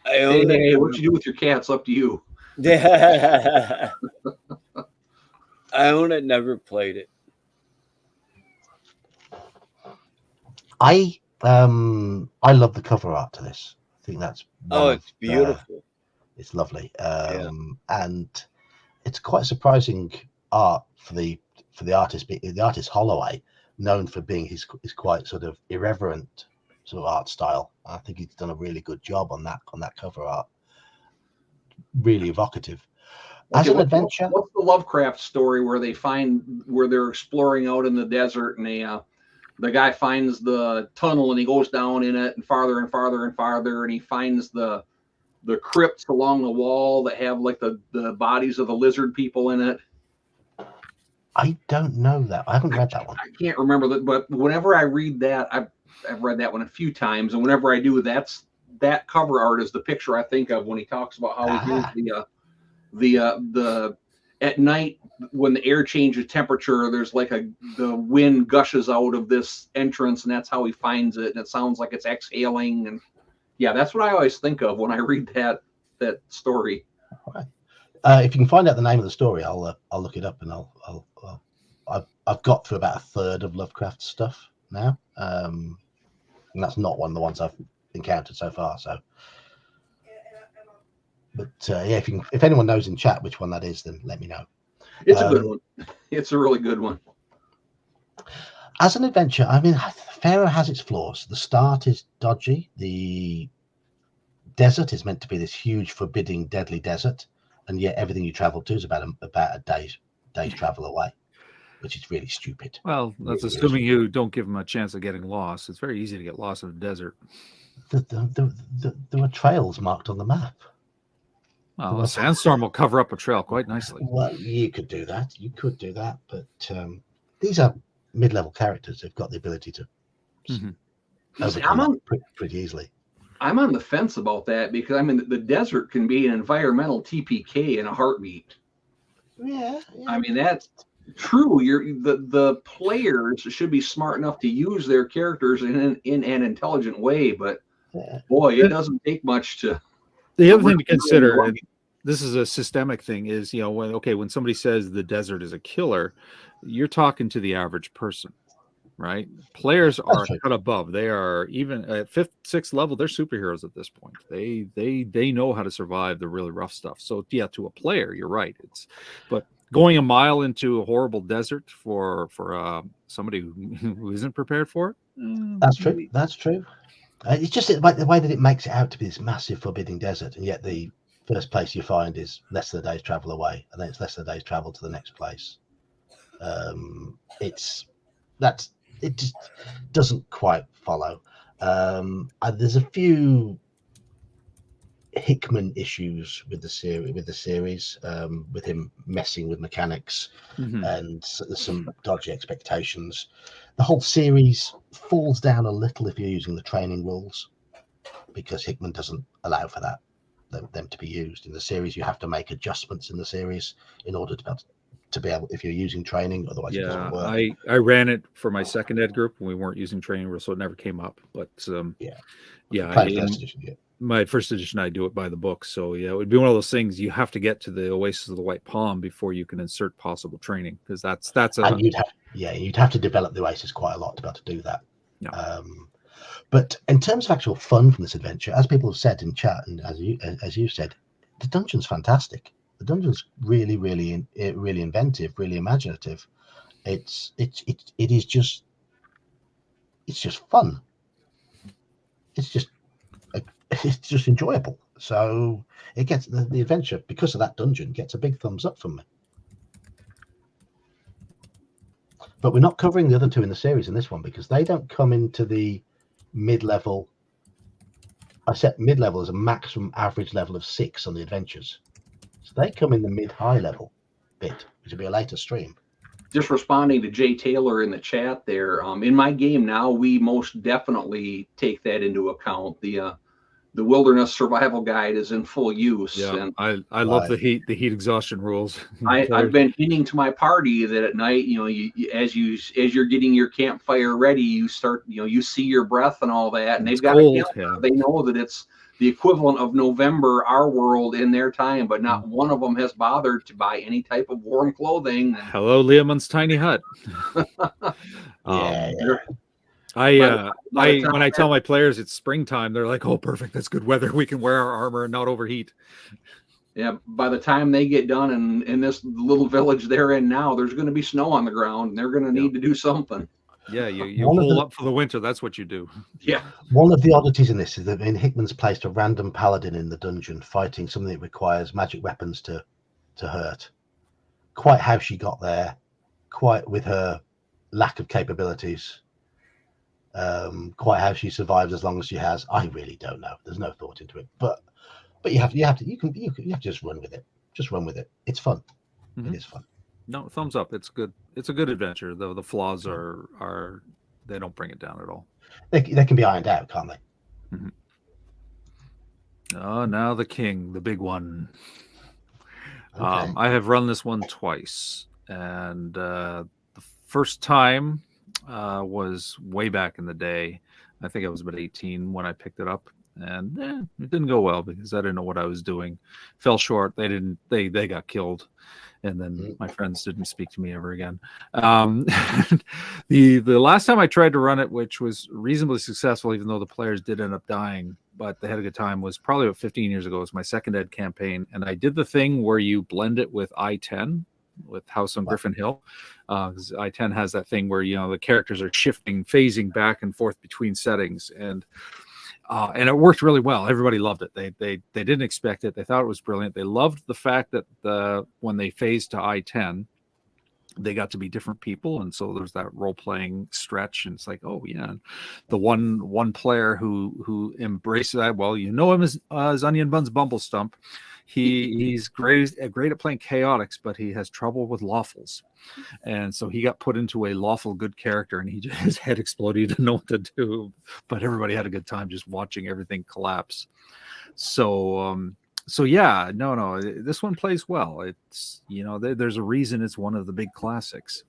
C: Hey, what you do with your cat's up to you.
E: Yeah. I own it, never played it.
A: I love the cover art to this. I think that's
E: it's beautiful.
A: It's lovely, and it's quite surprising art for the artist. The artist Holloway, known for being his quite sort of irreverent sort of art style. I think he's done a really good job on that cover art. Really evocative. As an adventure,
C: what's the Lovecraft story where they're exploring out in the desert and the guy finds the tunnel and he goes down in it and farther and farther and farther and he finds the crypts along the wall that have like the bodies of the lizard people in it?
A: I don't know that. I haven't read that one.
C: I can't remember that, but whenever I read that, I've read that one a few times, and whenever I do, that cover art is the picture I think of when he talks about how he hears the at night when the air changes temperature, there's like the wind gushes out of this entrance, and that's how he finds it. And it sounds like it's exhaling. And yeah, that's what I always think of when I read that story.
A: Right. If you can find out the name of the story, I'll look it up, and I've got through about a third of Lovecraft stuff now, and that's not one of the ones I've encountered so far. So, but yeah, if anyone knows in chat which one that is, then let me know.
C: It's a good one. It's a really good one.
A: As an adventure, I mean, Pharaoh has its flaws. The start is dodgy. The desert is meant to be this huge, forbidding, deadly desert, and yet everything you travel to is about a day's travel away, which is really stupid.
B: Well, that's
A: really
B: assuming you don't give them a chance of getting lost. It's very easy to get lost in the desert.
A: There were trails marked on the map.
B: Well, a sandstorm will cover up a trail quite nicely.
A: Well, you could do that. You could do that, but these are mid-level characters. They've got the ability to overcome pretty easily.
C: I'm on the fence about that because I mean the desert can be an environmental TPK in a heartbeat.
A: Yeah.
C: I mean that's true. The players should be smart enough to use their characters in an intelligent way, but boy, it doesn't take much to.
B: The other thing to consider, and this is a systemic thing, is when somebody says the desert is a killer, you're talking to the average person, right? Players are cut above. They are even at 5th, 6th level. They're superheroes at this point. They know how to survive the really rough stuff. So yeah, to a player, you're right. But going a mile into a horrible desert for somebody who isn't prepared for it.
A: That's true. That's true. It's just like the way that it makes it out to be this massive forbidding desert, and yet the first place you find is less than a day's travel away, and then it's less than a day's travel to the next place. It just doesn't quite follow. There's a few Hickman issues with the series, with him messing with mechanics, and there's some dodgy expectations. The whole series falls down a little if you're using the training rules, because Hickman doesn't allow for them to be used in the series. You have to make adjustments in the series in order to be able, if you're using training, otherwise it doesn't work.
B: I ran it for my second ed group when we weren't using training rules, so it never came up. But my first edition, I do it by the book. So yeah, it would be one of those things. You have to get to the Oasis of the White Palm before you can insert possible training, because that's a.
A: And you'd have to develop the Oasis quite a lot to be able to do that. Yeah. But in terms of actual fun from this adventure, as people have said in chat, and as you said, the dungeon's fantastic. The dungeon's really, really, really inventive, really imaginative. It's just fun. It's just enjoyable. So it gets the adventure, because of that dungeon, gets a big thumbs up from me. But we're not covering the other two in the series in this one, because they don't come into the mid-level. I set mid-level as a maximum average level of 6 on the adventures. So they come in the mid-high level bit, which will be a later stream.
C: Just responding to Jay Taylor in the chat there. In my game now, we most definitely take that into account. The Wilderness Survival Guide is in full use.
B: Yeah, and I love the heat exhaustion rules.
C: I've been hinting to my party that at night, as you're getting your campfire ready, you start, you see your breath and all that, and they've got a campfire. They know that it's the equivalent of November, our world, in their time, but not one of them has bothered to buy any type of warm clothing.
B: Hello, Leoman's tiny hut. When I tell my players it's springtime, they're like, "Oh, perfect! That's good weather. We can wear our armor and not overheat."
C: Yeah, by the time they get done in this little village they're in now, there's going to be snow on the ground, and they're going to need to do something.
B: Yeah, you hole up for the winter. That's what you do.
C: Yeah.
A: One of the oddities in this is that Hickman's placed a random paladin in the dungeon fighting something that requires magic weapons to hurt. Quite how she got there, quite with her lack of capabilities. Quite how she survives as long as she has, I really don't know. There's no thought into it, but you have to just run with it. Just run with it. It's fun. It is fun.
B: No, thumbs up. It's good. It's a good adventure, though the flaws are they don't bring it down at all.
A: They can be ironed out, can't they?
B: Oh, now the king, the big one.
A: Okay.
B: I have run this one twice, and the first time was way back in the day. I think I was about 18 when I picked it up, and it didn't go well because I didn't know what I was doing. Fell short. They got killed, and then my friends didn't speak to me ever again. The last time I tried to run it, which was reasonably successful, even though the players did end up dying, but they had a good time, was probably about 15 years ago. It was my second ed campaign, and I did the thing where you blend it with I-10, with House on Griffin Hill, because I-10 has that thing where the characters are phasing back and forth between settings, and it worked really well. Everybody loved it. They didn't expect it. They thought it was brilliant. They loved the fact that when they phased to I-10, they got to be different people, and so there's that role-playing stretch, and it's like, oh yeah, the one player who embraced that, well, him as Onion Buns Bumblestump. He's great at playing chaotics, but he has trouble with lawfuls, and so he got put into a lawful good character, and his head exploded. He didn't know what to do, but everybody had a good time just watching everything collapse. So yeah, no, this one plays well. It's there's a reason it's one of the big classics.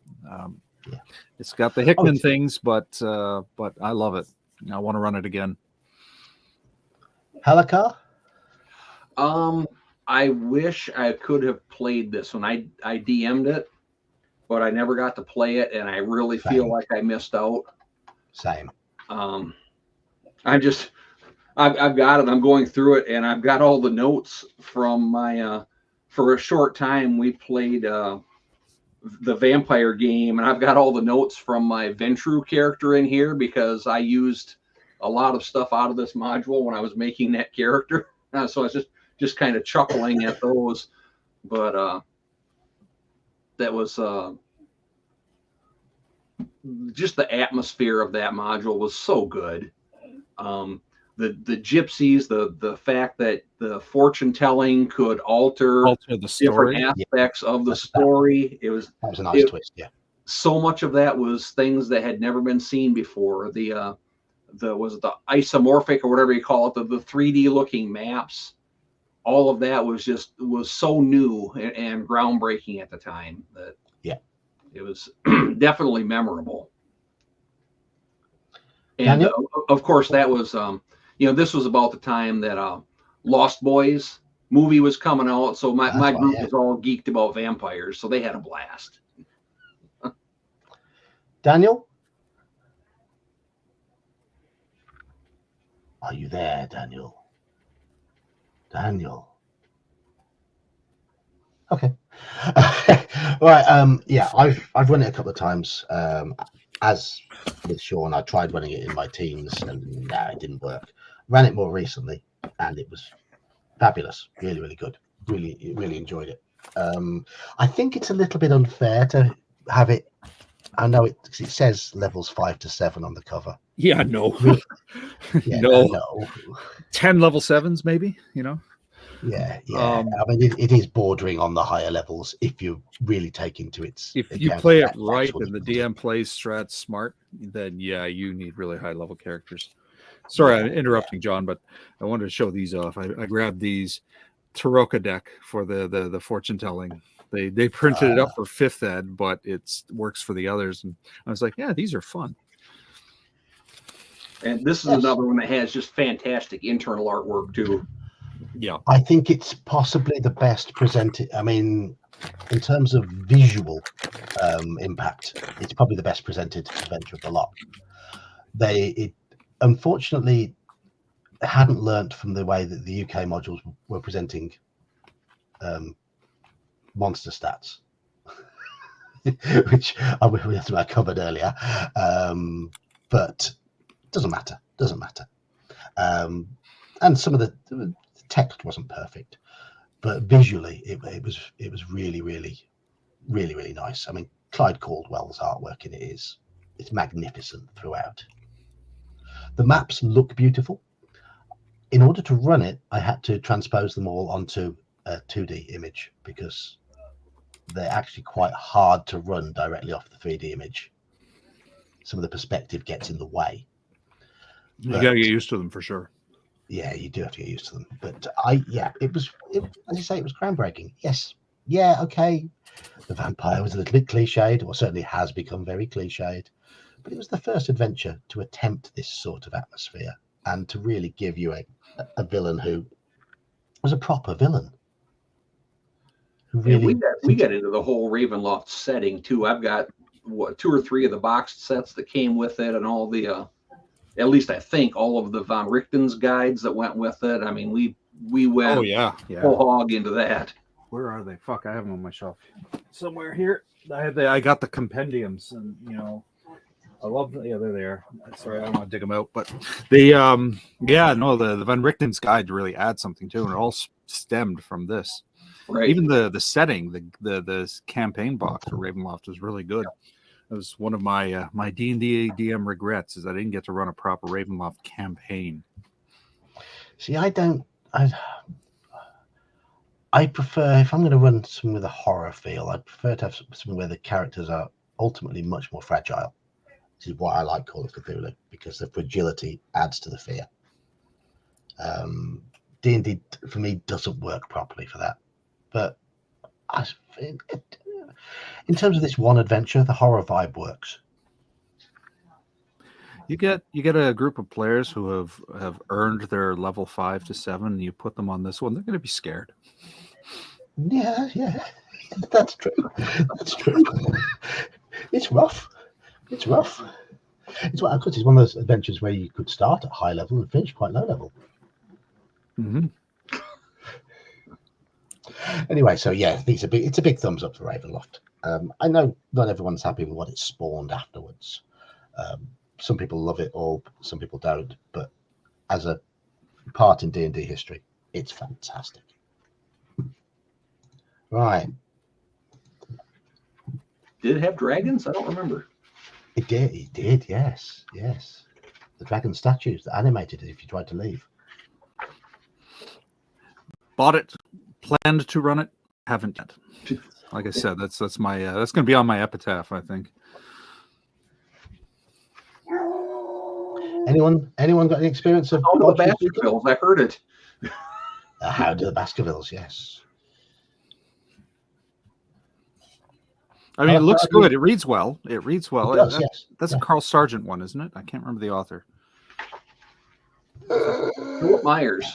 B: It's got the Hickman things, but I love it. I want to run it again.
A: Halakar?
C: I wish I could have played this one. I DM'd it, but I never got to play it, and I really feel like I missed out.
A: Same.
C: I've got it. I'm going through it, and I've got all the notes from my. For a short time, we played the vampire game, and I've got all the notes from my Ventru character in here because I used a lot of stuff out of this module when I was making that character. So I was just kind of chuckling at those, but that was just the atmosphere of that module was so good. The gypsies, the fact that the fortune telling could alter
B: the story.
C: Different aspects of the story. That
A: was a nice twist. Yeah.
C: So much of that was things that had never been seen before. The isomorphic or whatever you call it, the 3D looking maps. All of that was so new and groundbreaking at the time that it was definitely memorable. And of course, that was this was about the time that Lost Boys movie was coming out, so my group was all geeked about vampires, so they had a blast.
A: Daniel, are you there, Daniel? Okay. Right. Yeah, I've run it a couple of times. As with Sean, I tried running it in my teens, and it didn't work. Ran it more recently, and it was fabulous. Really, really good. Really, really enjoyed it. I think it's a little bit unfair to have it. I know it says levels 5 to 7 on the cover.
B: Yeah, no.
A: No.
B: 10 level 7s, maybe.
A: Yeah. I mean, it is bordering on the higher levels if you really take into its.
B: If you play it right and the DM plays strats smart, then you need really high level characters. Sorry, I'm interrupting, John, but I wanted to show these off. I grabbed these Taroka deck for the fortune telling. They printed it up for 5th ed, but it works for the others, and I was like, yeah, these are fun.
C: And this is another one that has just fantastic internal artwork too.
B: Yeah,
A: I think it's possibly the best presented. I mean, in terms of visual impact, it's probably the best presented adventure of the lot. It unfortunately hadn't learnt from the way that the UK modules were presenting monster stats, which I covered earlier, but doesn't matter. And some of the text wasn't perfect, but visually it was really, really, really, really nice. I mean, Clyde Caldwell's artwork in it it's magnificent throughout. The maps look beautiful. In order to run it, I had to transpose them all onto a 2D image because they're actually quite hard to run directly off the 3D image. Some of the perspective gets in the way.
B: You gotta get used to them for sure.
A: Yeah, you do have to get used to them. But it was as you say, it was groundbreaking. Yes, yeah, okay, the vampire was a little bit cliched, or certainly has become very cliched, but it was the first adventure to attempt this sort of atmosphere and to really give you a villain who was a proper villain. Who really,
C: we got into the whole Ravenloft setting too. I've got 2 or 3 of the boxed sets that came with it, and all the at least I think all of the Von Richten's guides that went with it. I mean, we went full hog into that.
B: Where are they? Fuck, I have them on my shelf somewhere here. I got the compendiums, and I love them. Yeah, there they are. Sorry, I don't want to dig them out, but the Von Richten's guide really adds something too, and it all stemmed from this.
C: Right.
B: Even the setting, the campaign box for Ravenloft was really good. It was one of my my D&D DM regrets is I didn't get to run a proper Ravenloft campaign.
A: See, I prefer, if I'm going to run something with a horror feel, I prefer to have something where the characters are ultimately much more fragile. This is why I like Call of Cthulhu, because the fragility adds to the fear. D&D for me doesn't work properly for that. But in terms of this one adventure, the horror vibe works.
B: You get a group of players who have earned their level 5 to 7, and you put them on this one, they're going to be scared.
A: Yeah, that's true. That's true. It's rough. It's rough. It's one of those adventures where you could start at high level and finish quite low level.
B: Mm-hmm.
A: Anyway, so yeah, it's a big thumbs up for Ravenloft. I know not everyone's happy with what it spawned afterwards. Some people love it, or some people don't. But as a part in D&D history, it's fantastic. Right.
C: Did it have dragons? I don't remember.
A: It did. Yes. The dragon statues that animated it if you tried to leave.
B: Bought it, planned to run it, haven't yet. Like I said, that's my that's going to be on my epitaph, I think.
A: Anyone got any experience of
C: the Baskervilles? I heard it.
A: How do the Baskervilles? Yes.
B: I mean, it looks good. It reads well. It
A: does, yes.
B: That's a Carl Sargent one, isn't it? I can't remember the author.
C: Philip Myers.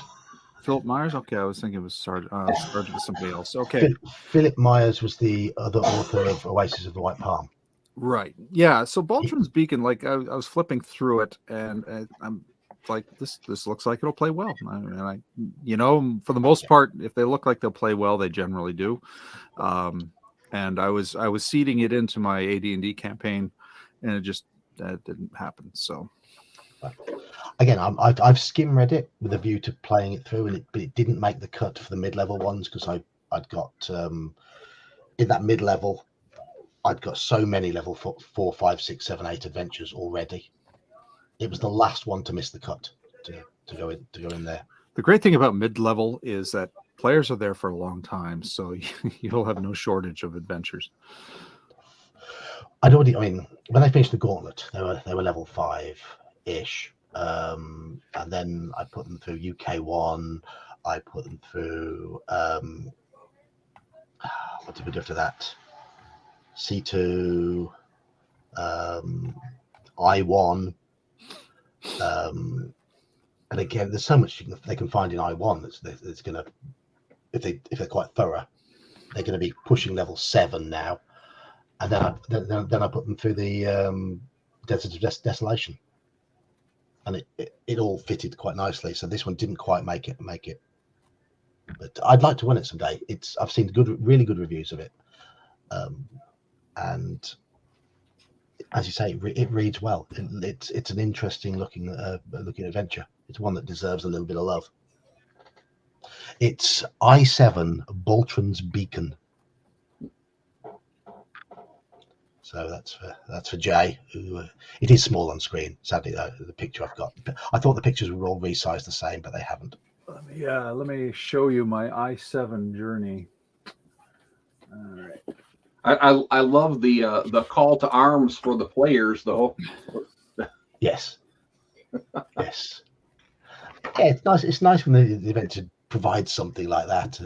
B: Philip Myers? Okay, I was thinking it was Sargent was somebody else. Okay.
A: Philip Myers was the other author of Oasis of the White Palm.
B: Right. Yeah. So Baltram's Beacon, like I was flipping through it, and I'm like, this looks like it'll play well. And I for the most part, if they look like they'll play well, they generally do. And I was seeding it into my AD&D campaign, and it just didn't happen. So
A: again, I've skim read it with a view to playing it through, but it didn't make the cut for the mid-level ones because I'd got in that mid-level, I'd got so many level 4, 5, 6, 7, 8 adventures already. It was the last one to miss the cut to go in there.
B: The great thing about mid-level is that players are there for a long time, so you'll have no shortage of adventures.
A: When I finished the Gauntlet, they were level 5-ish, and then I put them through UK1. I put them through what did we do after that? C2, I1, and again, there's so much they can find in I1 that's going to, if they're quite thorough, they're going to be pushing level 7 now, and then I put them through the Desert of Desolation, and it all fitted quite nicely. So this one didn't quite make it, but I'd like to win it someday. I've seen really good reviews of it, and as you say, it reads well. It's an interesting looking adventure. It's one that deserves a little bit of love. It's I7 Baltram's Beacon. So that's for Jay. Who it is small on screen. Sadly, though, the picture I've got. I thought the pictures were all resized the same, but they haven't.
B: Let me show you my I7 journey. All right.
C: I love the call to arms for the players, though.
A: Yes. Yes. Yeah, it's nice. It's nice when the event provides something like that.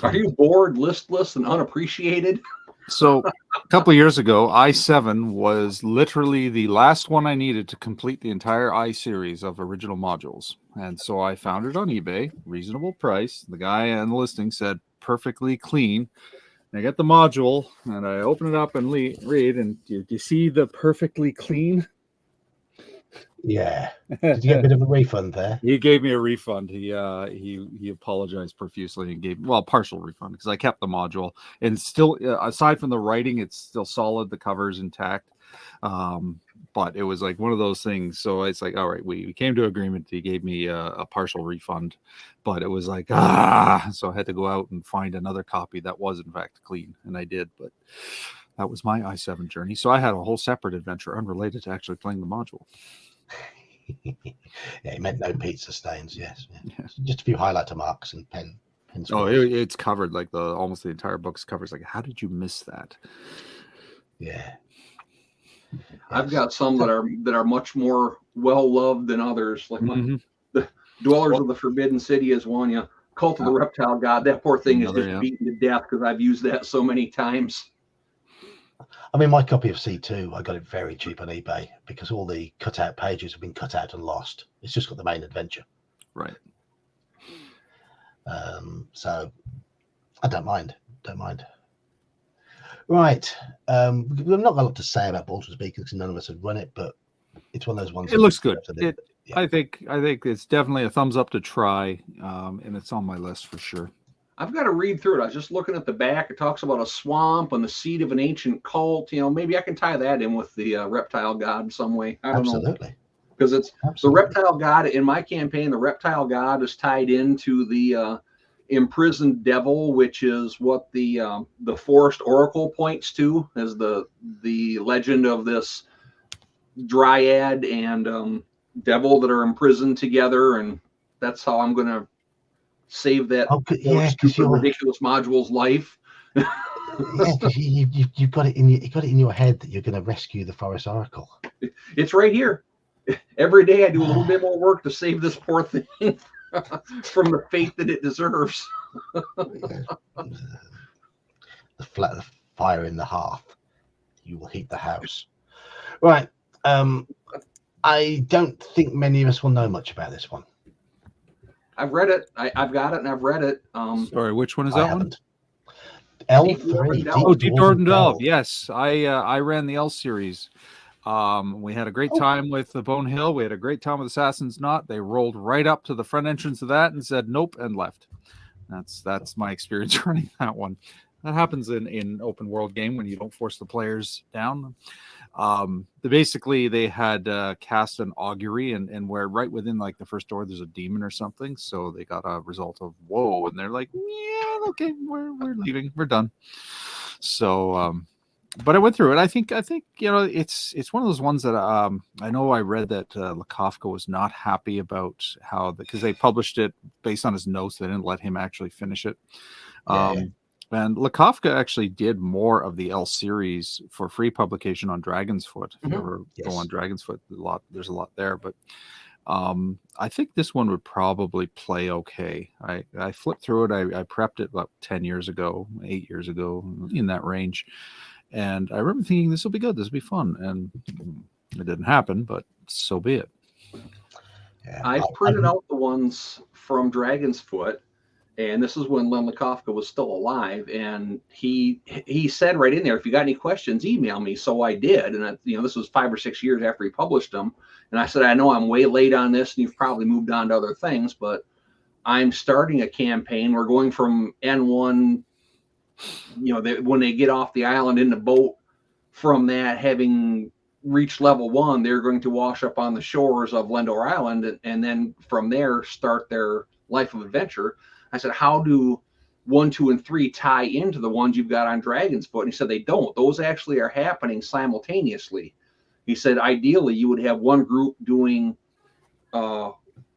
C: Are you bored, listless, and unappreciated?
B: So a couple of years ago, I7 was literally the last one I needed to complete the entire I series of original modules. And so I found it on eBay, reasonable price. The guy on the listing said perfectly clean. I get the module and I open it up and read, and do you see the perfectly clean?
A: Yeah. Did you get a bit of a refund there?
B: He gave me a refund. He apologized profusely and gave partial refund because I kept the module, and still aside from the writing, it's still solid. The cover's intact, but it was like one of those things. So it's like, all right, we came to agreement. He gave me a partial refund, but it was like so I had to go out and find another copy that was in fact clean, and I did. But that was my i7 journey. So I had a whole separate adventure unrelated to actually playing the module.
A: Yeah, he meant no pizza stains. Yes, yeah. Just a few highlighter marks and pen.
B: Oh, it's covered like almost the entire book's covers. Like, how did you miss that?
A: Yeah,
C: I've got some that are much more well loved than others. Like the Dwellers of the Forbidden City is one. Yeah, Cult of the Reptile God. That poor thing is just beaten to death because I've used that so many times.
A: I mean, my copy of C2, I got it very cheap on eBay because all the cutout pages have been cut out and lost. It's just got the main adventure.
B: Right.
A: So I don't mind. Right. We've not got a lot to say about Baldur's Gate because none of us have run it, but it's one of those ones.
B: It looks good. I think it's definitely a thumbs up to try, and it's on my list for sure.
C: I've got to read through it. I was just looking at the back. It talks about a swamp and the seat of an ancient cult. You know, maybe I can tie that in with the reptile god in some way. I don't know. Because it's the reptile god in my campaign. The reptile god is tied into the imprisoned devil, which is what the Forest Oracle points to as the legend of this dryad and devil that are imprisoned together, and that's how I'm going to save that ridiculous module's life.
A: Yeah, because you've got it in your head that you're going to rescue the Forest Oracle.
C: It's right here. Every day I do a little bit more work to save this poor thing from the fate that it deserves.
A: The fire in the hearth. You will heat the house. Right. I don't think many of us will know much about this one.
C: I've read it. I've got it and I've read it.
B: Sorry, which one is that one?
A: L3.
B: Oh, Deep Dwarven Delve. Yes, I ran the L series. We had a great time with the Bone Hill. We had a great time with Assassin's Knot. They rolled right up to the front entrance of that and said nope and left. That's my experience running that one. That happens in open world game when you don't force the players down. Basically they had cast an augury and where right within like the first door there's a demon or something, so they got a result of whoa, and they're like, yeah, okay, we're leaving, we're done. So but I went through it. I think you know it's one of those ones that I know I read that Lakofka was not happy about how because they published it based on his notes. They didn't let him actually finish it. And Lakofka actually did more of the L series for free publication on Dragon's Foot. If you ever go on Dragon's Foot, there's a lot there. But I think this one would probably play okay. I flipped through it. I prepped it about 8 years ago, in that range. And I remember thinking this will be good. This will be fun. And it didn't happen, but so be it.
C: Yeah, I've printed out the ones from Dragon's Foot. And this is when Len Lakofka was still alive, and he said right in there, if you got any questions, email me. So I did, and this was 5 or 6 years after he published them. And I said, I know I'm way late on this, and you've probably moved on to other things, but I'm starting a campaign. We're going from N1. When they get off the island in the boat, from that having reached level 1, they're going to wash up on the shores of Lendor Island, and then from there start their life of adventure. I said, how do 1, 2, and 3 tie into the ones you've got on Dragon's Foot? And he said, they don't. Those actually are happening simultaneously. He said, ideally, you would have one group doing L1,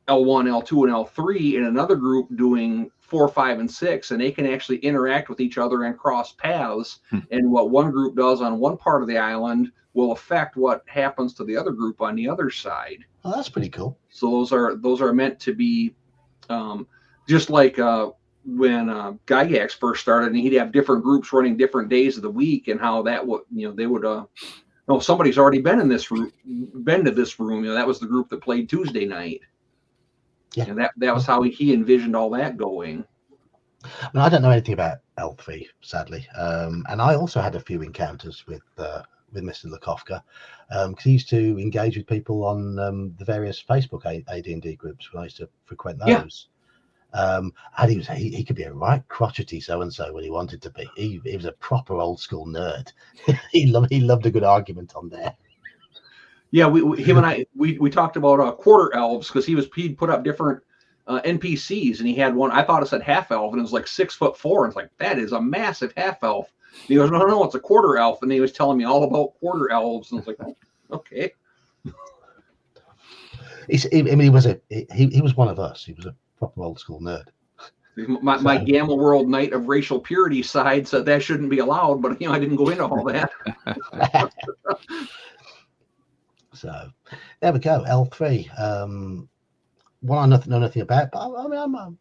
C: L2, and L3, and another group doing 4, 5, and 6, and they can actually interact with each other and cross paths. And what one group does on one part of the island will affect what happens to the other group on the other side.
A: Oh, that's pretty cool.
C: So those are meant to be... just like when Gygax first started, and he'd have different groups running different days of the week, and how that would, they would, no, somebody's already been in this room, been to this room. That was the group that played Tuesday night.
A: Yeah.
C: And that was how he envisioned all that going.
A: I mean, I don't know anything about L3, sadly. And I also had a few encounters with Mr. Lukovka, because he used to engage with people on the various Facebook AD&D groups when I used to frequent those. And he could be a right crotchety so-and-so when he wanted to be. He was a proper old school nerd. he loved a good argument on there.
C: Yeah, him and I talked about quarter elves, because he'd put up different NPCs, and he had one. I thought it said half elf, and it was like 6'4", and it's like, that is a massive half elf. And he goes, no, it's a quarter elf, and he was telling me all about quarter elves, and I was like, oh, okay.
A: He was one of us. He was a proper old school nerd.
C: My Gamma World Knight of Racial Purity side said that shouldn't be allowed, but I didn't go into all that.
A: So there we go. L3. One I know nothing about, but I'm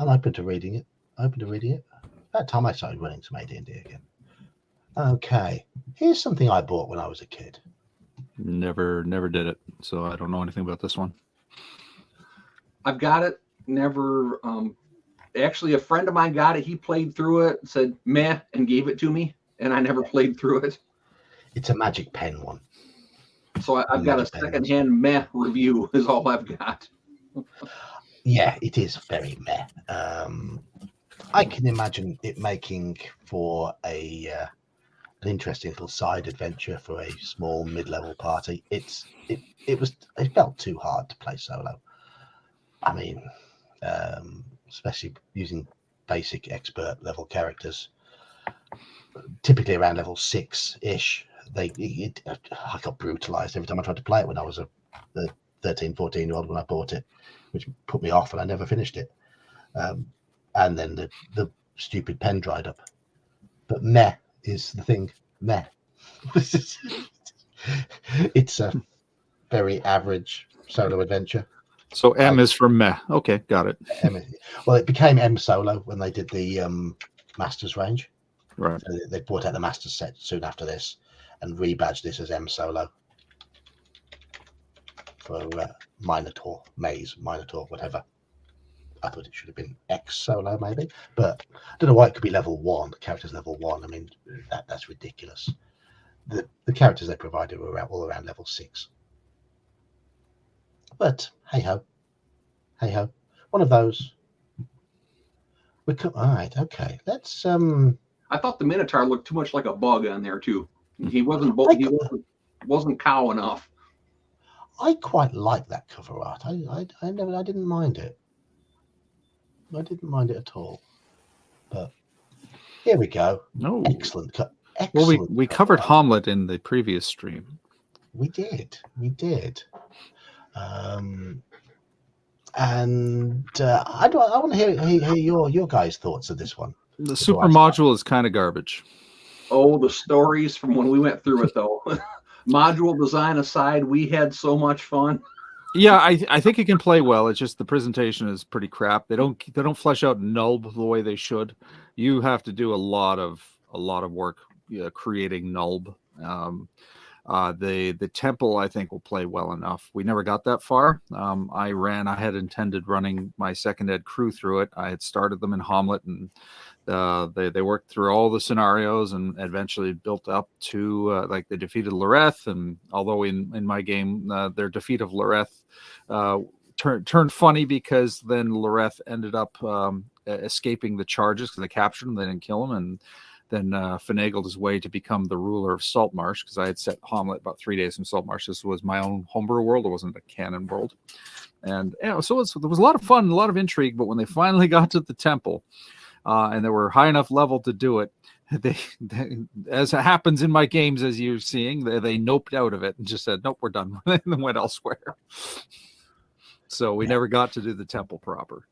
A: open to reading it. About time I started running some AD&D again. Okay, here's something I bought when I was a kid.
B: Never did it, so I don't know anything about this one.
C: I've got it. Never. Actually, a friend of mine got it. He played through it, said meh, and gave it to me, and I never played through it.
A: It's a Magic Pen one.
C: So I've got a secondhand meh review. Is all I've got.
A: Yeah, it is very meh. I can imagine it making for an interesting little side adventure for a small mid-level party. It felt too hard to play solo. I mean, especially using basic expert level characters, typically around level 6-ish. I got brutalized every time I tried to play it when I was a 13, 14-year-old when I bought it, which put me off, and I never finished it. And then the stupid pen dried up. But meh is the thing. Meh. It's a very average solo adventure.
B: So M is for meh. Okay, got it.
A: Well, it became M solo when they did the Masters range.
B: Right.
A: So they brought out the Masters set soon after this and rebadged this as M solo for Minotaur, whatever. I thought it should have been X solo maybe, but I don't know why it could be level 1. The character's level 1. I mean, that's ridiculous. The characters they provided were all around level 6. But hey ho, one of those. All right, okay. Let's.
C: I thought the Minotaur looked too much like a bug on there too. He wasn't cow enough.
A: I quite like that cover art. I didn't mind it. I didn't mind it at all. But here we go.
B: No,
A: excellent.
B: Well, we covered Hamlet in the previous stream.
A: We did. And I want to hear your guys' thoughts of this one.
B: The super module is kind of garbage.
C: Oh, the stories from when we went through it, though. Module design aside, we had so much fun.
B: Yeah, I think it can play well. It's just the presentation is pretty crap. They don't flesh out Nulb the way they should. You have to do a lot of work creating Nulb. The temple, I think, will play well enough. We never got that far. I had intended running my second ed crew through it. I had started them in Hamlet, and they worked through all the scenarios and eventually built up to like they defeated Loreth. And although in my game their defeat of Loreth turned funny, because then Loreth ended up escaping the charges because they captured him. They didn't kill him, and then finagled his way to become the ruler of Saltmarsh, because I had set Hamlet about 3 days from Saltmarsh. This was my own homebrew world. It wasn't a canon world. And so there was a lot of fun, a lot of intrigue. But when they finally got to the temple, and they were high enough level to do it, they as it happens in my games, as you're seeing, they noped out of it and just said, nope, we're done. And then went elsewhere. So we never got to do the temple proper.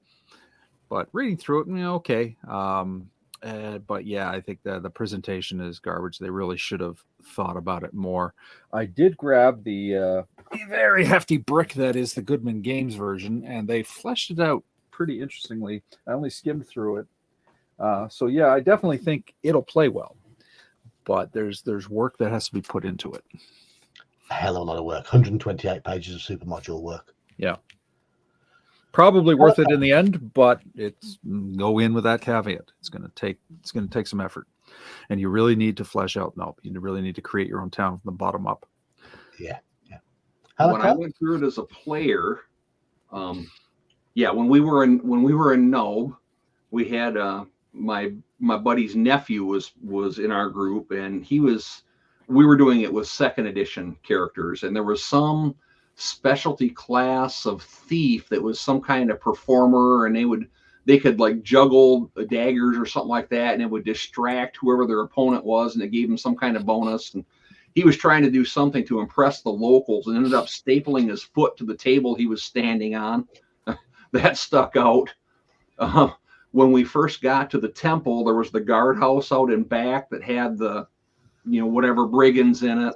B: But reading through it, okay. But yeah, I think the presentation is garbage. They really should have thought about it more. I did grab the very hefty brick that is the Goodman Games version, and they fleshed it out pretty interestingly. I only skimmed through it. So yeah, I definitely think it'll play well, but there's work that has to be put into it.
A: A hell of a lot of work. 128 pages of super module work.
B: Yeah. Probably worth it in the end, but it's go in with that caveat. It's going to take some effort, and you really need to flesh out Nob. You really need to create your own town from the bottom up.
A: Yeah.
C: When I went through it as a player, when we were in Nob, we had my buddy's nephew was in our group, and we were doing it with second edition characters, and there was some specialty class of thief that was some kind of performer, and they could like juggle daggers or something like that, and it would distract whoever their opponent was, and it gave them some kind of bonus. And he was trying to do something to impress the locals and ended up stapling his foot to the table he was standing on. That stuck out. When we first got to the temple, there was the guardhouse out in back that had the whatever brigands in it.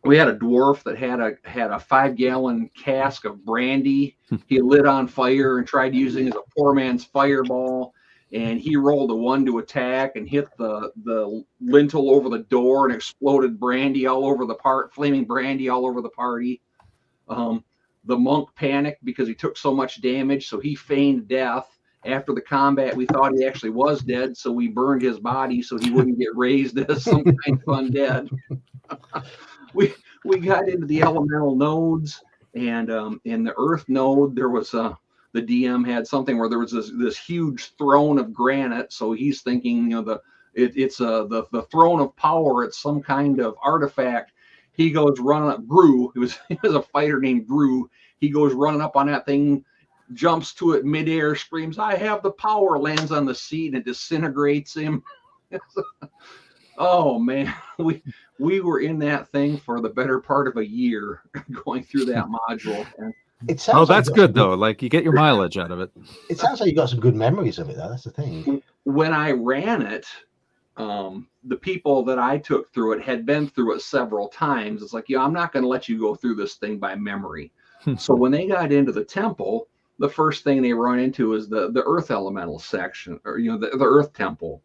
C: We had a dwarf that had a 5-gallon cask of brandy. He lit on fire and tried using it as a poor man's fireball. And he rolled a 1 to attack and hit the lintel over the door and exploded brandy all over flaming brandy all over the party. The monk panicked because he took so much damage, so he feigned death. After the combat, we thought he actually was dead, so we burned his body so he wouldn't get raised as some kind of undead. We got into the elemental nodes, and in the earth node, there was the DM had something where there was this huge throne of granite. So he's thinking, it's the throne of power. It's some kind of artifact. He goes running up. Gru, he was a fighter named Gru. He goes running up on that thing, jumps to it midair, screams, "I have the power!" Lands on the seat and it disintegrates him. Oh man, we were in that thing for the better part of a year going through that module. And
B: that's good though. Like you get your mileage out of it.
A: It sounds like you got some good memories of it though. That's the thing.
C: When I ran it, the people that I took through it had been through it several times. It's like, I'm not going to let you go through this thing by memory. So when they got into the temple, the first thing they run into is the earth elemental section, or the earth temple.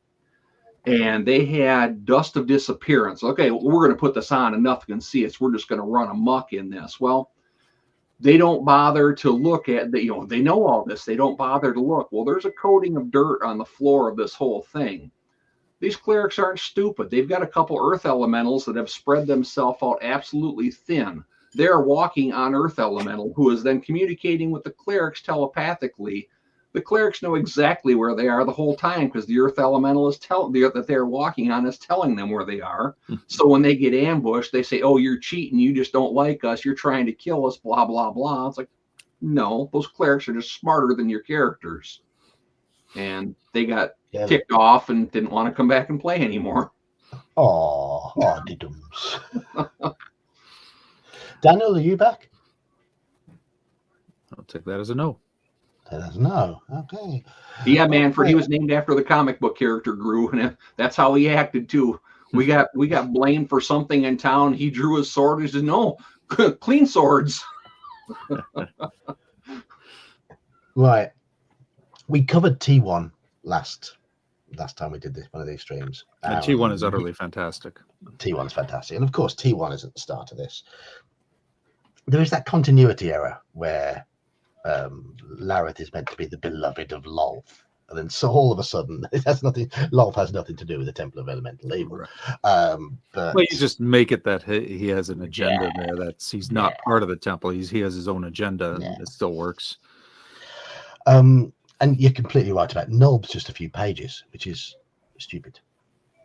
C: And they had dust of disappearance. Okay, well, we're going to put this on and nothing can see us. We're just going to run amok in this. Well, they don't bother to look at they know all this. They don't bother to look. Well, there's a coating of dirt on the floor of this whole thing. These clerics aren't stupid. They've got a couple earth elementals that have spread themselves out absolutely thin. They're walking on earth elemental, who is then communicating with the clerics telepathically. The clerics know exactly where they are the whole time because the earth elemental is that they're walking on is telling them where they are. So when they get ambushed, they say, "Oh, you're cheating. You just don't like us. You're trying to kill us, blah, blah, blah." It's like, no, those clerics are just smarter than your characters. And they got ticked off and didn't want to come back and play anymore.
A: Oh, diddums. Daniel, are you back?
B: I'll take that as a no.
A: That's no. Okay.
C: Yeah, man. He was named after the comic book character Gru, and that's how he acted too. We got blamed for something in town. He drew his sword. He said, "No, clean swords."
A: Right. We covered T1 last time we did one of these streams.
B: And T1 is utterly fantastic.
A: T1's fantastic, and of course, T1 is at the start of this. There is that continuity error where Lareth is meant to be the beloved of Lolth, and then so all of a sudden it has nothing. Lolth has nothing to do with the Temple of Elemental Evil. But
B: you just make it that he has an agenda there. That's he's not part of the temple. He has his own agenda, and it still works.
A: And you're completely right about Nob's just a few pages, which is stupid.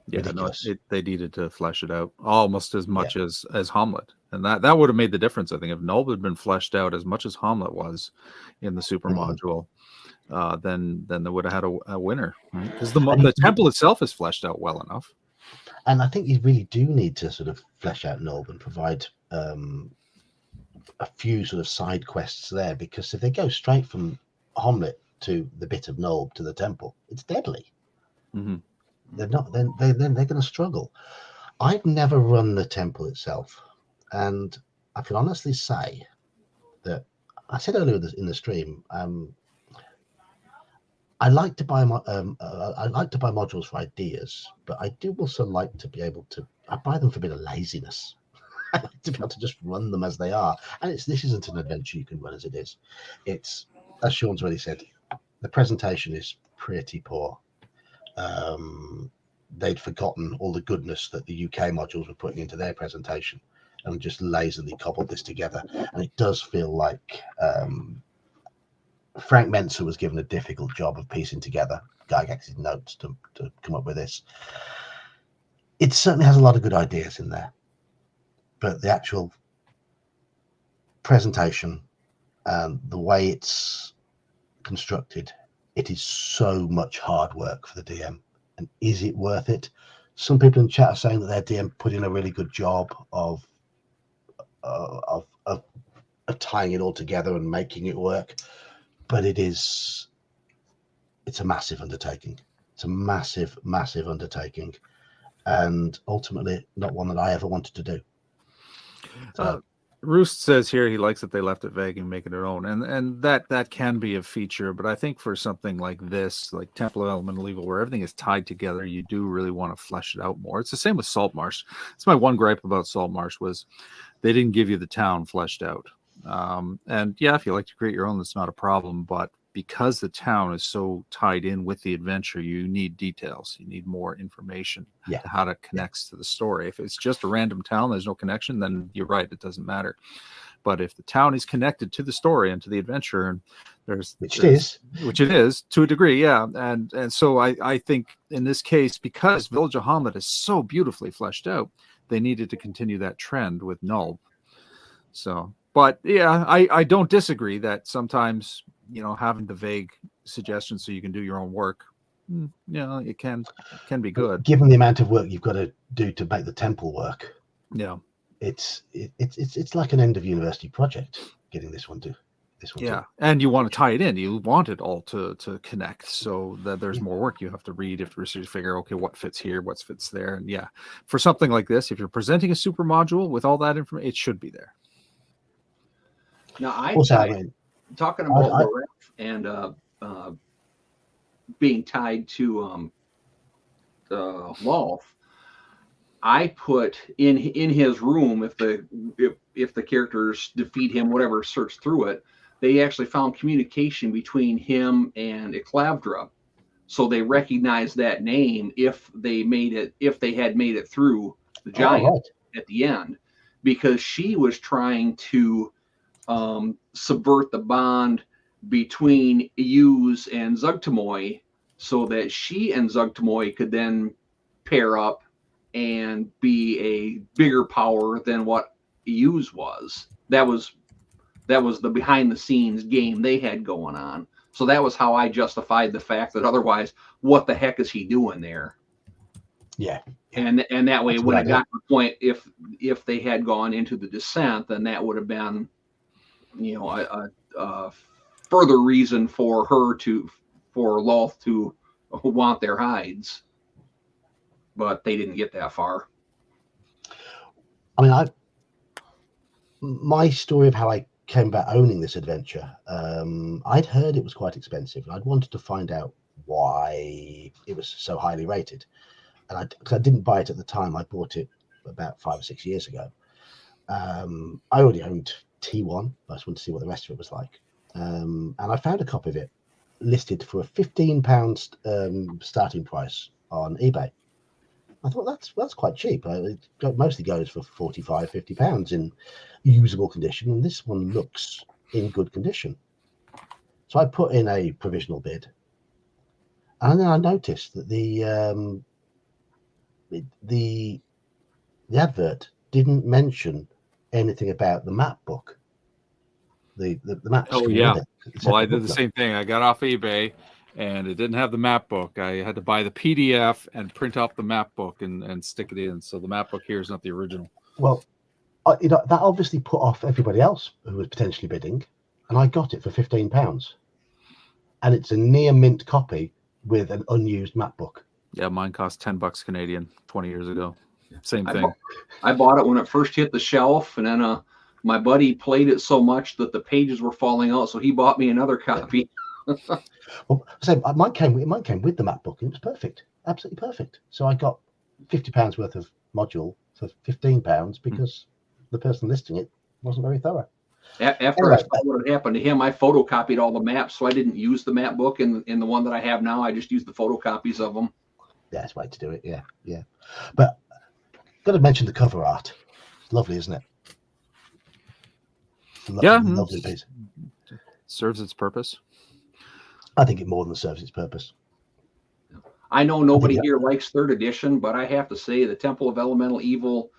B: Yeah, no, they needed to flesh it out almost as much as Hamlet, and that would have made the difference. I think if Nob had been fleshed out as much as Hamlet was in the super module, then they would have had a winner, right? Because the temple itself is fleshed out well enough.
A: And I think you really do need to sort of flesh out Nob and provide a few sort of side quests there, because if they go straight from Hamlet to the bit of Nob to the temple, it's deadly.
B: Mm-hmm.
A: They're not. Then they're going to struggle. I've never run the temple itself, and I can honestly say that I said earlier in the stream, I like to buy modules for ideas, but I do also like to be able to. I buy them for a bit of laziness. I like to be able to just run them as they are, and this isn't an adventure you can run as it is. It's, as Sean's already said, the presentation is pretty poor. They'd forgotten all the goodness that the UK modules were putting into their presentation, and just lazily cobbled this together. And it does feel like Frank Menser was given a difficult job of piecing together Gygax's notes to come up with this. It certainly has a lot of good ideas in there, but the actual presentation and the way it's constructed, it is so much hard work for the DM. And is it worth it? Some people in chat are saying that their DM put in a really good job of tying it all together and making it work, but it's a massive undertaking. It's a massive undertaking, and ultimately not one that I ever wanted to do. So,
B: Roost says here he likes that they left it vague and make it their own, and that can be a feature. But I think for something like this, like Temple of Elemental Evil, where everything is tied together, you do really want to flesh it out more. It's the same with Saltmarsh. It's my one gripe about Saltmarsh was they didn't give you the town fleshed out. And yeah, if you like to create your own, that's not a problem. But because the town is so tied in with the adventure, you need details. You need more information to how it connects to the story. If it's just a random town, there's no connection, then you're right, it doesn't matter. But if the town is connected to the story and to the adventure, and which it is to a degree, yeah. And so I think in this case, because Village of Hamlet is so beautifully fleshed out, they needed to continue that trend with Null. So, but yeah, I don't disagree that sometimes, having the vague suggestions so you can do your own work, it can be good.
A: Given the amount of work you've got to do to make the temple work, it's like an end of university project getting this one to.
B: And you want to tie it in. You want it all to connect, so that there's more work you have to read if you figure, okay, what fits here, what fits there, and for something like this, if you're presenting a super module with all that information, it should be there.
C: Now, talking about Loref and being tied to Lolf, I put in his room, if the characters defeat him, whatever, search through it, they actually found communication between him and Eclavdra, so they recognized that name if they had made it through the giant at the end, because she was trying to subvert the bond between Use and Zugtamoy, so that she and Zugtamoy could then pair up and be a bigger power than what Use was. That was the behind the scenes game they had going on. So that was how I justified the fact that otherwise, what the heck is he doing there?
A: Yeah.
C: And that way, when it got to the point, if they had gone into the descent, then that would have been, a further reason for Lolth to want their hides. But they didn't get that far.
A: I mean, my story of how I came about owning this adventure, I'd heard it was quite expensive, and I'd wanted to find out why it was so highly rated. And because I didn't buy it at the time, I bought it about 5 or 6 years ago. I already owned T1. I just wanted to see what the rest of it was like. And I found a copy of it listed for a £15 starting price on eBay. I thought that's quite cheap. It mostly goes for £45-50 in usable condition, and this one looks in good condition. So I put in a provisional bid, and then I noticed that the advert didn't mention anything about the map book. The map.
B: Oh yeah. Well, I did the same thing. I got off eBay, and it didn't have the map book. I had to buy the PDF and print out the map book and stick it in. So the map book here is not the original.
A: Well, that obviously put off everybody else who was potentially bidding, and I got it for £15. And it's a near mint copy with an unused map book.
B: Yeah, mine cost $10 Canadian 20 years ago. Same thing.
C: I bought it when it first hit the shelf, and then my buddy played it so much that the pages were falling out, so he bought me another copy.
A: Well, so mine came with the map book, and it was perfect, absolutely perfect. So I got £50 worth of module for £15 because the person listing it wasn't very thorough.
C: After I saw what had happened to him, I photocopied all the maps, so I didn't use the map book in the one that I have now. I just used the photocopies of them. Yeah,
A: that's the way to do it. Yeah. But got to mention the cover art. It's lovely, isn't it? Lovely piece.
B: Serves its purpose.
A: I think it more than serves its purpose.
C: I know nobody here likes 3rd edition, but I have to say the Temple of Elemental Evil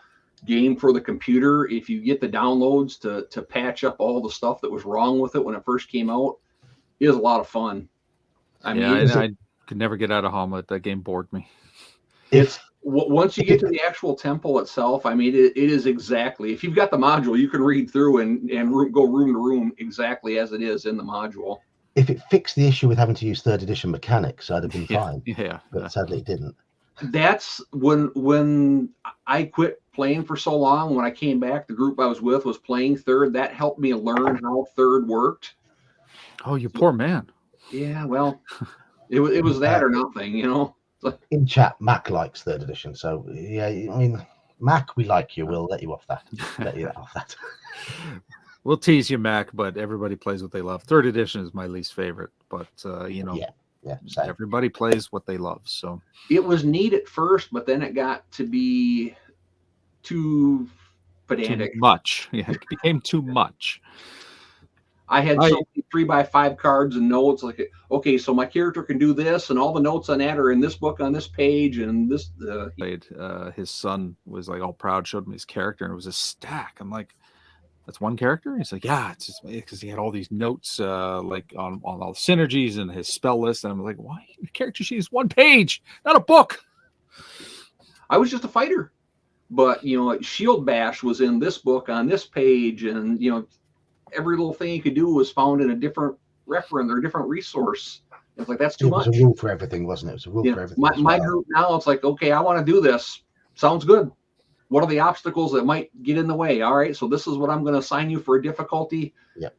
C: game for the computer, if you get the downloads to patch up all the stuff that was wrong with it when it first came out, is a lot of fun.
B: I could never get out of Hamlet. That game bored me.
C: It's once you get to the actual temple itself, I mean, it is exactly, if you've got the module, you can read through and go room to room exactly as it is in the module.
A: If it fixed the issue with having to use 3rd edition mechanics, I'd have been fine.
B: Yeah.
A: But sadly it didn't.
C: That's when I quit playing for so long. When I came back, the group I was with was playing 3rd. That helped me learn how 3rd worked.
B: Oh, you poor man.
C: Yeah, well, it was that or nothing, you know.
A: In chat, Mac likes 3rd edition, so yeah. I mean, Mac, we like you. We'll let you off that.
B: We'll tease you, Mac, but everybody plays what they love. 3rd edition is my least favorite, but same. Everybody plays what they love. So
C: it was neat at first, but then it got to be too pedantic.
B: Too much. Yeah, it became too much.
C: I had so many 3x5 cards and notes. Like, okay, so my character can do this, and all the notes on that are in this book on this page, and this.
B: His son was like all proud, showed him his character, and it was a stack. I'm like, that's one character? He's like, yeah, it's just because he had all these notes like on all the synergies and his spell list. And I'm like, why? The character sheet is 1 page, not a book.
C: I was just a fighter. But, like Shield Bash was in this book on this page. And, every little thing you could do was found in a different reference or a different resource. It's like, that's too much.
A: It was a rule for everything, wasn't it? It was a rule for everything.
C: My group now, it's like, okay, I want to do this. Sounds good. What are the obstacles that might get in the way? All right, so this is what I'm going to assign you for a difficulty.
A: Yep.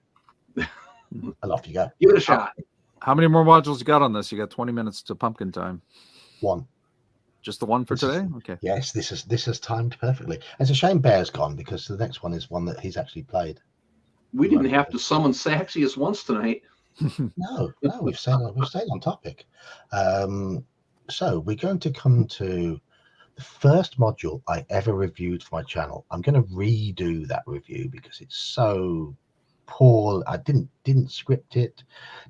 A: And off you go.
C: Give it a shot.
B: How many more modules you got on this? You got 20 minutes to pumpkin time.
A: 1.
B: Just the one for today? Okay.
A: Yes, this is timed perfectly. It's a shame Bear's gone because the next one is one that he's actually played.
C: We didn't have to summon Saxius once tonight.
A: No, we've stayed on topic. So we're going to come to the first module I ever reviewed for my channel. I'm going to redo that review because it's so poor. I didn't script it,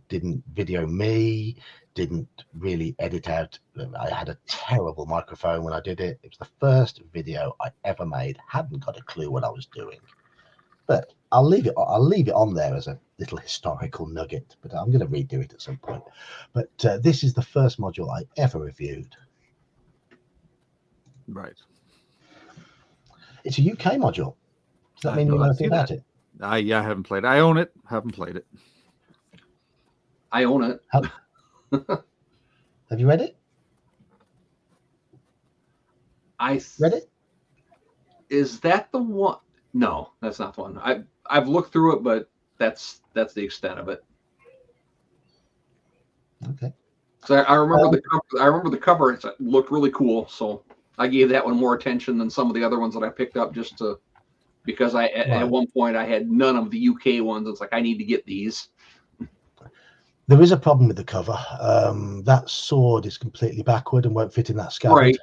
A: didn't video me, didn't really edit out. I had a terrible microphone when I did it. It was the first video I ever made. Hadn't got a clue what I was doing. But I'll leave it on there as a little historical nugget, but I'm going to redo it at some point. But this is the first module I ever reviewed.
B: Right.
A: It's a UK module. Does that mean you know anything about it?
B: I haven't played it. I own it. Haven't played it.
C: I own it.
A: Have you read it? Read it?
C: Is that the one? No, that's not the one. I've looked through it, but that's the extent of it.
A: Okay.
C: So I remember the cover. I remember the cover. It looked really cool. So I gave that one more attention than some of the other ones that I picked up because at one point I had none of the UK ones. It's like, I need to get these.
A: There is a problem with the cover. That sword is completely backward and won't fit in that scabbard.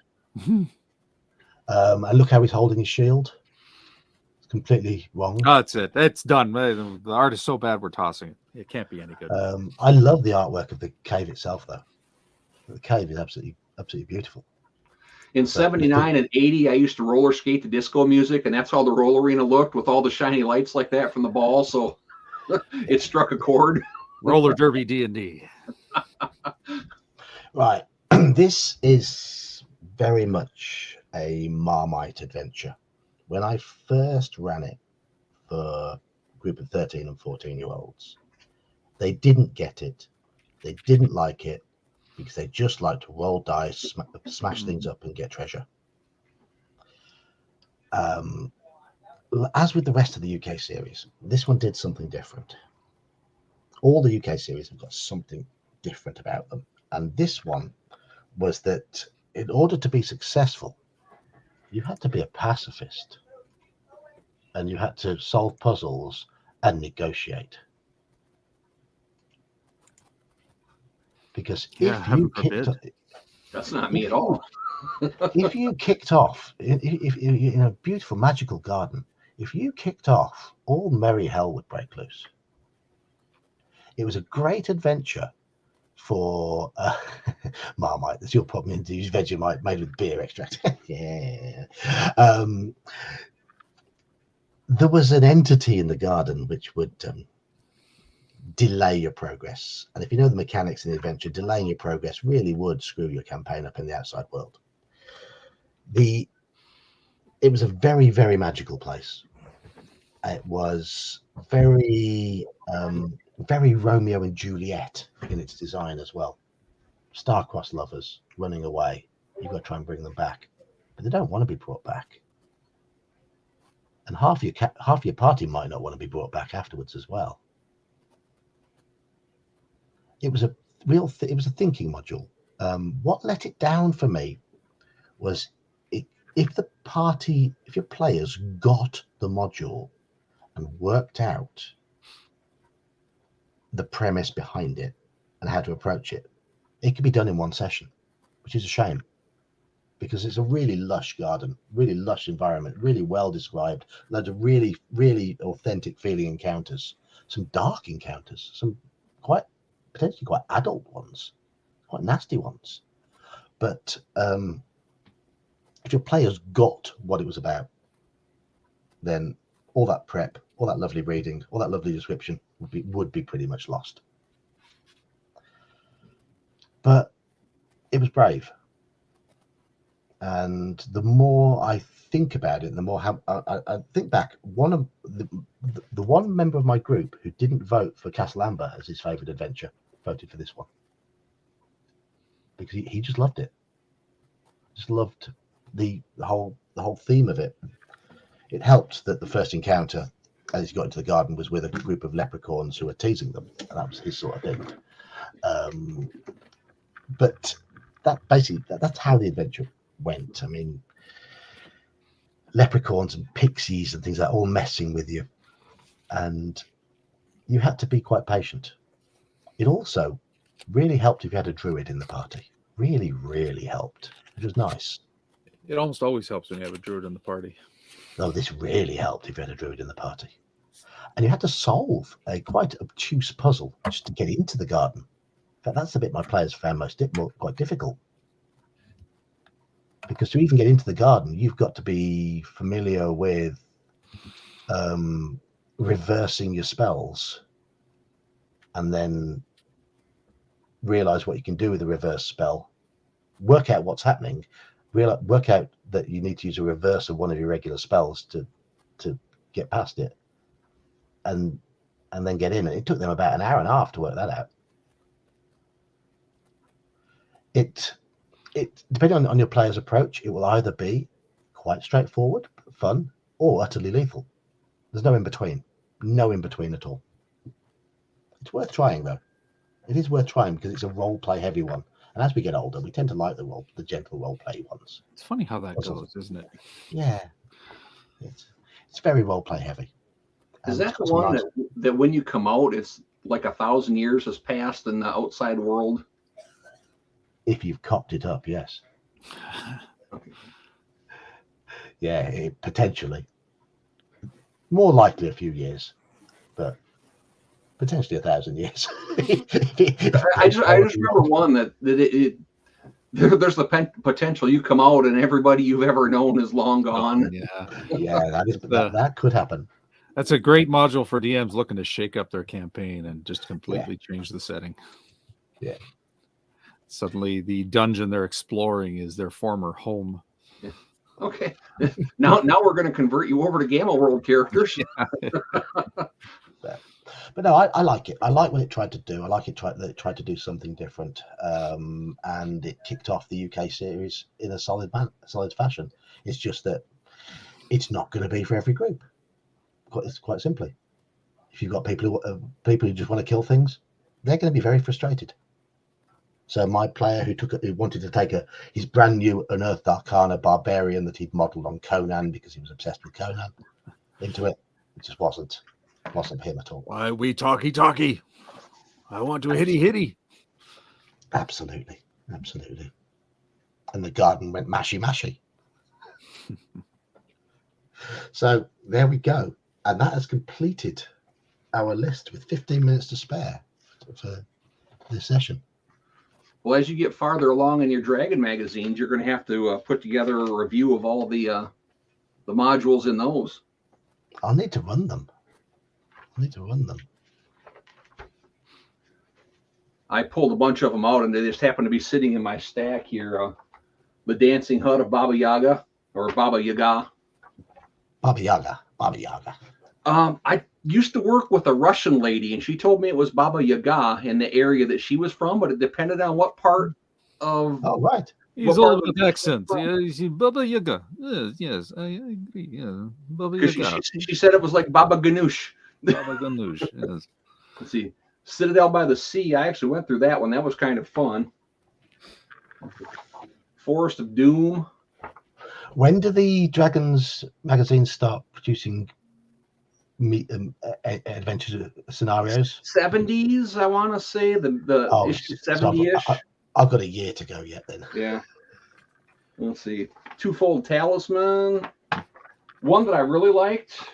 C: Right.
A: And look how he's holding his shield. It's completely wrong.
B: Oh, that's it. It's done. The art is so bad we're tossing it. It can't be any good.
A: I love the artwork of the cave itself, though. The cave is absolutely beautiful.
C: In 79 and 80, I used to roller skate to disco music, and that's how the roll arena looked with all the shiny lights like that from the ball. So it struck a chord.
B: Roller derby D&D.
A: Right. This is very much a Marmite adventure. When I first ran it for a group of 13 and 14-year-olds, they didn't get it. They didn't like it because they just like to roll dice, smash things up and get treasure. as with the rest of the UK series, this one did something different. All the UK series have got something different about them. And this one was that in order to be successful, you had to be a pacifist. And you had to solve puzzles and negotiate. Because if you kicked...
C: That's not me at all.
A: If you kicked off if in a beautiful magical garden, if you kicked off, all merry hell would break loose. It was a great adventure for Marmite. That's your problem into use Vegemite made with beer extract. Yeah. There was an entity in the garden which would delay your progress, and if you know the mechanics in the adventure, delaying your progress really would screw your campaign up in the outside world. It was a very, very magical place. It was very very Romeo and Juliet in its design as well. Star-crossed lovers running away, you've got to try and bring them back, but they don't want to be brought back, and half your party might not want to be brought back afterwards as well. It was a it was a thinking module. What let it down for me was if your players got the module and worked out the premise behind it and how to approach it, it could be done in one session, which is a shame, because it's a really lush garden, really lush environment, really well described, loads of really, really authentic feeling encounters, some dark encounters, some potentially quite adult ones, quite nasty ones. But if your players got what it was about, then all that prep, all that lovely reading, all that lovely description would be pretty much lost. But it was brave. And the more I think about it, the more I think back, one of the one member of my group who didn't vote for Castle Amber as his favourite adventure voted for this one, because he just loved it. Just loved the whole theme of it. It helped that the first encounter, as he got into the garden, was with a group of leprechauns who were teasing them, and that was his sort of thing. But that's how the adventure went. I mean, leprechauns and pixies and things like that all messing with you, and you had to be quite patient. It also really helped if you had a druid in the party. Really, really helped, which was nice.
B: It almost always helps when you have a druid in the party.
A: Oh, this really helped if you had a druid in the party. And you had to solve a quite obtuse puzzle just to get into the garden. In fact, that's the bit my players found quite difficult. Because to even get into the garden, you've got to be familiar with reversing your spells, and then realize what you can do with the reverse spell, work out what's happening, work out that you need to use a reverse of one of your regular spells to get past it, and then get in. And it took them about an hour and a half to work that out. It depending on your player's approach, it will either be quite straightforward, fun, or utterly lethal. There's no in between at all. It's worth trying, though. It is worth trying because it's a role play heavy one, and as we get older, we tend to like the gentle role play ones.
B: It's funny how that goes, isn't it?
A: Yeah, it's very role play heavy.
C: Is that the one that when you come out, it's like 1,000 years has passed in the outside world?
A: If you've copped it up, yes. Yeah, potentially. More likely a few years, but potentially 1,000 years.
C: I just remember one that there's the potential you come out and everybody you've ever known is long gone.
A: Yeah, that could happen.
B: That's a great module for DMs looking to shake up their campaign and just completely change the setting.
A: Yeah.
B: Suddenly the dungeon they're exploring is their former home.
C: Yeah. Okay. Now we're going to convert you over to Gamma World characters.
A: But no, I like it. I like what it tried to do. I like that it tried to do something different. And it kicked off the UK series in a solid fashion. It's just that it's not going to be for every group. quite simply. If you've got people who just want to kill things, they're going to be very frustrated. So my player who wanted to take his brand new Unearthed Arcana barbarian that he'd modelled on Conan because he was obsessed with Conan into it just wasn't him at all.
B: Why we talky? I want to hitty.
A: Absolutely. And the garden went mashy. So there we go. And that has completed our list with 15 minutes to spare for this session.
C: Well, as you get farther along in your Dragon magazines, you're going to have to put together a review of all the modules in those.
A: I'll need to run them.
C: I pulled a bunch of them out, and they just happen to be sitting in my stack here. The Dancing Hut of Baba Yaga, or Baba Yaga.
A: Baba Yaga.
C: I used to work with a Russian lady, and she told me it was Baba Yaga in the area that she was from, but it depended on what part of.
A: Oh, right.
B: He's all about accent. Yeah, Baba Yaga. Yes, I agree. Yeah, Baba Yaga.
C: She said it was like Baba Ganoush.
B: Baba Ganoush. Yes.
C: Let's see. Citadel by the Sea. I actually went through that one. That was kind of fun. Forest of Doom.
A: When do the Dragons magazines start producing adventure scenarios?
C: 70s, I want to say. The issue 70-ish.
A: So I've got a year to go yet then.
C: Yeah. Let's see. Twofold Talisman. One that I really liked.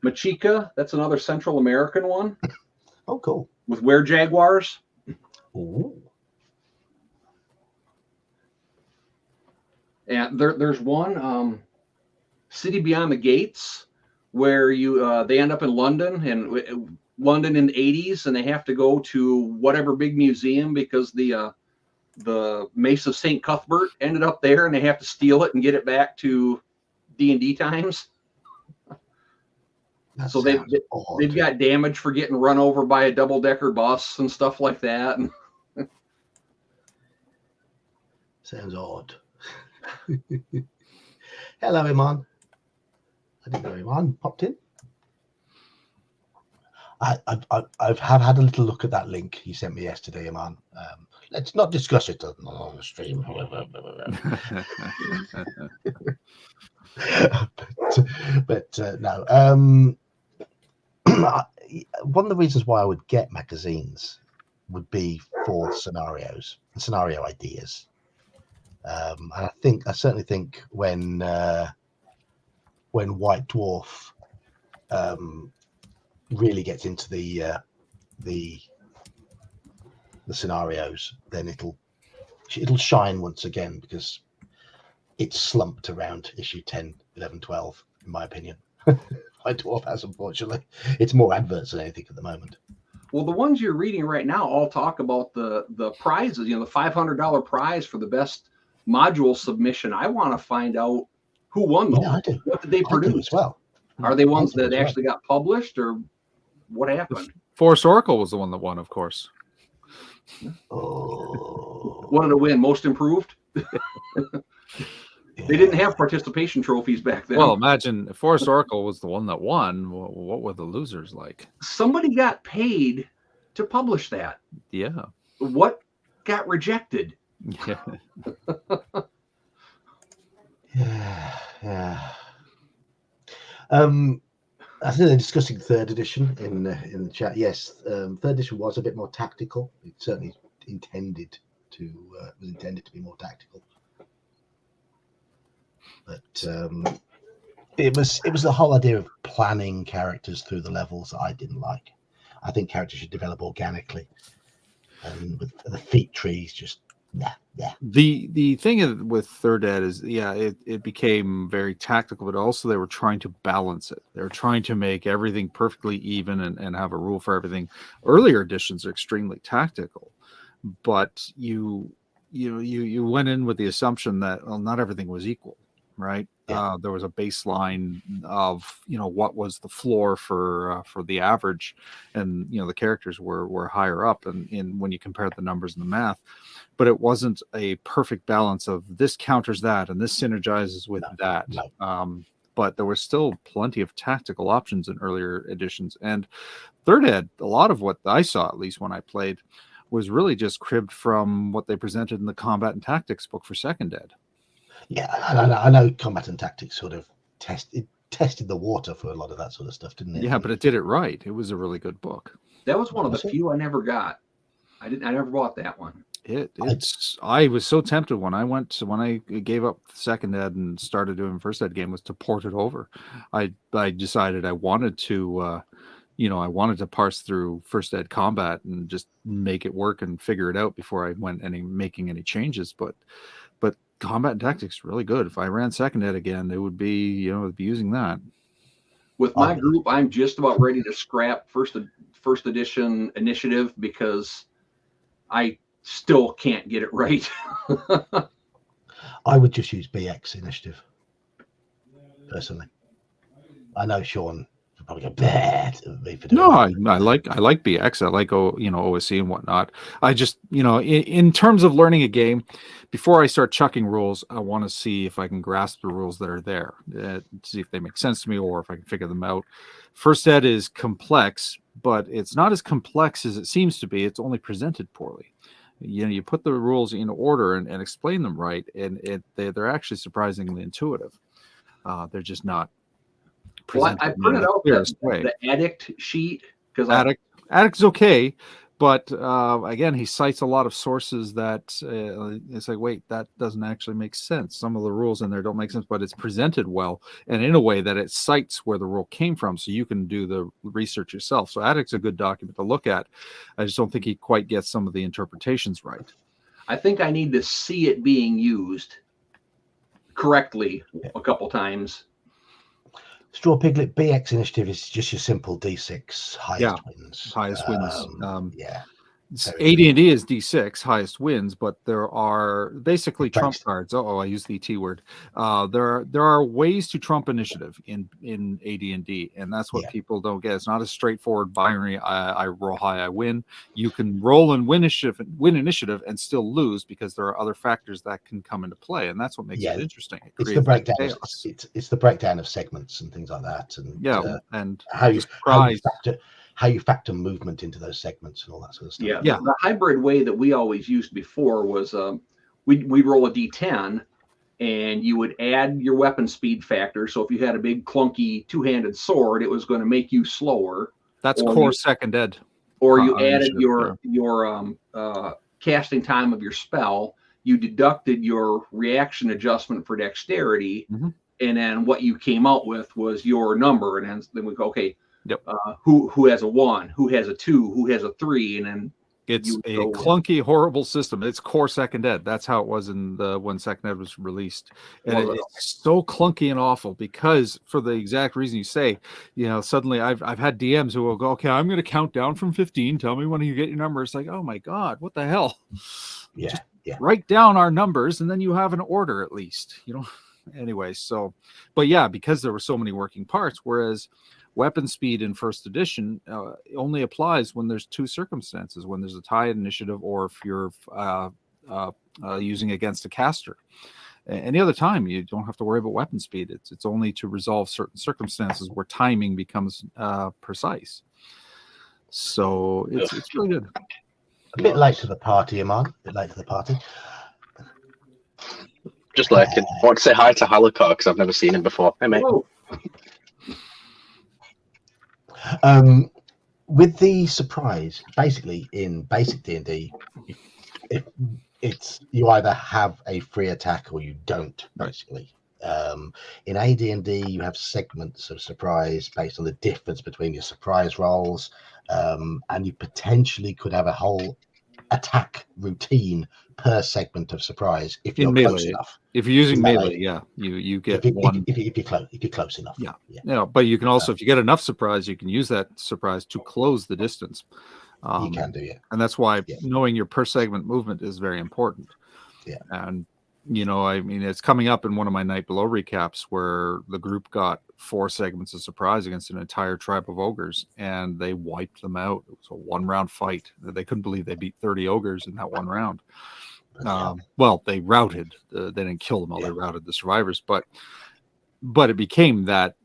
C: Machika. That's another Central American one.
A: Oh, cool.
C: With were-jaguars.
A: Ooh.
C: And there's one, City Beyond the Gates, where they end up in London in the 80s, and they have to go to whatever big museum because the Mace of St. Cuthbert ended up there, and they have to steal it and get it back to D&D times. So they've got damage for getting run over by a double-decker bus and stuff like that.
A: Sounds odd. Hello, Iman. I didn't know Iman popped in. I've had a little look at that link you sent me yesterday, Iman. Let's not discuss it on the stream. but no. One of the reasons why I would get magazines would be for scenarios and scenario ideas. And I certainly think when White Dwarf really gets into the scenarios, then it'll shine once again, because it's slumped around issue 10, 11, 12, in my opinion. White Dwarf has, unfortunately. It's more adverts than anything at the moment.
C: Well, the ones you're reading right now all talk about the prizes, the $500 prize for the best module submission. I want to find out who won those.
A: Yeah, I do.
C: What did they produce?
A: As well.
C: Are they ones that actually got published, or what happened?
B: Force Oracle was the one that won, of course.
A: Oh.
C: What did it win? Most improved? They didn't have participation trophies back then.
B: Well, imagine if Force Oracle was the one that won. What were the losers like?
C: Somebody got paid to publish that.
B: Yeah.
C: What got rejected?
B: Yeah.
A: Yeah. I think they're discussing third edition in the chat. Yes, third edition was a bit more tactical. It certainly was intended to be more tactical. But it was the whole idea of planning characters through the levels that I didn't like. I think characters should develop organically, and with the feat trees, just yeah.
B: The thing with third ed is, it became very tactical, but also they were trying to balance it. They were trying to make everything perfectly even and have a rule for everything. Earlier editions are extremely tactical, but you went in with the assumption that not everything was equal. Right. Yeah. There was a baseline of, what was the floor for the average, and, the characters were higher up and when you compared the numbers and the math, but it wasn't a perfect balance of this counters that and this synergizes with that.
A: No.
B: but there was still plenty of tactical options in earlier editions. And third ed, a lot of what I saw, at least when I played, was really just cribbed from what they presented in the combat and tactics book for second ed.
A: Yeah, I know combat and tactics sort of tested the water for a lot of that sort of stuff, didn't it?
B: Yeah, but it did it right. It was a really good book.
C: That was one of the few I never got. I never bought that one.
B: I was so tempted when I gave up second ed and started doing first ed game was to port it over. I decided I wanted to I wanted to parse through first ed combat and just make it work and figure it out before I went making any changes. But combat and tactics really good. If I ran second ed again, it would be be using that.
C: With my group, I'm just about ready to scrap first edition initiative because I still can't get it right.
A: I would just use BX initiative personally. I know Sean would probably go bad.
B: No, I like BX. I like OSC and whatnot. I just in terms of learning a game, before I start chucking rules, I want to see if I can grasp the rules that are there, see if they make sense to me or if I can figure them out. First ed is complex, but it's not as complex as it seems to be. It's only presented poorly. You put the rules in order and explain them right, and they're actually surprisingly intuitive. They're just not.
C: Well, I printed out the addict sheet because
B: addict's okay, but again, he cites a lot of sources that it's like, wait, that doesn't actually make sense. Some of the rules in there don't make sense, but it's presented well and in a way that it cites where the rule came from, so you can do the research yourself. So addict's a good document to look at. I just don't think he quite gets some of the interpretations right.
C: I think I need to see it being used correctly a couple times.
A: Straw Piglet BX initiative is just your simple D6 highest wins.
B: Highest wins.
A: AD&D
B: AD&D is D6 highest wins, but there are basically trump cards. I used the T word. There are ways to trump initiative in AD&D, and that's what people don't get. It's not a straightforward binary. I roll high, I win. You can roll and win initiative and still lose because there are other factors that can come into play, and that's what makes it interesting.
A: It's the breakdown. It's the breakdown of segments and things like that, and
B: and
A: how you factor movement into those segments and all that sort of stuff.
C: Yeah. The hybrid way that we always used before was we'd roll a D10 and you would add your weapon speed factor. So if you had a big clunky two-handed sword, it was going to make you slower.
B: That's core second ed.
C: Or you added your casting time of your spell. You deducted your reaction adjustment for dexterity, and then what you came out with was your number. And then we go, okay.
B: Yep.
C: Who has a 1, who has a 2, who has a 3, and then
B: it's a clunky, horrible system. It's core second ed. That's how it was when second ed was released, and it's so clunky and awful because for the exact reason you say, suddenly I've had DMs who will go, okay, I'm going to count down from 15. Tell me when you get your number. It's like, oh my god, what the hell?
A: Yeah.
B: Write down our numbers, and then you have an order at least. Anyway. So, but yeah, because there were so many working parts, whereas weapon speed in first edition only applies when there's two circumstances, when there's a tie initiative or if you're using against a caster. Any other time, you don't have to worry about weapon speed. It's only to resolve certain circumstances where timing becomes precise. So it's really good.
A: A bit late to the party, Iman. A bit late to the party.
G: Just lurking. I want to say hi to Halakar because I've never seen him before. Hey, mate.
A: With the surprise, basically in basic D&D, it's you either have a free attack or you don't. Basically, in AD&D, you have segments of surprise based on the difference between your surprise rolls, and you potentially could have a whole attack routine per segment of surprise if you're close enough.
B: If you're using melee, you get one.
A: If you're close enough.
B: Yeah. But you can also, if you get enough surprise, you can use that surprise to close the distance.
A: You can do,
B: and that's why knowing your per segment movement is very important.
A: Yeah,
B: and it's coming up in one of my Night Below recaps where the group got 4 segments of surprise against an entire tribe of ogres, and they wiped them out. It was a 1-round fight. They couldn't believe they beat 30 ogres in that 1 round. Well, they routed. They didn't kill them all. They routed the survivors. But but it became that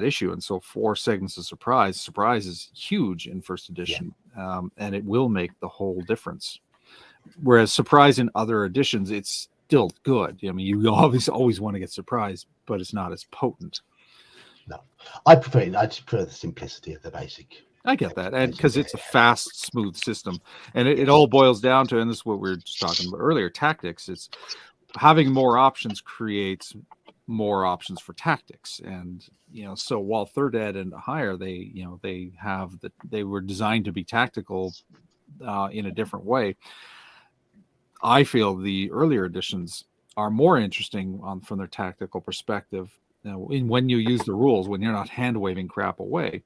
B: issue, and so 4 segments of surprise is huge in first edition, and it will make the whole difference. Whereas surprise in other editions, it's still good. I mean, you always want to get surprised, but it's not as potent.
A: No, I prefer the simplicity of the basic.
B: I get that, and because it's a fast, smooth system, and it all boils down to, and this is what we were just talking about earlier, tactics. It's having more options creates more options for tactics, and so while third ed and higher, they were designed to be tactical in a different way. I feel the earlier editions are more interesting from their tactical perspective when you use the rules, when you're not hand waving crap away,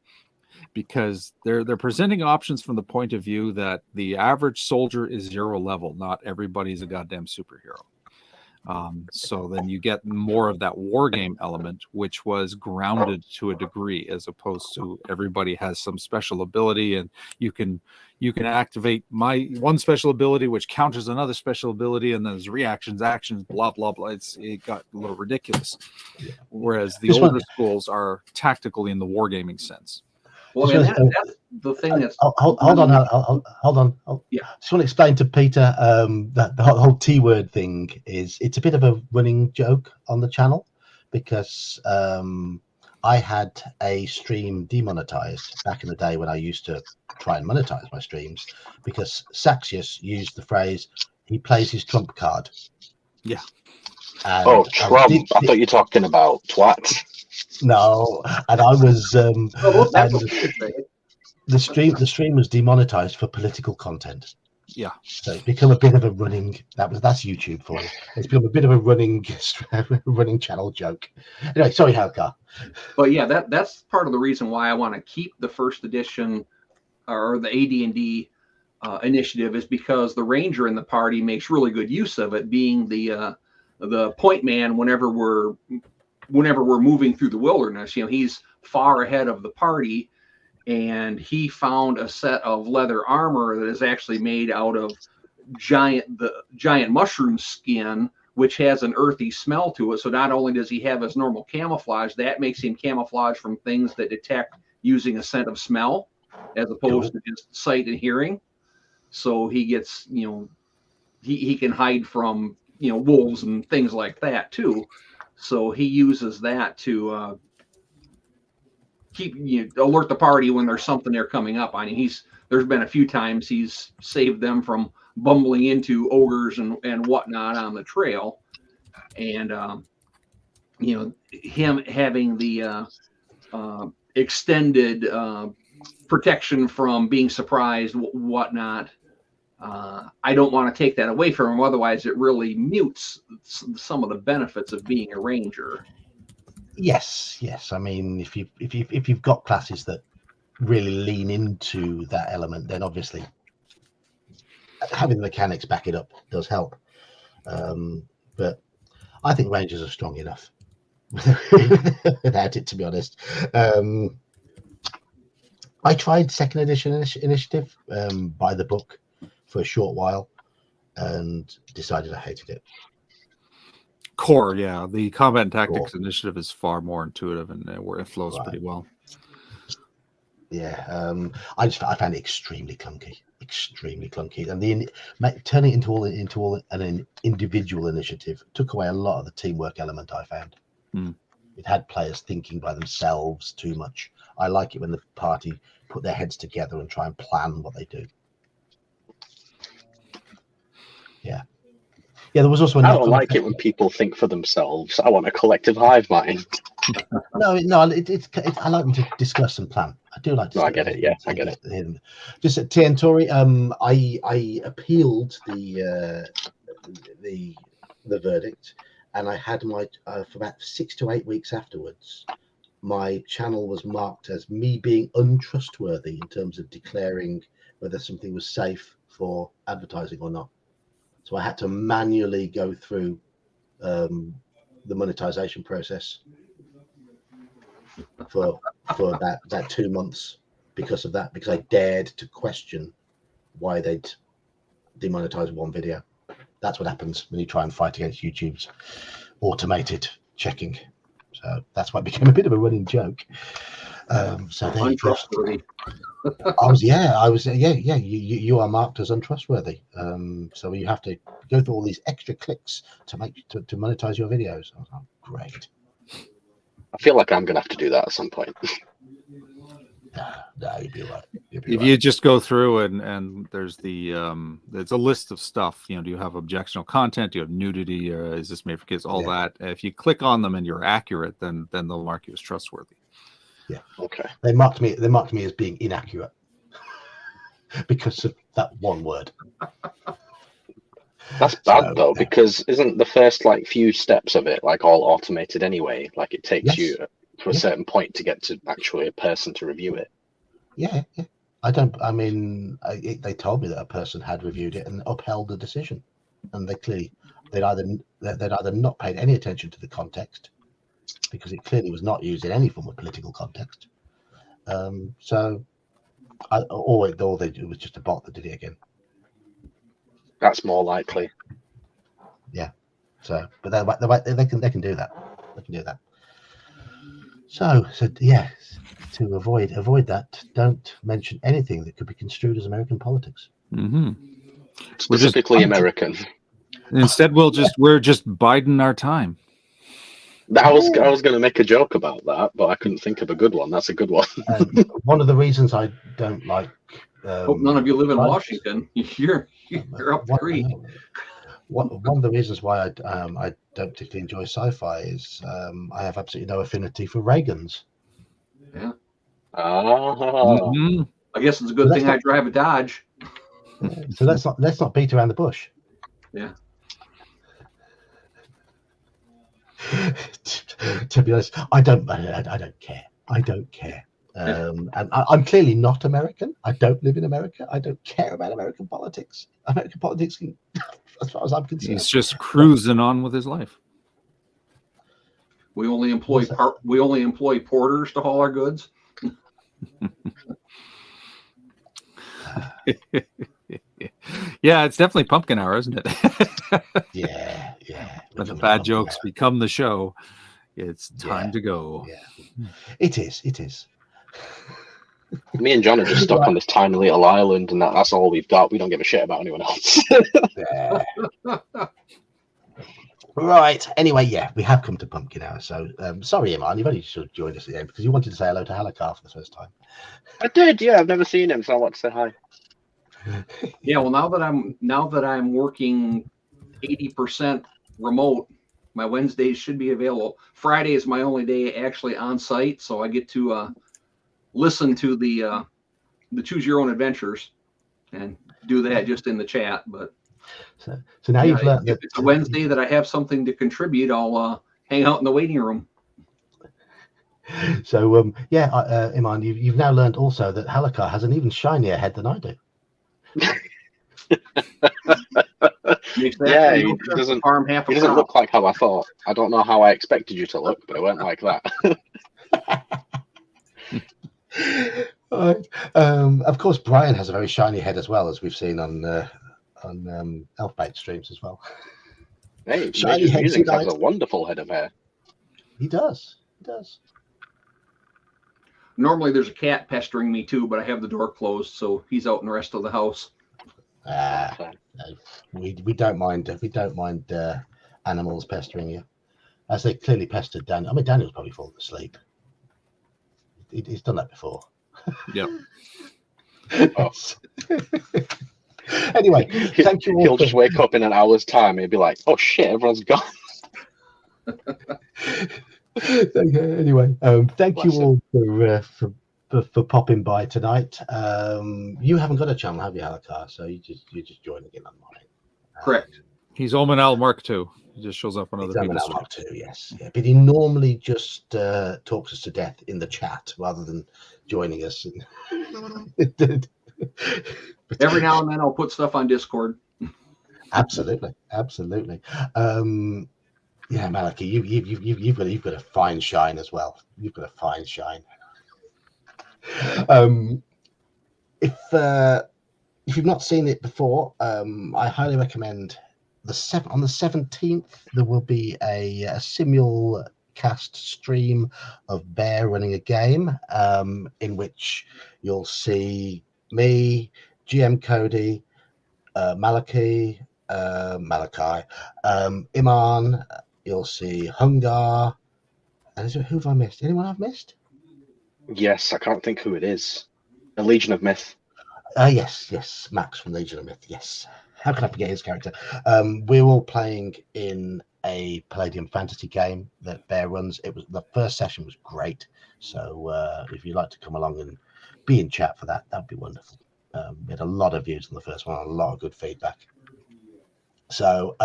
B: because they're presenting options from the point of view that the average soldier is 0 level. Not everybody's a goddamn superhero. So then you get more of that war game element, which was grounded to a degree, as opposed to everybody has some special ability, and you can activate my one special ability, which counters another special ability, and there's reactions, actions, blah blah blah. It got a little ridiculous. Whereas the older schools are tactical in the wargaming sense.
C: Well, I mean, that's the thing that's...
A: Hold on.
C: Yeah.
A: Just want to explain to Peter that the whole T-word thing it's a bit of a running joke on the channel, because I had a stream demonetized back in the day when I used to try and monetize my streams, because Saxius used the phrase, he plays his trump card.
B: Yeah.
G: And Trump. I thought you were talking about twat.
A: No, and I was the stream was demonetized for political content.
B: Yeah,
A: so it's become a bit of a running. That's YouTube for you. It's become a bit of a running channel joke. Anyway, sorry, Halkar.
C: But yeah, that's part of the reason why I want to keep the first edition or the AD&D initiative, is because the ranger in the party makes really good use of it, being the point man whenever we're moving through the wilderness. He's far ahead of the party, and he found a set of leather armor that is actually made out of giant mushroom skin, which has an earthy smell to it. So not only does he have his normal camouflage, that makes him camouflage from things that detect using a scent of smell, as opposed to just sight and hearing. So he gets, he can hide from, wolves and things like that too. So he uses that to alert the party when there's something there coming up. I mean, there's been a few times he's saved them from bumbling into ogres and whatnot on the trail, and him having the extended protection from being surprised, whatnot. I don't want to take that away from him. Otherwise, it really mutes some of the benefits of being a ranger.
A: Yes. I mean, if you've got classes that really lean into that element, then obviously having the mechanics back it up does help. But I think rangers are strong enough without it, to be honest. I tried second edition initiative by the book for a short while and decided I hated it.
B: Core, yeah. The Combat and Tactics initiative is far more intuitive, and where it flows pretty well.
A: Yeah, I found it extremely clunky, and turning it into an individual initiative took away a lot of the teamwork element I found. It had players thinking by themselves too much. I like it when the party put their heads together and try and plan what they do. Yeah, there was also.
G: I don't like it when people think for themselves. I want a collective hive mind.
A: No. I like them to discuss and plan. I do like to.
G: No, I get it. Yeah, I get it.
A: Just at Tiantori, I appealed the verdict, and I had my for about 6 to 8 weeks afterwards. My channel was marked as me being untrustworthy in terms of declaring whether something was safe for advertising or not. So I had to manually go through the monetization process for about 2 months because of that, because I dared to question why they'd demonetize one video. That's what happens when you try and fight against YouTube's automated checking. So that's why it became a bit of a running joke. So there
C: Untrustworthy.
A: You are marked as untrustworthy. So you have to go through all these extra clicks to monetize your videos. I was like, great.
G: I feel like I'm gonna have to do that at some point.
A: No, you'd be right.
B: If you just go through and there's there's a list of stuff. Do you have objectionable content? Do you have nudity? Is this made for kids? All that. If you click on them and you're accurate, then they'll mark you as trustworthy.
A: Yeah.
G: Okay.
A: They marked me as being inaccurate because of that one word.
G: That's bad though, because isn't the first few steps of it all automated anyway? Like it takes you to a certain point to get to actually a person to review it.
A: Yeah. They told me that a person had reviewed it and upheld the decision, and they'd either not paid any attention to the context, because it clearly was not used in any form of political context. Or it was just a bot that did it again.
G: That's more likely.
A: Yeah. So, but they can do that. They can do that. So yes, to avoid that, don't mention anything that could be construed as American politics.
B: Mm-hmm.
G: Specifically American.
B: Instead, we're just biding our time.
G: I was going to make a joke about that, but I couldn't think of a good one. That's a good one.
A: One of the reasons I don't like.
C: Hope none of you live in Washington. You're up the creek.
A: One of the reasons why I don't particularly enjoy sci-fi is I have absolutely no affinity for Reagans.
C: Yeah.
B: Mm-hmm.
C: I guess it's a good thing I drive a Dodge.
A: So let's not beat around the bush.
C: Yeah.
A: To be honest, I don't care. I don't care. And I'm clearly not American. I don't live in America. I don't care about American politics. American politics, as far as I'm concerned.
B: He's just cruising on with his life.
C: We only employ porters to haul our goods.
B: Yeah, it's definitely pumpkin hour, isn't it?
A: Yeah.
B: When the bad jokes become the show, it's time to go.
A: Yeah, it is.
G: Me and John are just stuck on this tiny little island, and that's all we've got. We don't give a shit about anyone else.
A: Yeah. Right. Anyway, we have come to pumpkin hour. So sorry, Iman, you've only sort of joined us at the end because you wanted to say hello to Halakar for the first time.
G: I did. Yeah, I've never seen him, so I want to say hi.
C: Yeah. Well, now that I'm working 80% remote, my Wednesdays should be available. Friday is my only day actually on site, so I get to listen to the Choose Your Own Adventures and do that just in the chat. But
A: so now you've learned that
C: it's a Wednesday that I have something to contribute. I'll hang out in the waiting room.
A: So Iman, you've now learned also that Halakar has an even shinier head than I do.
G: He doesn't look like how I thought. I don't know how I expected you to look, but it went like that.
A: Right. Of course, Brian has a very shiny head as well, as we've seen on Elfbait streams as well.
G: Hey,
A: Shiny head
G: Music has a wonderful head of hair.
A: He does.
C: Normally, there's a cat pestering me too, but I have the door closed, so he's out in the rest of the house.
A: We don't mind. We don't mind animals pestering you, as they clearly pestered Daniel. I mean, Daniel's probably fallen asleep. He's done that before.
B: Yep.
A: Anyway, thank you all.
G: He'll just wake up in an hour's time and he'll be like, "Oh shit, everyone's gone."
A: Anyway, thank you all for popping by tonight. You haven't got a channel, have you, Halakar? So you're just joining in on mine.
C: Correct.
B: He's Omen Al Mark II. He just shows up on other people's
A: Omen Al Mark II, yes. Yeah. But he normally just talks us to death in the chat rather than joining us.
C: Every now and then I'll put stuff on Discord.
A: Absolutely. Yeah, Maliki, you've got a fine shine as well. You've got a fine shine. If you've not seen it before, I highly recommend on the 17th there will be a simul webcast stream of Bear running a game, in which you'll see me, GM Cody, Malachi, Iman. You'll see Hungar. And who have I missed? Anyone I've missed?
G: Yes, I can't think who it is. The Legion of Myth.
A: Yes, Max from Legion of Myth. Yes. How can I forget his character? We're all playing in a Palladium fantasy game that Bear runs. The first session was great. So if you'd like to come along and be in chat for that, that'd be wonderful. We had a lot of views on the first one, a lot of good feedback. So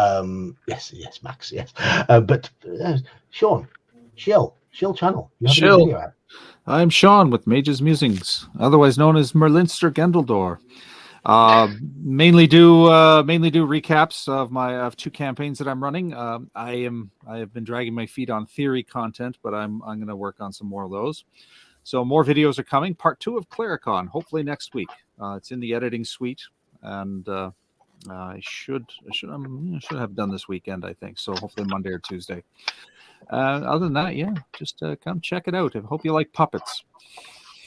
A: yes, Max, yes. But Sean, Shill channel. You have a new video out.
B: I'm Sean with Mage's Musings, otherwise known as Merlinster Gendeldor. Mainly do recaps of 2 campaigns that I'm running. I have been dragging my feet on theory content, but I'm going to work on some more of those. So more videos are coming. Part 2 of Clericon, hopefully next week. It's in the editing suite, and I should have done this weekend, I think. So hopefully Monday or Tuesday. Other than that, yeah, just come check it out. I hope you like puppets.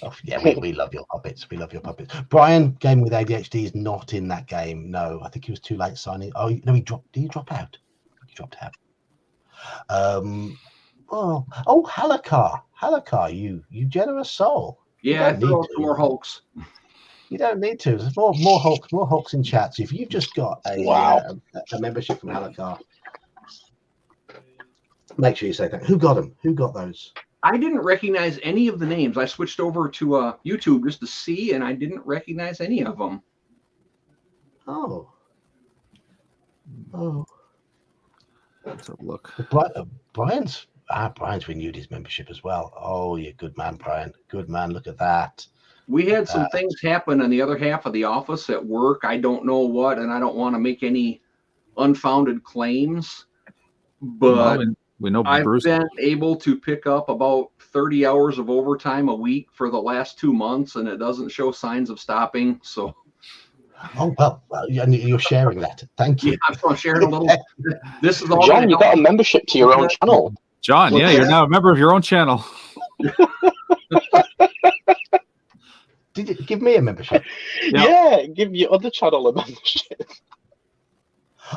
A: Oh, yeah, we love your puppets. We love your puppets. Brian, Game with ADHD, is not in that game. No, I think he was too late signing. Oh no, he dropped. Did he drop out? He dropped out. Halakar, you generous soul.
C: Yeah, I threw out some more Hulks.
A: You don't need to. There's more Hulks in chat. So if you've just got a membership from Halakar, make sure you say that. Who got them? Who got those?
C: I didn't recognize any of the names. I switched over to YouTube just to see, and I didn't recognize any of them.
A: Oh.
B: Let's have a look.
A: Brian's renewed his membership as well. Oh, you're good man, Brian. Good man. Look at that.
C: We had some things happen in the other half of the office at work. I don't know what, and I don't want to make any unfounded claims, but
B: we know
C: I've
B: Bruce.
C: been able to pick up about 30 hours of overtime a week for the last 2 months, and it doesn't show signs of stopping. So,
A: oh well, you're sharing that. Thank you.
C: Yeah, I'm going to share a little. This is all.
G: John, you got a membership to your own channel.
B: John, yeah, you're now a member of your own channel.
A: Did you give me a membership?
G: Yeah, give your other channel a membership.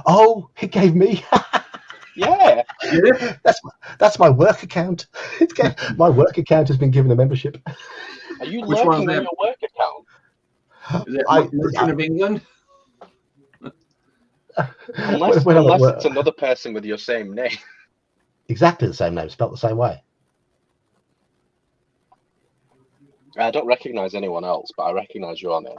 A: Oh, it gave me.
G: Yeah.
A: That's my work account. My work account has been given a membership.
G: Are you
C: Which one
G: lurking
C: is
G: in
C: that?
G: your work account?
C: Is that Merchant of England?
G: Unless it's another person with your same name.
A: Exactly the same name, spelled the same way.
G: I don't recognize anyone else, but I recognize your name.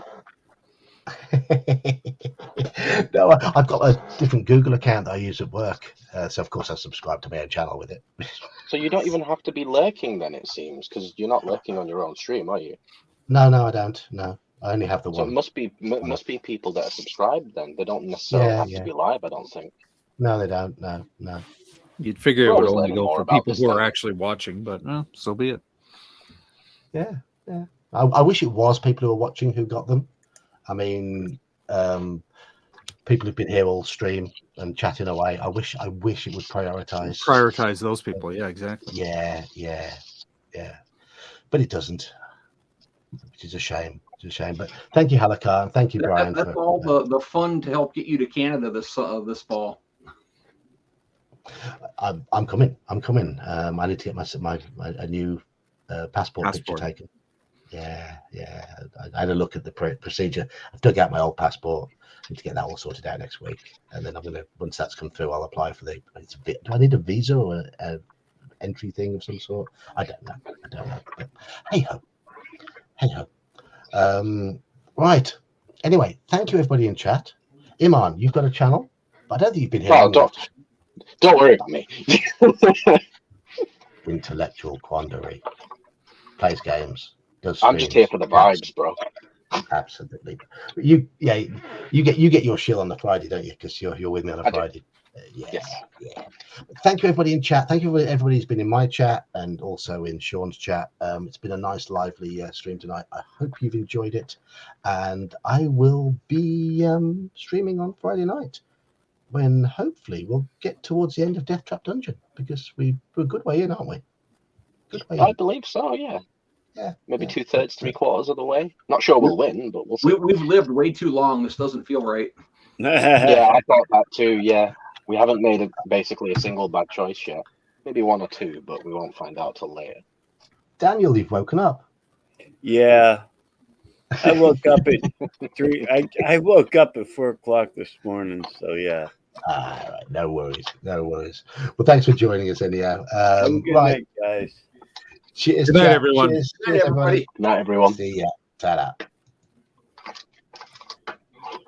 A: No, I've got a different Google account that I use at work. So, of course, I subscribe to my own channel with it.
G: So you don't even have to be lurking then, it seems, because you're not lurking on your own stream, are you?
A: No, I don't. No, I only have the
G: So
A: one.
G: it must be people that are subscribed then. They don't necessarily have to be live, I don't think.
A: No, they don't. No.
B: You'd figure it would only go for people who are
G: thing.
B: actually watching, but so be it.
A: Yeah. I wish it was people who are watching who got them. I mean, people who've been here all stream and chatting away. I wish it would prioritize
B: those people. Yeah, exactly.
A: Yeah. But it doesn't, which is a shame. But thank you, Halakar, and thank you, Brian.
C: That's all the fun to help get you to Canada this fall.
A: I'm coming. I need to get a new passport picture taken. Yeah. I had a look at the procedure. I've dug out my old passport. I need to get that all sorted out next week, and then once that's come through, I'll apply for do I need a visa or an entry thing of some sort? I don't know. But hey ho. Right. Anyway, thank you everybody in chat. Iman, you've got a channel, but I don't think you've been here.
G: Oh, don't worry about me.
A: Intellectual quandary. Plays games.
G: I'm just here for the vibes, bro.
A: Absolutely. You get your shill on the Friday, don't you? Because you're with me on a Friday. Yeah. Thank you everybody in chat. Thank you everybody who's been in my chat and also in Sean's chat. It's been a nice, lively stream tonight. I hope you've enjoyed it, and I will be streaming on Friday night. when hopefully we'll get towards the end of Death Trap Dungeon, because we're a good way in, aren't we? Good way
G: I
A: in.
G: believe so, yeah.
A: Yeah.
G: Maybe
A: yeah.
G: 2/3, 3/4 of the way. Not sure we'll win, but we'll see.
C: We've lived way too long. This doesn't feel right.
G: Yeah, I thought that too, yeah. We haven't made basically a single bad choice yet. Maybe one or two, but we won't find out till later.
A: Daniel, you've woken up.
E: Yeah. I woke up at 3. I woke up at 4 o'clock this morning, so yeah.
A: All right, no worries. Well, thanks for joining us anyhow.
E: Have a good night, guys.
A: Cheers.
B: Good night,
A: chat.
B: everyone.
A: Cheers,
C: Good night, everybody.
A: everybody.
G: Good night, everyone.
A: See ya. Ta-da.